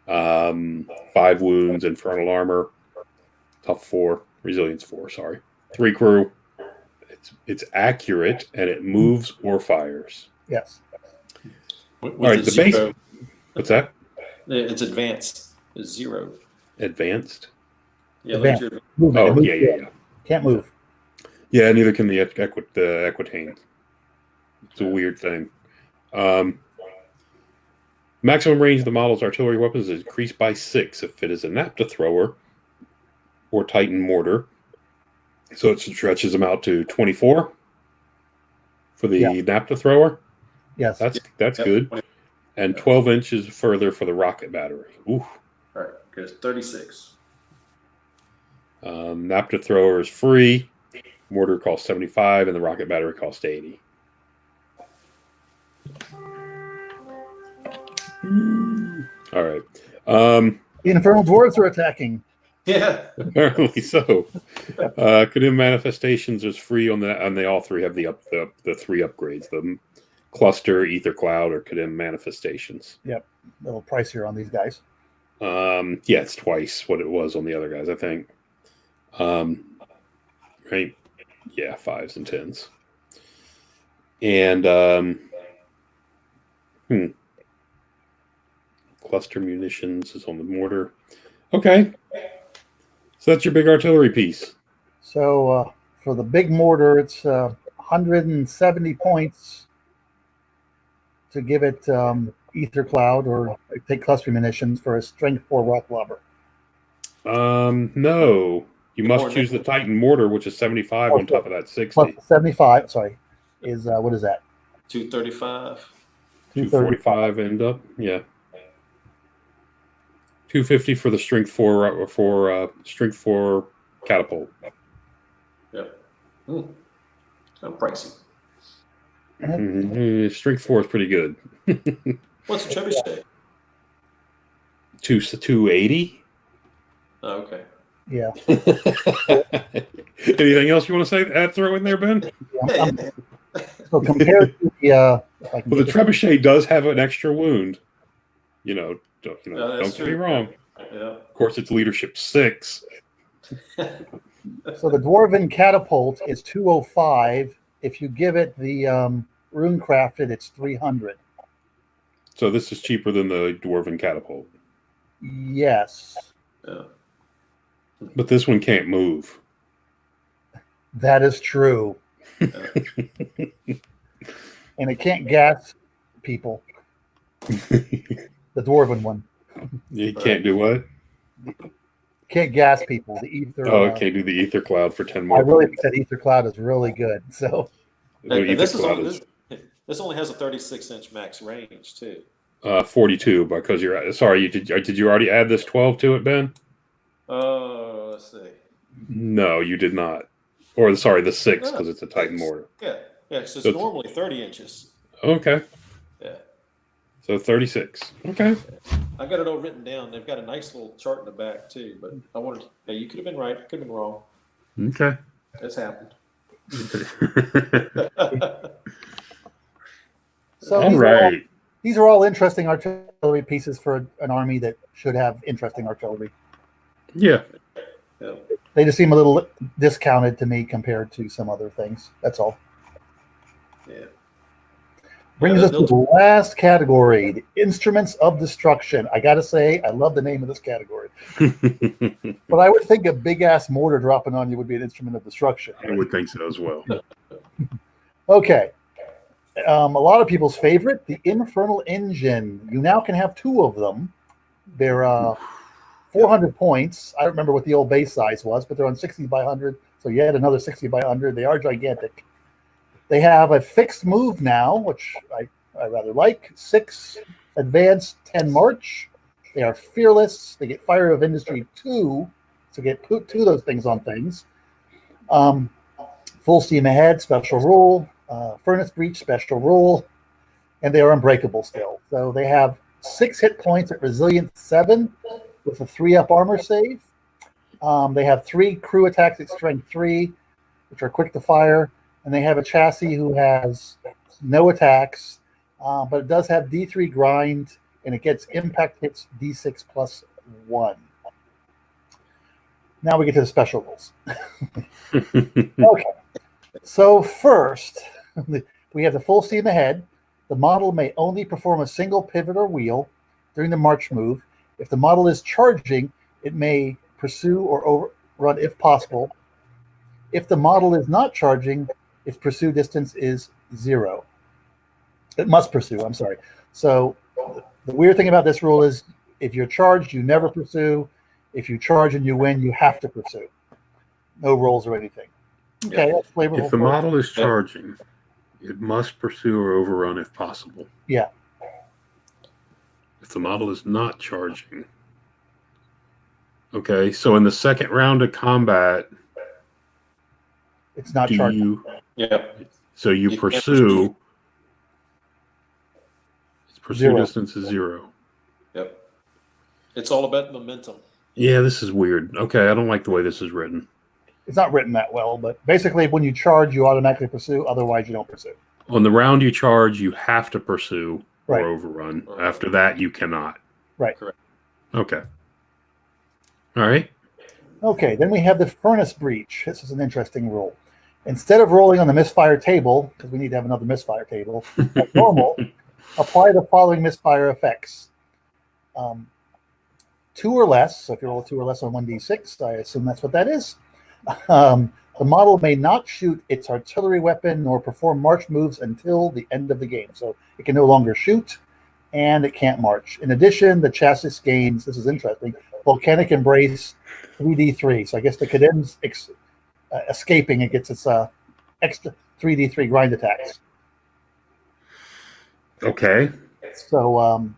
5 wounds, Infernal Armor. Tough 4. Resilience 4, sorry. 3 crew. It's accurate, and it moves or fires. Yes. All right, the base. What's that? It's advanced. It's 0. Advanced? Yeah. Advanced. Oh, yeah. Can't move. Yeah, neither can the Equitane. It's a weird thing. Maximum range of the model's artillery weapons is increased by 6 if it is a naphtha thrower or Titan mortar. So it stretches them out to 24 for the naphtha thrower. Yes. That's good. And 12 inches further for the rocket battery. Ooh. All right, goes 36. Naphtha thrower is free. Mortar costs 75, and the rocket battery costs 80. All right. The Infernal Dwarves are attacking. Yeah. Apparently so. Kadim Manifestations is free on that, and they all 3 have the 3 upgrades: the Cluster, Ether Cloud, or Kadim Manifestations. Yep. A little pricier on these guys. Yeah, it's twice what it was on the other guys, I think. Right? Yeah, 5s and 10s. And Cluster munitions is on the mortar. Okay. So that's your big artillery piece. So for the big mortar, it's 170 points to give it Ether Cloud or take cluster munitions for a strength 4 rock lobber. No. You must choose the Titan mortar, which is 75 on top of that 60. Plus 75, sorry, is what is that? 235. 245 end up, yeah. 250 for the strength 4 strength 4 catapult. Yep. So pricey. Strength 4 is pretty good. What's the trebuchet? 280. Oh, okay. Yeah. Anything else you want to say? Throw in there, Ben? So compared to the, well, the trebuchet does have an extra wound. Don't get me wrong. Yeah. Of course, it's leadership 6. So the Dwarven Catapult is 205. If you give it the Rune Crafted, it's 300. So this is cheaper than the Dwarven Catapult. Yes. Yeah. But this one can't move. That is true. And it can't gas people. The Dwarven one. You can't do what? Can't gas people. The Ether. Oh, it can't do the Ether Cloud for 10 more. I really think that Ether Cloud is really good. So And this only has a 36-inch max range too. 42 because you're sorry. Did you already add this 12 to it, Ben? Let's see. No, you did not. Or sorry, the 6 because it's a Titan mortar. Yeah. So it's So normally 30 inches. Okay. Yeah. So 36. Okay. I got it all written down. They've got a nice little chart in the back too. But I wanted. Yeah, you could have been right. Could have been wrong. Okay. That's happened. So All right. these are all interesting artillery pieces for an army that should have interesting artillery. Yeah. Yeah. They just seem a little discounted to me compared to some other things. That's all. Yeah. Brings us to the last category, the instruments of destruction. I got to say, I love the name of this category. But I would think a big-ass mortar dropping on you would be an instrument of destruction. I would think so as well. Okay. A lot of people's favorite, the Infernal Engine. You now can have 2 of them. They're 400 points. I don't remember what the old base size was, but they're on 60 by 100. So you add another 60 by 100. They are gigantic. They have a fixed move now, which I rather like. 6 advance, 10 march. They are fearless. They get Fire of Industry 2. So get 2 of those things on things. Full steam ahead, special rule. Furnace breach, special rule. And they are unbreakable still. So they have 6 hit points at resilience 7 with a 3-up armor save. They have 3 crew attacks at strength 3, which are quick to fire. And they have a chassis who has no attacks, but it does have D3 grind, and it gets impact hits D6 plus 1. Now we get to the special rules. Okay. So first, we have the full steam ahead. The model may only perform a single pivot or wheel during the march move. If the model is charging, it may pursue or overrun if possible. If the model is not charging, its pursue distance is 0. It must pursue, I'm sorry. So the weird thing about this rule is if you're charged, you never pursue. If you charge and you win, you have to pursue. No rolls or anything. Okay, that's flavorful. If the model is charging, it must pursue or overrun if possible. Yeah. If the model is not charging. Okay, so in the second round of combat, it's not charging. So you pursue. Its pursue 0. distance is 0. Yep. It's all about momentum. Yeah, this is weird. Okay, I don't like the way this is written. It's not written that well, but basically when you charge, you automatically pursue. Otherwise, you don't pursue. On the round you charge, you have to pursue or Right. overrun. After that, you cannot. Right. Correct. Okay. All right. Okay, then we have the furnace breach. This is an interesting rule. Instead of rolling on the misfire table, because we need to have another misfire table, like normal, apply the following misfire effects. 2 or less, so if you roll 2 or less on 1d6, I assume that's what that is. The model may not shoot its artillery weapon nor perform march moves until the end of the game. So it can no longer shoot, and it can't march. In addition, the chassis gains, this is interesting, volcanic embrace 3d3. So I guess the cadet's escaping, it gets its extra 3d3 grind attacks. Okay. So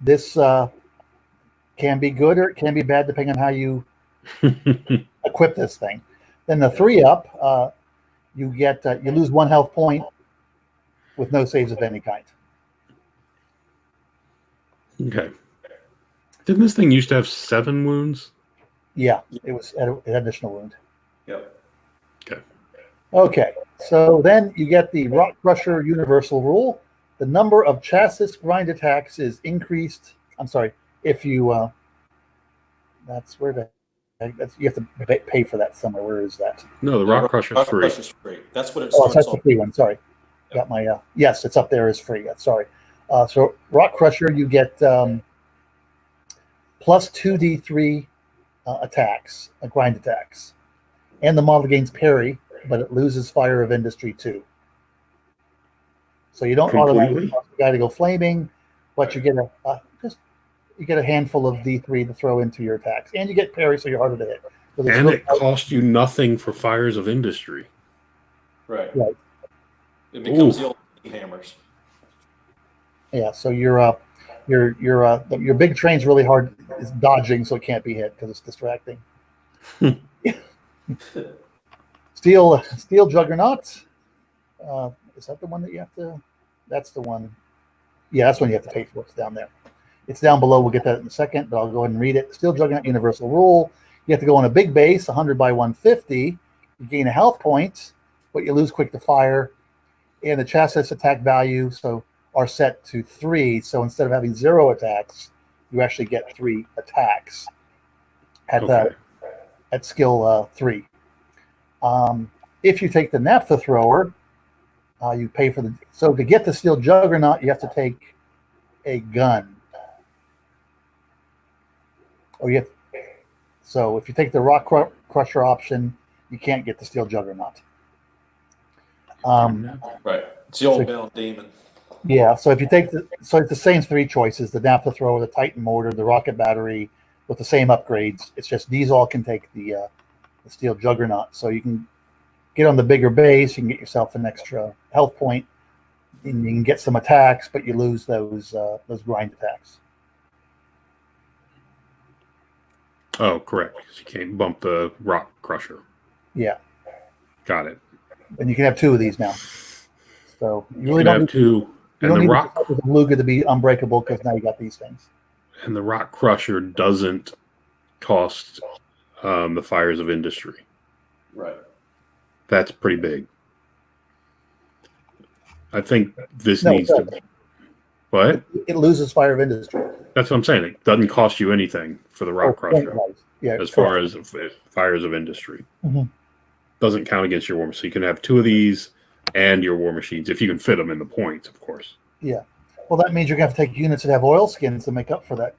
this can be good or it can be bad depending on how you equip this thing. Then the 3-up, you get you lose 1 health point with no saves of any kind. Okay. Didn't this thing used to have 7 wounds? Yeah, it had an additional wound. Yep. Okay. Okay, so then you get the Rock Crusher universal rule. The number of chassis grind attacks is increased. I'm sorry, if you that's where the you have to pay for that somewhere. Where is that? No, the Rock Crusher is free. Crusher's free. That's what it Oh, starts that's the off. free one. Sorry, got my yes, it's up there as free. Sorry. So Rock Crusher, you get plus 2d3 attacks, grind attacks, and the model gains parry, but it loses Fire of Industry 2. So you don't automatically cause the guy to go flaming, but you get you get a handful of D3 to throw into your attacks, and you get parry, so you're harder to hit. So And it costs you nothing for Fires of Industry. Right. Right. It becomes the old hammers. Yeah, so your your big train's really hard. It's dodging, so it can't be hit because it's distracting. Steel Juggernaut. Is that the one that you have to? That's the one. Yeah, that's one you have to pay for. It's down there. It's down below. We'll get that in a second, but I'll go ahead and read it. Steel Juggernaut universal rule. You have to go on a big base, 100 by 150. You gain a health point, but you lose quick to fire. And the chassis attack value are set to 3. So instead of having 0 attacks, you actually get 3 attacks at skill 3. If you take the naphtha thrower, you pay for so to get the Steel Juggernaut, you have to take a gun. So if you take the Rock Crusher option, you can't get the Steel Juggernaut. Right. It's the old bound demon. Yeah, so if you take it's the same 3 choices: the naphtha thrower, the Titan mortar, the rocket battery, with the same upgrades. It's just these all can take the Steel Juggernaut. So you can get on the bigger base, you can get yourself an extra health point, and you can get some attacks, but you lose those grind attacks. Oh, correct. You can't bump the Rock Crusher. Yeah. Got it. And you can have 2 of these now. So you really don't have need 2. And the Rock Lugar to be unbreakable because now you got these things. And the Rock Crusher doesn't cost the Fires of Industry. Right. That's pretty big. I think this needs to. What? It loses Fire of Industry. That's what I'm saying. It doesn't cost you anything for the Rock Crusher. Yeah, as far as Fires of Industry. Mm-hmm. Doesn't count against your war machine. So you can have 2 of these and your war machines if you can fit them in the points, of course. Yeah. Well, that means you're going to have to take units that have oil skins to make up for that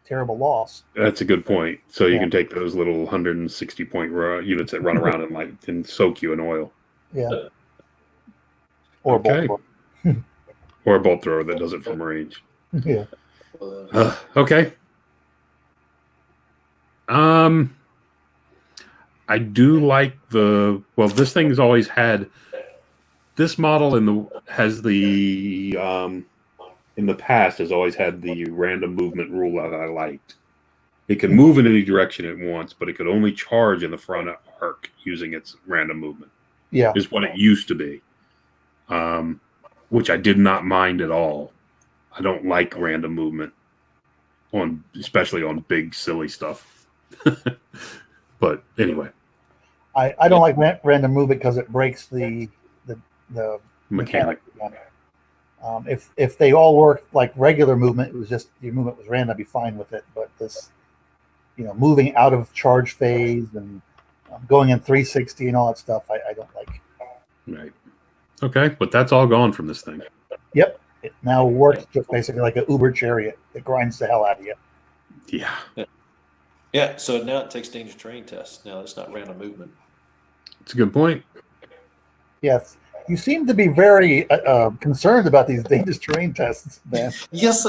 terrible loss. That's a good point. So you can take those little 160 point units that run around and soak you in oil. Yeah. Or okay. bolt thrower. Or a bolt thrower that does it from range. Yeah. Okay. I do like this thing's always had this model in the past has always had the random movement rule that I liked. It can move in any direction it wants, but it could only charge in the front arc using its random movement. Yeah. Is what it used to be. Which I did not mind at all. I don't like random movement especially on big silly stuff. But anyway, I don't like random movement because it breaks the mechanic. If they all worked like regular movement, it was just your movement was random, I'd be fine with it. But this, moving out of charge phase and going in 360 and all that stuff, I don't like. Right. Okay, but that's all gone from this thing. Yep. It now works just basically like an Uber chariot that grinds the hell out of you. Yeah. Yeah, so now it takes danger terrain tests. Now it's not random movement. It's a good point. Yes. You seem to be very concerned about these dangerous terrain tests, man. Yes,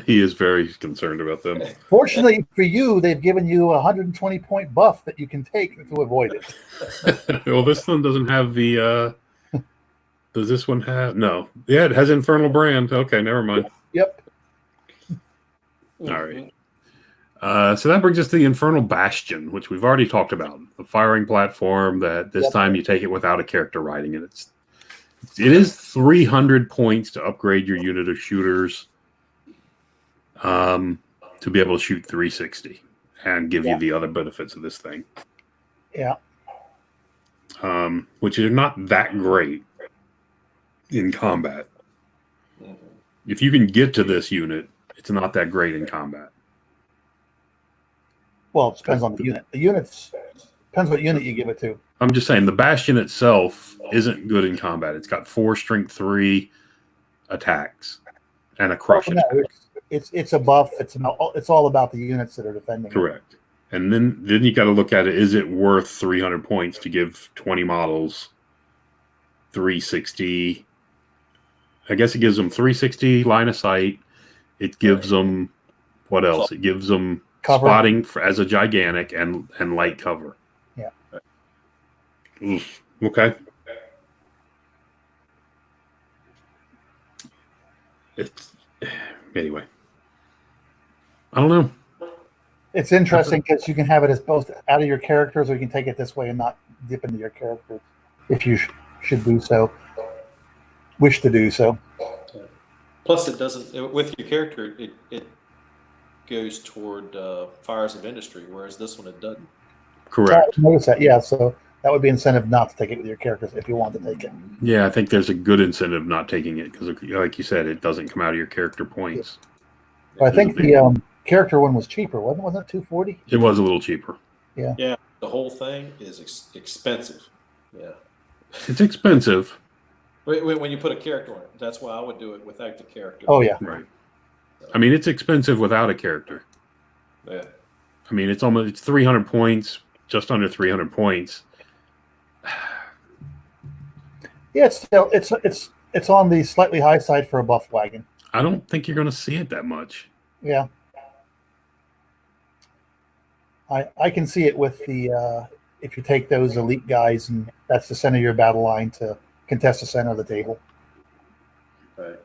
he is very concerned about them. Fortunately for you, they've given you a 120-point buff that you can take to avoid it. Well, this one doesn't have the... does this one have... No. Yeah, it has Infernal Brand. Okay, never mind. Yep. All right. So that brings us to the Infernal Bastion, which we've already talked about. The firing platform that this time you take it without a character riding it. It is 300 points to upgrade your unit of shooters to be able to shoot 360 and give you the other benefits of this thing. Yeah. Which are not that great in combat. If you can get to this unit, it's not that great in combat. Well, it depends on the unit. The units depends what unit you give it to. I'm just saying the Bastion itself isn't good in combat. It's got 4 strength 3 attacks and a crush attack. It's a buff. It's all about the units that are defending. Correct. And then you got to look at it. Is it worth 300 points to give 20 models 360? I guess it gives them 360 line of sight. It gives them what else? It gives them cover. Spotting as a gigantic and light cover. Yeah. Okay. Anyway, I don't know. It's interesting because you can have it as both out of your characters, or you can take it this way and not dip into your characters if you should do so, wish to do so. Plus, it doesn't with your character. It goes toward fires of industry, whereas this one it doesn't. Correct. I noticed that, yeah. So that would be incentive not to take it with your characters if you want to take it. Yeah, I think there's a good incentive not taking it because, like you said, it doesn't come out of your character points. But I think the character one was cheaper, wasn't it? $240? It was a little cheaper. Yeah, the whole thing is expensive. Yeah, it's expensive. When you put a character on it, that's why I would do it without the character. Oh yeah, right. I mean, it's expensive without a character. Yeah. I mean, it's 300 points, just under 300 points. Yeah, it's on the slightly high side for a buff wagon. I don't think you're going to see it that much. Yeah. I can see it with the if you take those elite guys and that's the center of your battle line to contest the center of the table. Right.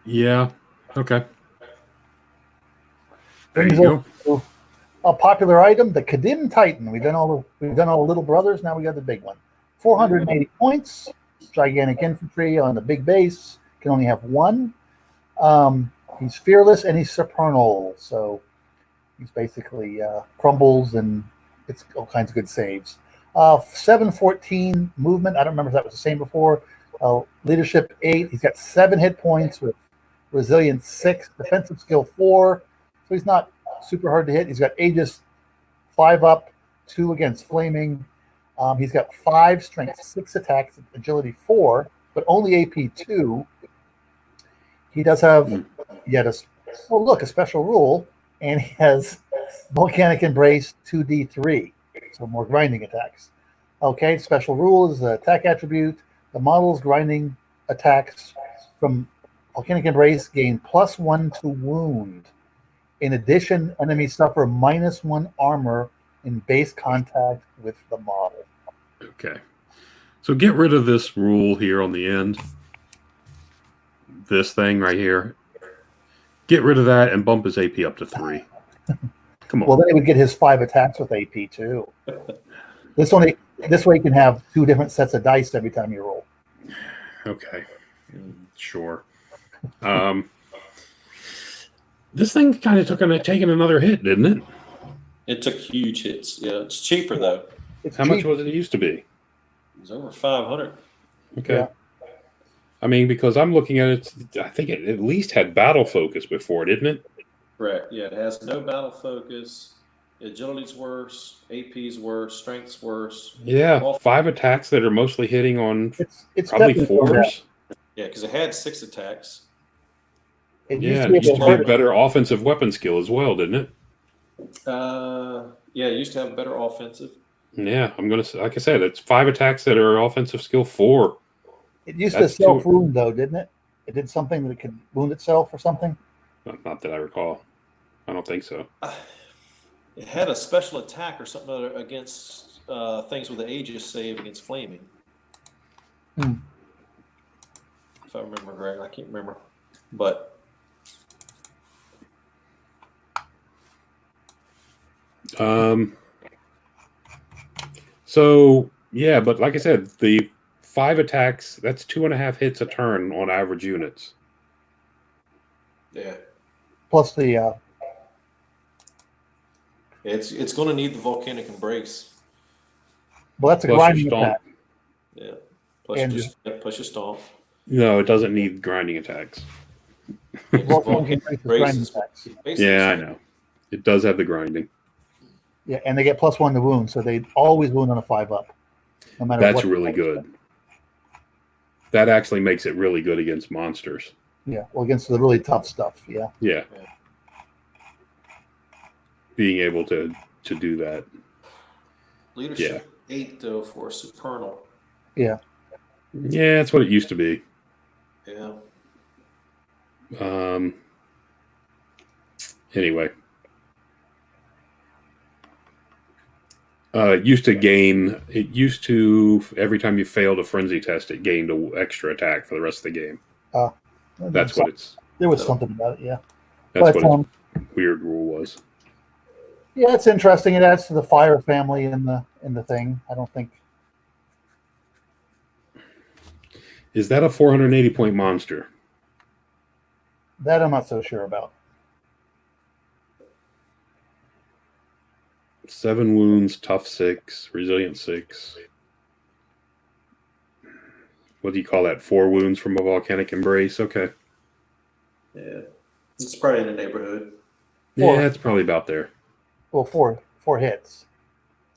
Yeah. Okay. There Brings you go. us to a popular item, the Kadim Titan. We've done all the little brothers. Now we got the big one. 480 points. Gigantic infantry on the big base. Can only have one. He's fearless and he's supernal. So he's basically crumbles and it's all kinds of good saves. 714 movement. I don't remember if that was the same before. Leadership 8. He's got 7 hit points with resilience 6, defensive skill 4. So he's not super hard to hit. He's got Aegis 5 up, 2 against flaming. He's got 5 strength, 6 attacks, agility 4, but only AP 2. He does have yet a special rule, and he has volcanic embrace 2d3, so more grinding attacks. Okay, special rule is the attack attribute. The model's grinding attacks from volcanic embrace gain +1 to wound. In addition, enemies suffer -1 armor in base contact with the model. Okay. So get rid of this rule here on the end. This thing right here. Get rid of that and bump his AP up to 3. Come on. Well, then he would get his 5 attacks with AP too. This way you can have 2 different sets of dice every time you roll. Okay. Sure. This thing kind of taking another hit, didn't it? It took huge hits. Yeah, it's cheaper though. How much was it used to be? It was over 500. Okay. Yeah. I mean, because I'm looking at it, I think it at least had battle focus before, didn't it? Correct. Yeah, it has no battle focus. Agility's worse. AP's worse. Strength's worse. Yeah, 5 attacks that are mostly hitting on It's probably definitely 4s. Yeah, because it had 6 attacks. It Yeah, used it to used be to able be a better offensive weapon skill as well, didn't it? Yeah, it used to have better offensive. Yeah, I'm gonna say, like I said, it's 5 attacks that are offensive skill 4. It used That's to self-wound though, didn't it? It did something that it could wound itself or something. Not that I recall. I don't think so. It had a special attack or something other against things with the Aegis save against flaming. If I remember correctly, I can't remember, but. So yeah, but like I said, the 5 attacks, that's 2.5 hits a turn on average units. Yeah, Plus the it's going to need the volcanic embrace. well, that's a Plus grinding your stomp. attack. Yeah, plus And plus your stomp. No, it doesn't need grinding attacks. Volcanic embrace is grinding attacks. Yeah, I know. It does have the grinding. Yeah, and they get +1 to wound, so they always wound on a 5 up. No matter That's what. really good. That actually makes it really good against monsters. Yeah, well, against the really tough stuff. Yeah. Yeah. Being able to do that. Leadership 8 though for supernal. Yeah. Yeah, that's what it used to be. Yeah. Anyway. It used to, every time you failed a frenzy test, it gained an extra attack for the rest of the game. That's what it's. There was something about it, yeah. That's But, what its weird rule was. yeah, it's interesting. It adds to the fire family in the thing. I don't think Is that a 480 point monster? that I'm not so sure about. 7 wounds, tough 6, resilient 6. What do you call that? 4 wounds from a volcanic embrace. Okay. Yeah, it's probably in the neighborhood. Four. Yeah, it's probably about there. Well, four hits.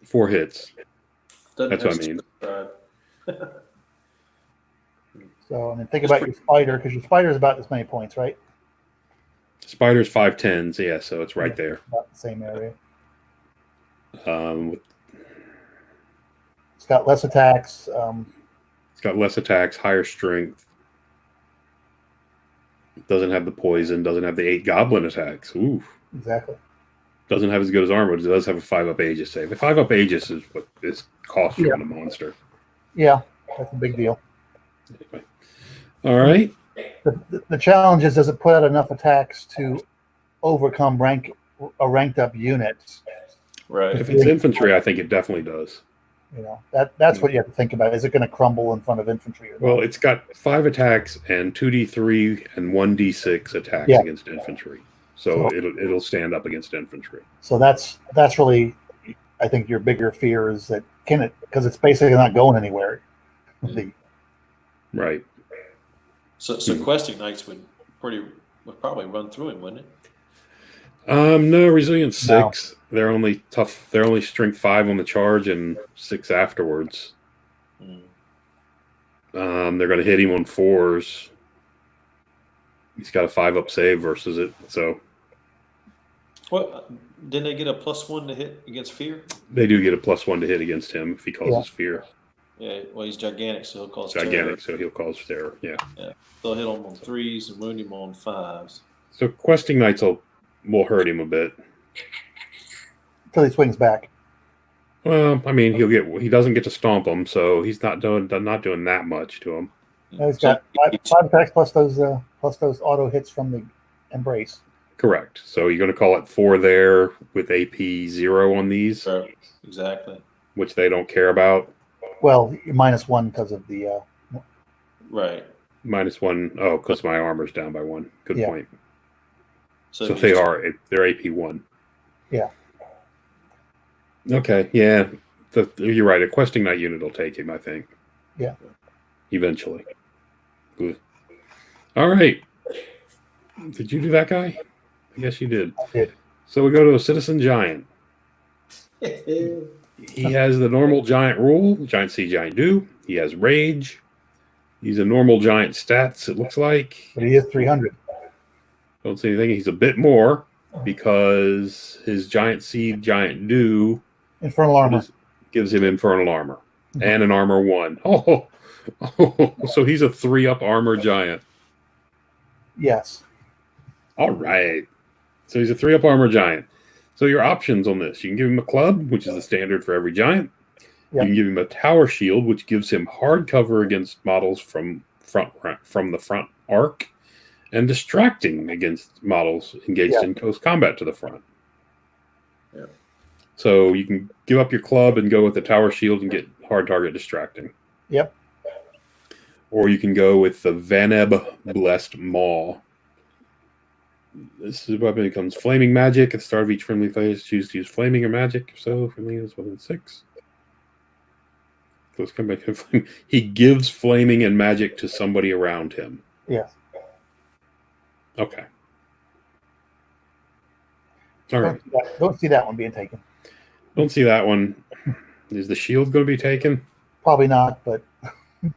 4 hits. Doesn't That's have what I mean. subscribe. So, I mean, think about your spider, because your spider is about this many points, right? Spider's 5/10s. Yeah, so it's right there. About the same area. It's It's got less attacks. got less attacks, higher strength. Doesn't have the poison. Doesn't have the 8 goblin attacks. Ooh. Exactly. Doesn't have as good as armor, but it does have a 5-up Aegis save. A 5-up Aegis is what is cost you on a monster. Yeah, that's a big deal. Anyway. All right. The challenge is, does it put out enough attacks to overcome ranked up units? Right. If it's infantry, I think it definitely does. You know, that's what you have to think about. Is it going to crumble in front of infantry? Or Well, not? it's got 5 attacks and 2d3 and 1d6 attacks Yeah. against infantry. So it'll stand up against infantry. So that's really, I think, your bigger fear is that because it's basically not going anywhere. Right. So questing knights would probably run through him, wouldn't it? No, resilience 6. No. They're only tough. They're only strength 5 on the charge and 6 afterwards. They're going to hit him on 4s. He's got a 5-up save versus it. So, Well, didn't they get a +1 to hit against fear? they do get a +1 to hit against him if he causes fear. Yeah. Well, he's gigantic, so he'll cause Gigantic, terror. so he'll cause terror. Yeah. They'll hit him on 3s and wound him on 5s. So questing knights will hurt him a bit. Until he swings back. Well, I mean, he doesn't get to stomp him, so he's not doing that much to him. Now he's got 5 attacks plus those auto hits from the embrace. Correct. So you're going to call it 4 there with AP 0 on these, Exactly. which they don't care about. Well, -1 because of the Right. -1. Oh, because my armor's down by 1. Good point. So they're AP 1. Yeah. Okay. Yeah. You're right. A questing knight unit will take him, I think. Yeah. Eventually. Good. All right. Did you do that guy? I guess you did. I did. So we go to a citizen giant. He has the normal giant rule, giant see, giant do. He has rage. He's a normal giant stats, it looks like. But he is 300. Don't see anything. He's a bit more because his giant seed, giant do Infernal armor. gives him infernal armor and an armor 1. Oh, so he's a 3-up armor giant. Yes. All right. So he's a 3-up armor giant. So your options on this: you can give him a club, which is the standard for every giant. Yep. You can give him a tower shield, which gives him hard cover against models from the front arc, and distracting against models engaged in close combat to the front. Yeah. So you can give up your club and go with the tower shield and get hard target distracting. Yep. Or you can go with the Vaneb Blessed Maw. This weapon becomes flaming magic. At the start of each friendly phase, choose to use flaming or magic. If so, friendly is within 6. Let's come back. He gives flaming and magic to somebody around him. Yes. Okay. All right. Don't see that one being taken. Don't see that one. Is the shield going to be taken? Probably not, but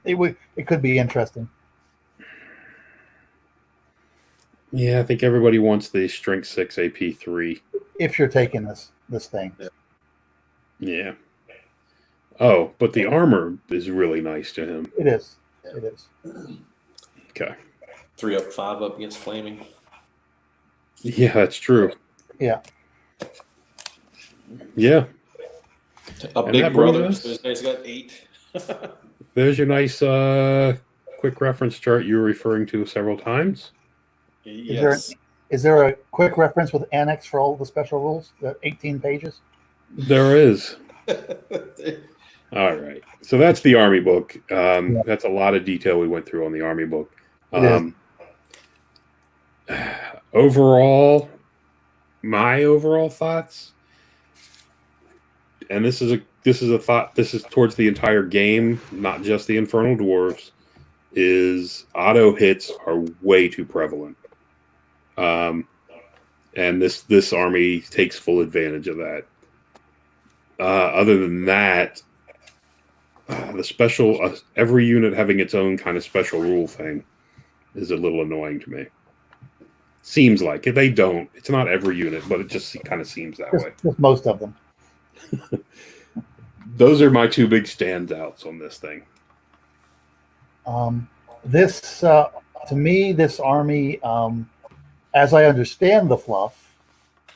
it could be interesting. Yeah, I think everybody wants the strength 6 AP 3. If you're taking this thing. Yeah. Oh, but the armor is really nice to him. It is. It is. Okay. 3-up, 5-up against flaming. Yeah, that's true. Yeah. Yeah. A And big that brother. brings So us- this guy's got 8. There's your nice quick reference chart you were referring to several times? Yes. Is there a quick reference with annex for all the special rules? The 18 pages? There is. All right. So that's the Army book. That's a lot of detail we went through on the Army book. Overall, my overall thoughts, and this is a thought. This is towards the entire game, not just the Infernal Dwarves. Is auto hits are way too prevalent, and this army takes full advantage of that. Other than that, the special every unit having its own kind of special rule thing is a little annoying to me. Seems like it. They don't. It's not every unit, but it just kind of seems that way. Just most of them. Those are my two big standouts on this thing. This, to me, this army, as I understand the fluff,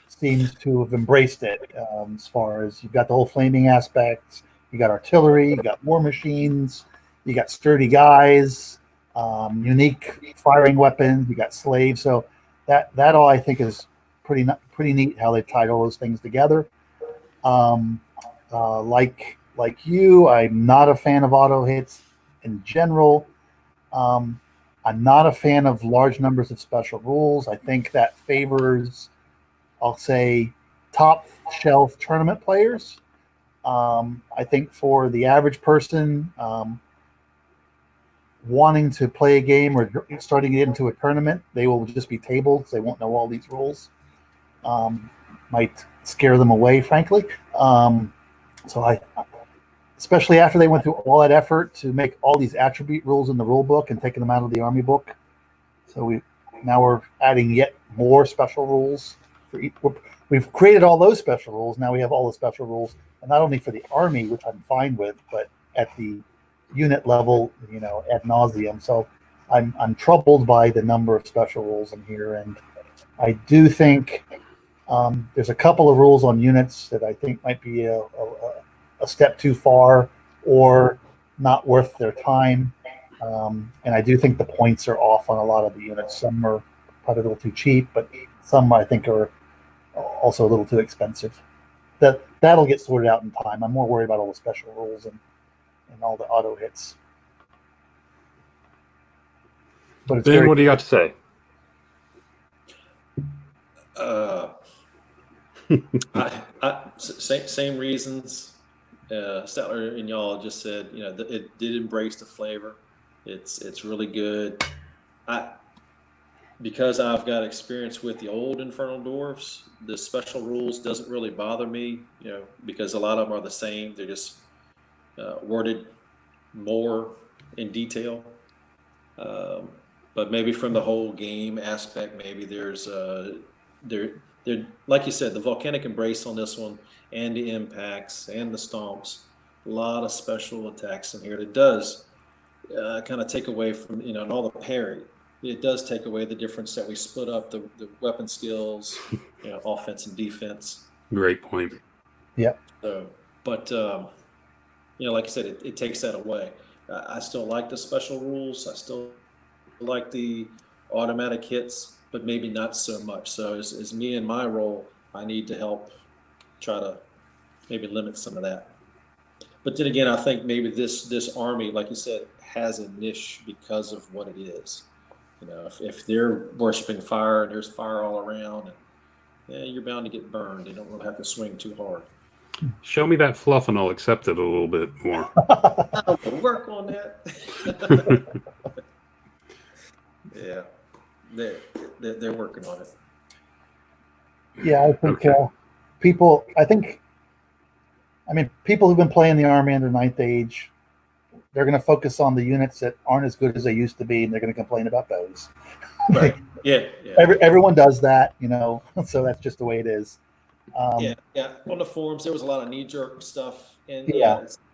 seems to have embraced it. As far as you've got the whole flaming aspects, you got artillery, you got war machines, you got sturdy guys, unique firing weapons, you got slaves. So that all I think is pretty neat how they've tied all those things together. Like you, I'm not a fan of auto hits in general. I'm not a fan of large numbers of special rules. I think that favors, I'll say, top shelf tournament players. I think for the average person wanting to play a game or starting to get into a tournament, they will just be tabled. They won't know all these rules. Might scare them away, frankly. So especially after they went through all that effort to make all these attribute rules in the rule book and taking them out of the Army book. So now we're adding yet more special rules. We've created all those special rules. Now we have all the special rules, and not only for the Army, which I'm fine with, but at the unit level, ad nauseum. So I'm troubled by the number of special rules in here, and I do think there's a couple of rules on units that I think might be a step too far or not worth their time. And I do think the points are off on a lot of the units. Some are probably a little too cheap, but some I think are also a little too expensive. That'll get sorted out in time. I'm more worried about all the special rules and all the auto hits. But Ben, what do you got to say? Same reasons. Statler and y'all just said, it did embrace the flavor. It's really good. Because I've got experience with the old Infernal Dwarves, the special rules doesn't really bother me, because a lot of them are the same. They're just worded more in detail. But maybe from the whole game aspect, maybe there's like you said, the volcanic embrace on this one, and the impacts and the stomps, a lot of special attacks in here. It does kind of take away from, and all the parry. It does take away the difference that we split up the weapon skills, offense and defense. Great point. Yeah. So, but like I said, it takes that away. I still like the special rules. I still like the automatic hits, but maybe not so much. So as me in my role, I need to help try to maybe limit some of that. But then again, I think maybe this army, like you said, has a niche because of what it is. If they're worshiping fire and there's fire all around, and you're bound to get burned. They don't really have to swing too hard. Show me that fluff and I'll accept it a little bit more. I'll work on that. Yeah, they're working on it. Yeah, I think people who've been playing the Army under Ninth Age, they're going to focus on the units that aren't as good as they used to be, and they're going to complain about those. Right. Yeah. Everyone does that, so that's just the way it is. Yeah. On the forums, there was a lot of knee-jerk stuff, and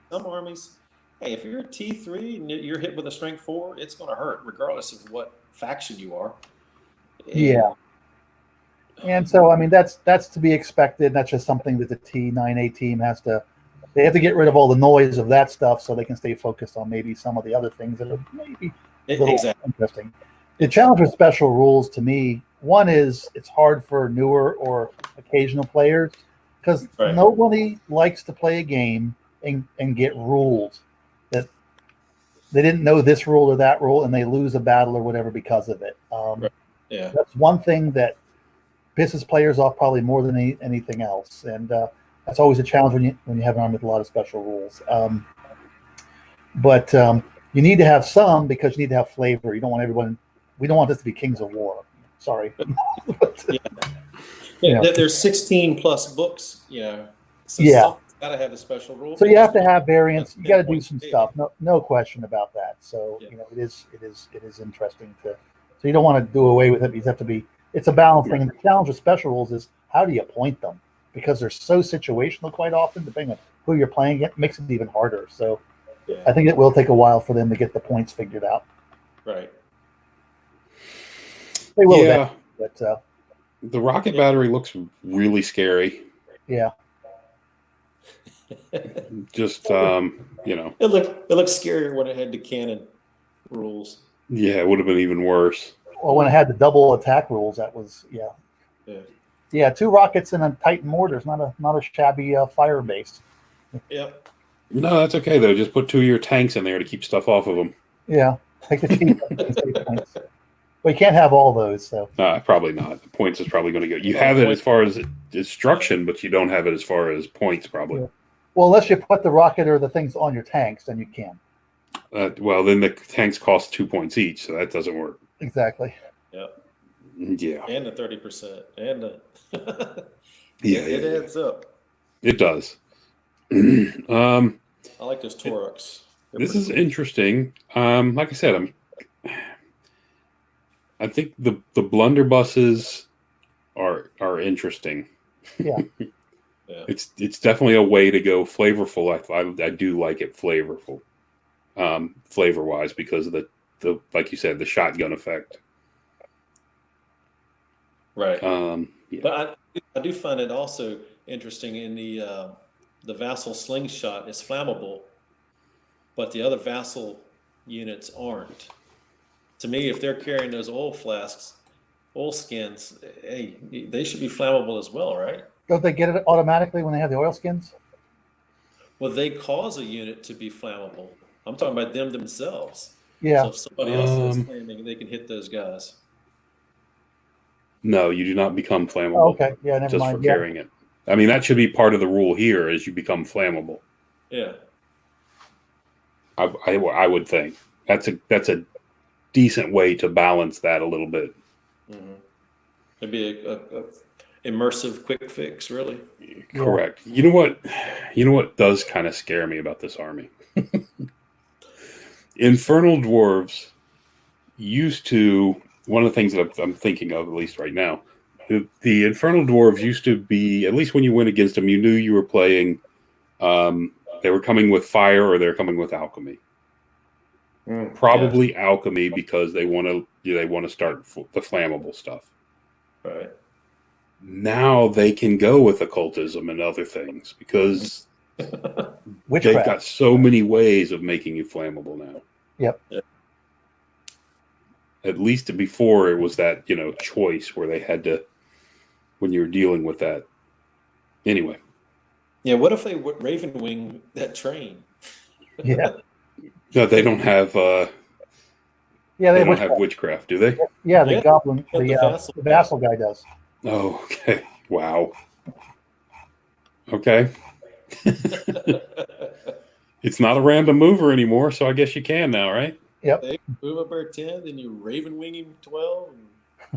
some armies. Hey, if you're T3 and you're hit with a strength 4, it's going to hurt, regardless of what faction you are. And so that's to be expected. That's just something that the T9A team has to. They have to get rid of all the noise of that stuff so they can stay focused on maybe some of the other things that are maybe little Exactly. interesting. The challenge with special rules to me, one is it's hard for newer or occasional players because Right. nobody likes to play a game and get ruled that they didn't know this rule or that rule and they lose a battle or whatever because of it. Right. Yeah. That's one thing that pisses players off probably more than anything else, and that's always a challenge when you have an army with a lot of special rules. But you need to have some because you need to have flavor. You don't want everyone. We don't want this to be Kings of War. Sorry. But, There's 16 plus books. So yeah. got to have a special rule. So you have to have variants. You got to do some stuff. No question about that. So it is interesting to. So you don't want to do away with it. You have to be. It's a balance thing. And the challenge with special rules is how do you appoint them? Because they're so situational quite often, depending on who you're playing, it makes it even harder. So I think it will take a while for them to get the points figured out. Right. They will. Yeah. But the rocket battery looks really scary. Yeah. Just it looked scarier when it had the cannon rules. Yeah, it would have been even worse. Well, when it had the double attack rules, that was yeah. 2 rockets and a Titan mortar is not a shabby fire base. Yep. No, that's okay though. Just put 2 of your tanks in there to keep stuff off of them. Yeah, take the cheap points. Well, you can't have all those, so probably not. The points is probably going to go. You have it as far as destruction, but you don't have it as far as points, probably. Yeah. Well, unless you put the rocket or the things on your tanks, then you can. Well, then the tanks cost 2 points each, so that doesn't work. Exactly. Yep. Yeah. And the 30%, and the it adds up. It does. I like those Toruks. This is interesting. Like I said, I think the blunderbusses are interesting. Yeah. It's definitely a way to go flavorful. I do like it flavorful, flavor wise, because of the like you said, the shotgun effect. Right. Yeah. But I do find it also interesting in the vassal slingshot is flammable, but the other vassal units aren't. To me, if they're carrying those oil flasks, oil skins, hey, they should be flammable as well, right? Don't they get it automatically when they have the oil skins? Well, they cause a unit to be flammable. I'm talking about them themselves. Yeah. So if somebody else is flaming, they can hit those guys. No, you do not become flammable. Oh, okay. Yeah, never just mind. for carrying it. I mean, that should be part of the rule here, is you become flammable. Yeah. I would think that's a decent way to balance that a little bit. Mm-hmm. It'd be a immersive quick fix, really. Correct. Yeah. You know what does kind of scare me about this army? Infernal dwarves used to, one of the things that I'm thinking of, at least right now, the Infernal dwarves used to be, at least when you went against them, you knew you were playing, they were coming with fire or they're coming with alchemy. Probably alchemy, because they want to start the flammable stuff. Right. Now they can go with occultism and other things because they've got so many ways of making you flammable now. Yep. At least before it was that, choice where they had to, when you were dealing with that. Anyway. Yeah. What if they Raven Wing that train? Yeah. No, they don't have. They don't have witchcraft, do they? Yeah, the goblin, the vassal guy does. Oh, okay. Wow. Okay. It's not a random mover anymore, so I guess you can now, right? Yep. They move up there 10, then you Raven Wing him 12.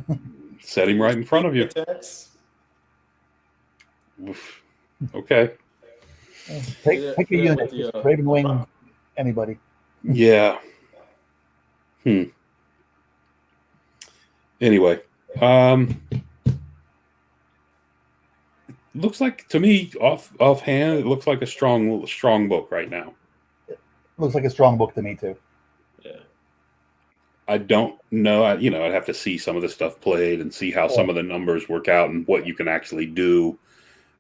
And set him right in front of you. Attacks. Okay. Pick a unit. Raven Wing anybody. Yeah. Anyway, looks like to me offhand, it looks like a strong book right now. Looks like a strong book to me too. Yeah. I don't know. I'd have to see some of the stuff played and see how some of the numbers work out and what you can actually do.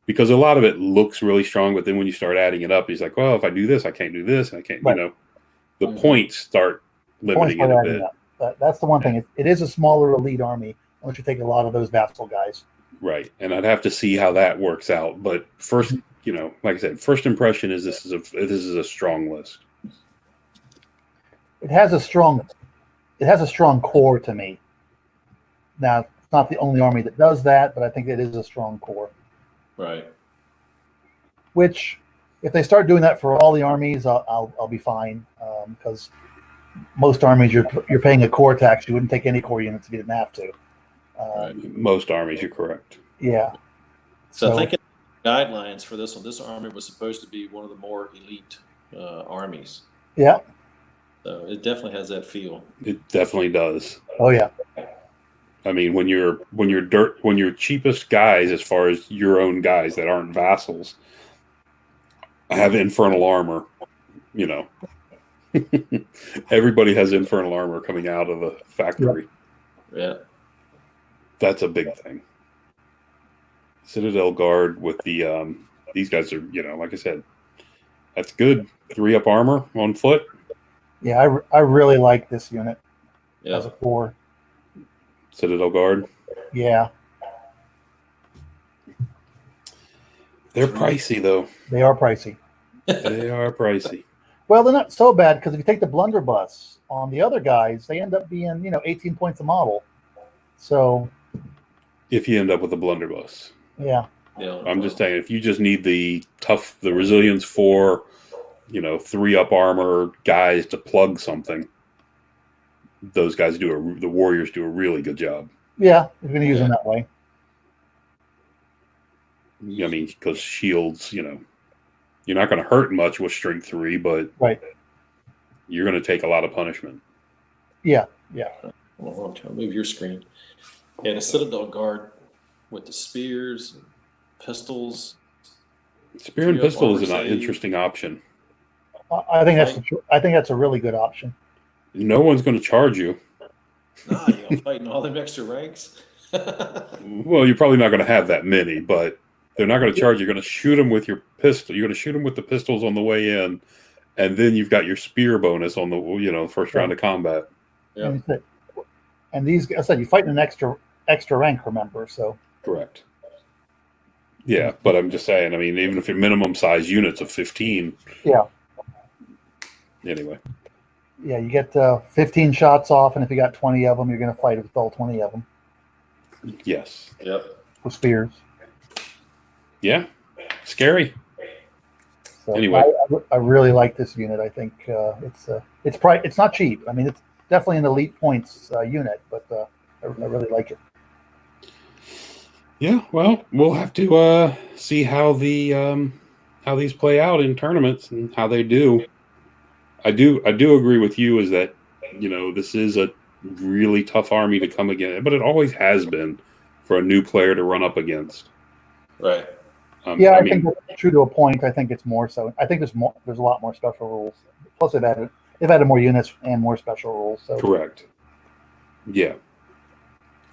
Because a lot of it looks really strong, but then when you start adding it up, he's like, well, if I do this, I can't do this. I can't, the points start limiting Points it are a adding bit. up. That's the one thing. It is a smaller elite army, unless you take a lot of those vassal guys. Right. And I'd have to see how that works out. But first, like I said, first impression is this is a strong list. It has a strong core to me. Now, it's not the only army that does that, but I think it is a strong core. Right. Which, if they start doing that for all the armies, I'll be fine. Because most armies, you're paying a core tax. You wouldn't take any core units if you didn't have to. Most armies, you're correct. Yeah. So I think guidelines for this one, this army was supposed to be one of the more elite armies. Yeah. So it definitely has that feel. It definitely does. Oh yeah. I mean, when your cheapest guys, as far as your own guys that aren't vassals, have infernal armor, everybody has infernal armor coming out of the factory. Yeah. That's a big thing. Citadel Guard with the these guys are, like I said, that's good. 3-up armor on foot. Yeah, I really like this unit as a Yeah. core. Citadel Guard. Yeah, They're pricey though. they are pricey. They are pricey. Well, they're not so bad because if you take the blunderbuss on the other guys, they end up being 18 points a model. So If you end up with a blunderbuss. yeah, Yeah. I'm just saying, if you just need the resilience 4, 3-up armor guys to plug something, those guys the warriors do a really good job. yeah, you're going to use them that way. I mean, because shields, you're not going to hurt much with strength 3, but Right. you're going to take a lot of punishment. Yeah. Well, I'll move your screen. Yeah, the Citadel Guard with the spears, and pistols. Spear and 3-up pistol is armor an save. interesting option. I think that's a really good option. No one's going to charge you. Nah, you're fighting all them extra ranks. Well, you're probably not going to have that many, but they're not going to charge you. You're going to shoot them with your pistol. You're going to shoot them with the pistols on the way in, and then you've got your spear bonus on the first round of combat. Yeah. And these, I said, you fight in an extra rank, remember? So Correct. Yeah, but I'm just saying. I mean, even if your minimum size units of 15. yeah, Anyway. yeah, you get 15 shots off, and if you got 20 of them, you're going to fight with all 20 of them Yes. Yep. with spears. Yeah. Scary. So Anyway. I really like this unit. I think it's not cheap. I mean, it's definitely an elite points unit, but I really like it. Yeah. Well, we'll have to see how these play out in tournaments and how they do. I do agree with you. Is that this is a really tough army to come against, but it always has been for a new player to run up against. Right. I think that's true to a point. I think it's more so. I think there's a lot more special rules. Plus, they've added more units and more special rules. So Correct. Yeah.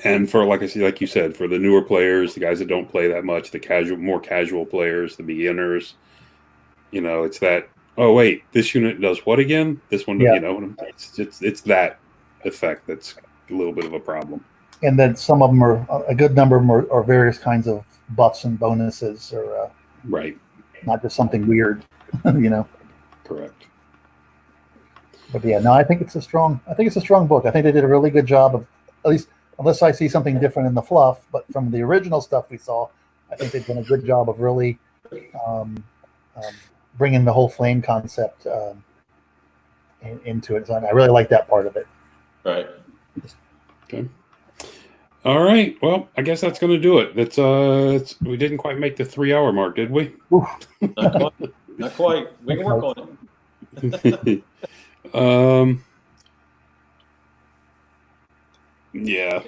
And for like you said, for the newer players, the guys that don't play that much, the more casual players, the beginners, it's that. Oh wait, this unit does what again? This one, it's that effect that's a little bit of a problem. And then some of them a good number of them are various kinds of buffs and bonuses, or Right. not just something weird, Correct. But yeah, no, I think it's a strong book. I think they did a really good job of, at least unless I see something different in the fluff, but from the original stuff we saw, I think they've done a good job of really bringing the whole flame concept into it. So I really like that part of it. Right. Okay. All right. Well, I guess that's going to do it. We didn't quite make the 3-hour mark, did we? Not quite. We can work on it. Yeah.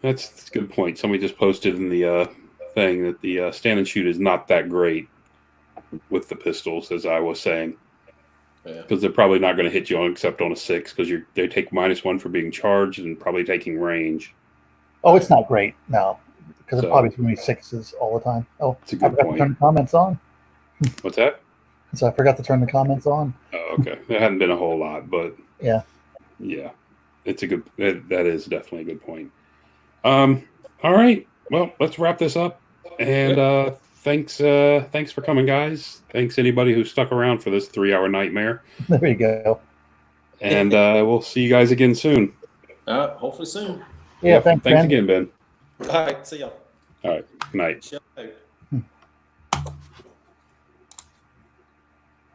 That's a good point. Somebody just posted in the thing that the stand and shoot is not that great with the pistols, as I was saying, because they're probably not going to hit you except on a 6, because they take -1 for being charged and probably taking range. Oh, it's not great, no, because So- it's probably going to be 6s all the time. Oh, It's a good I forgot point. to turn the comments on. What's that? So I forgot to turn the comments on. Oh, okay. There hadn't been a whole lot, but Yeah. Yeah, it's a good. That is definitely a good point. All right. Well, let's wrap this up. And thanks for coming, guys. Thanks anybody who stuck around for this 3-hour nightmare. There you go. And we'll see you guys again soon. Hopefully soon. Yeah, Yep. thanks Thanks Ben. again, Ben. All right, see y'all. All right. Good night. Show.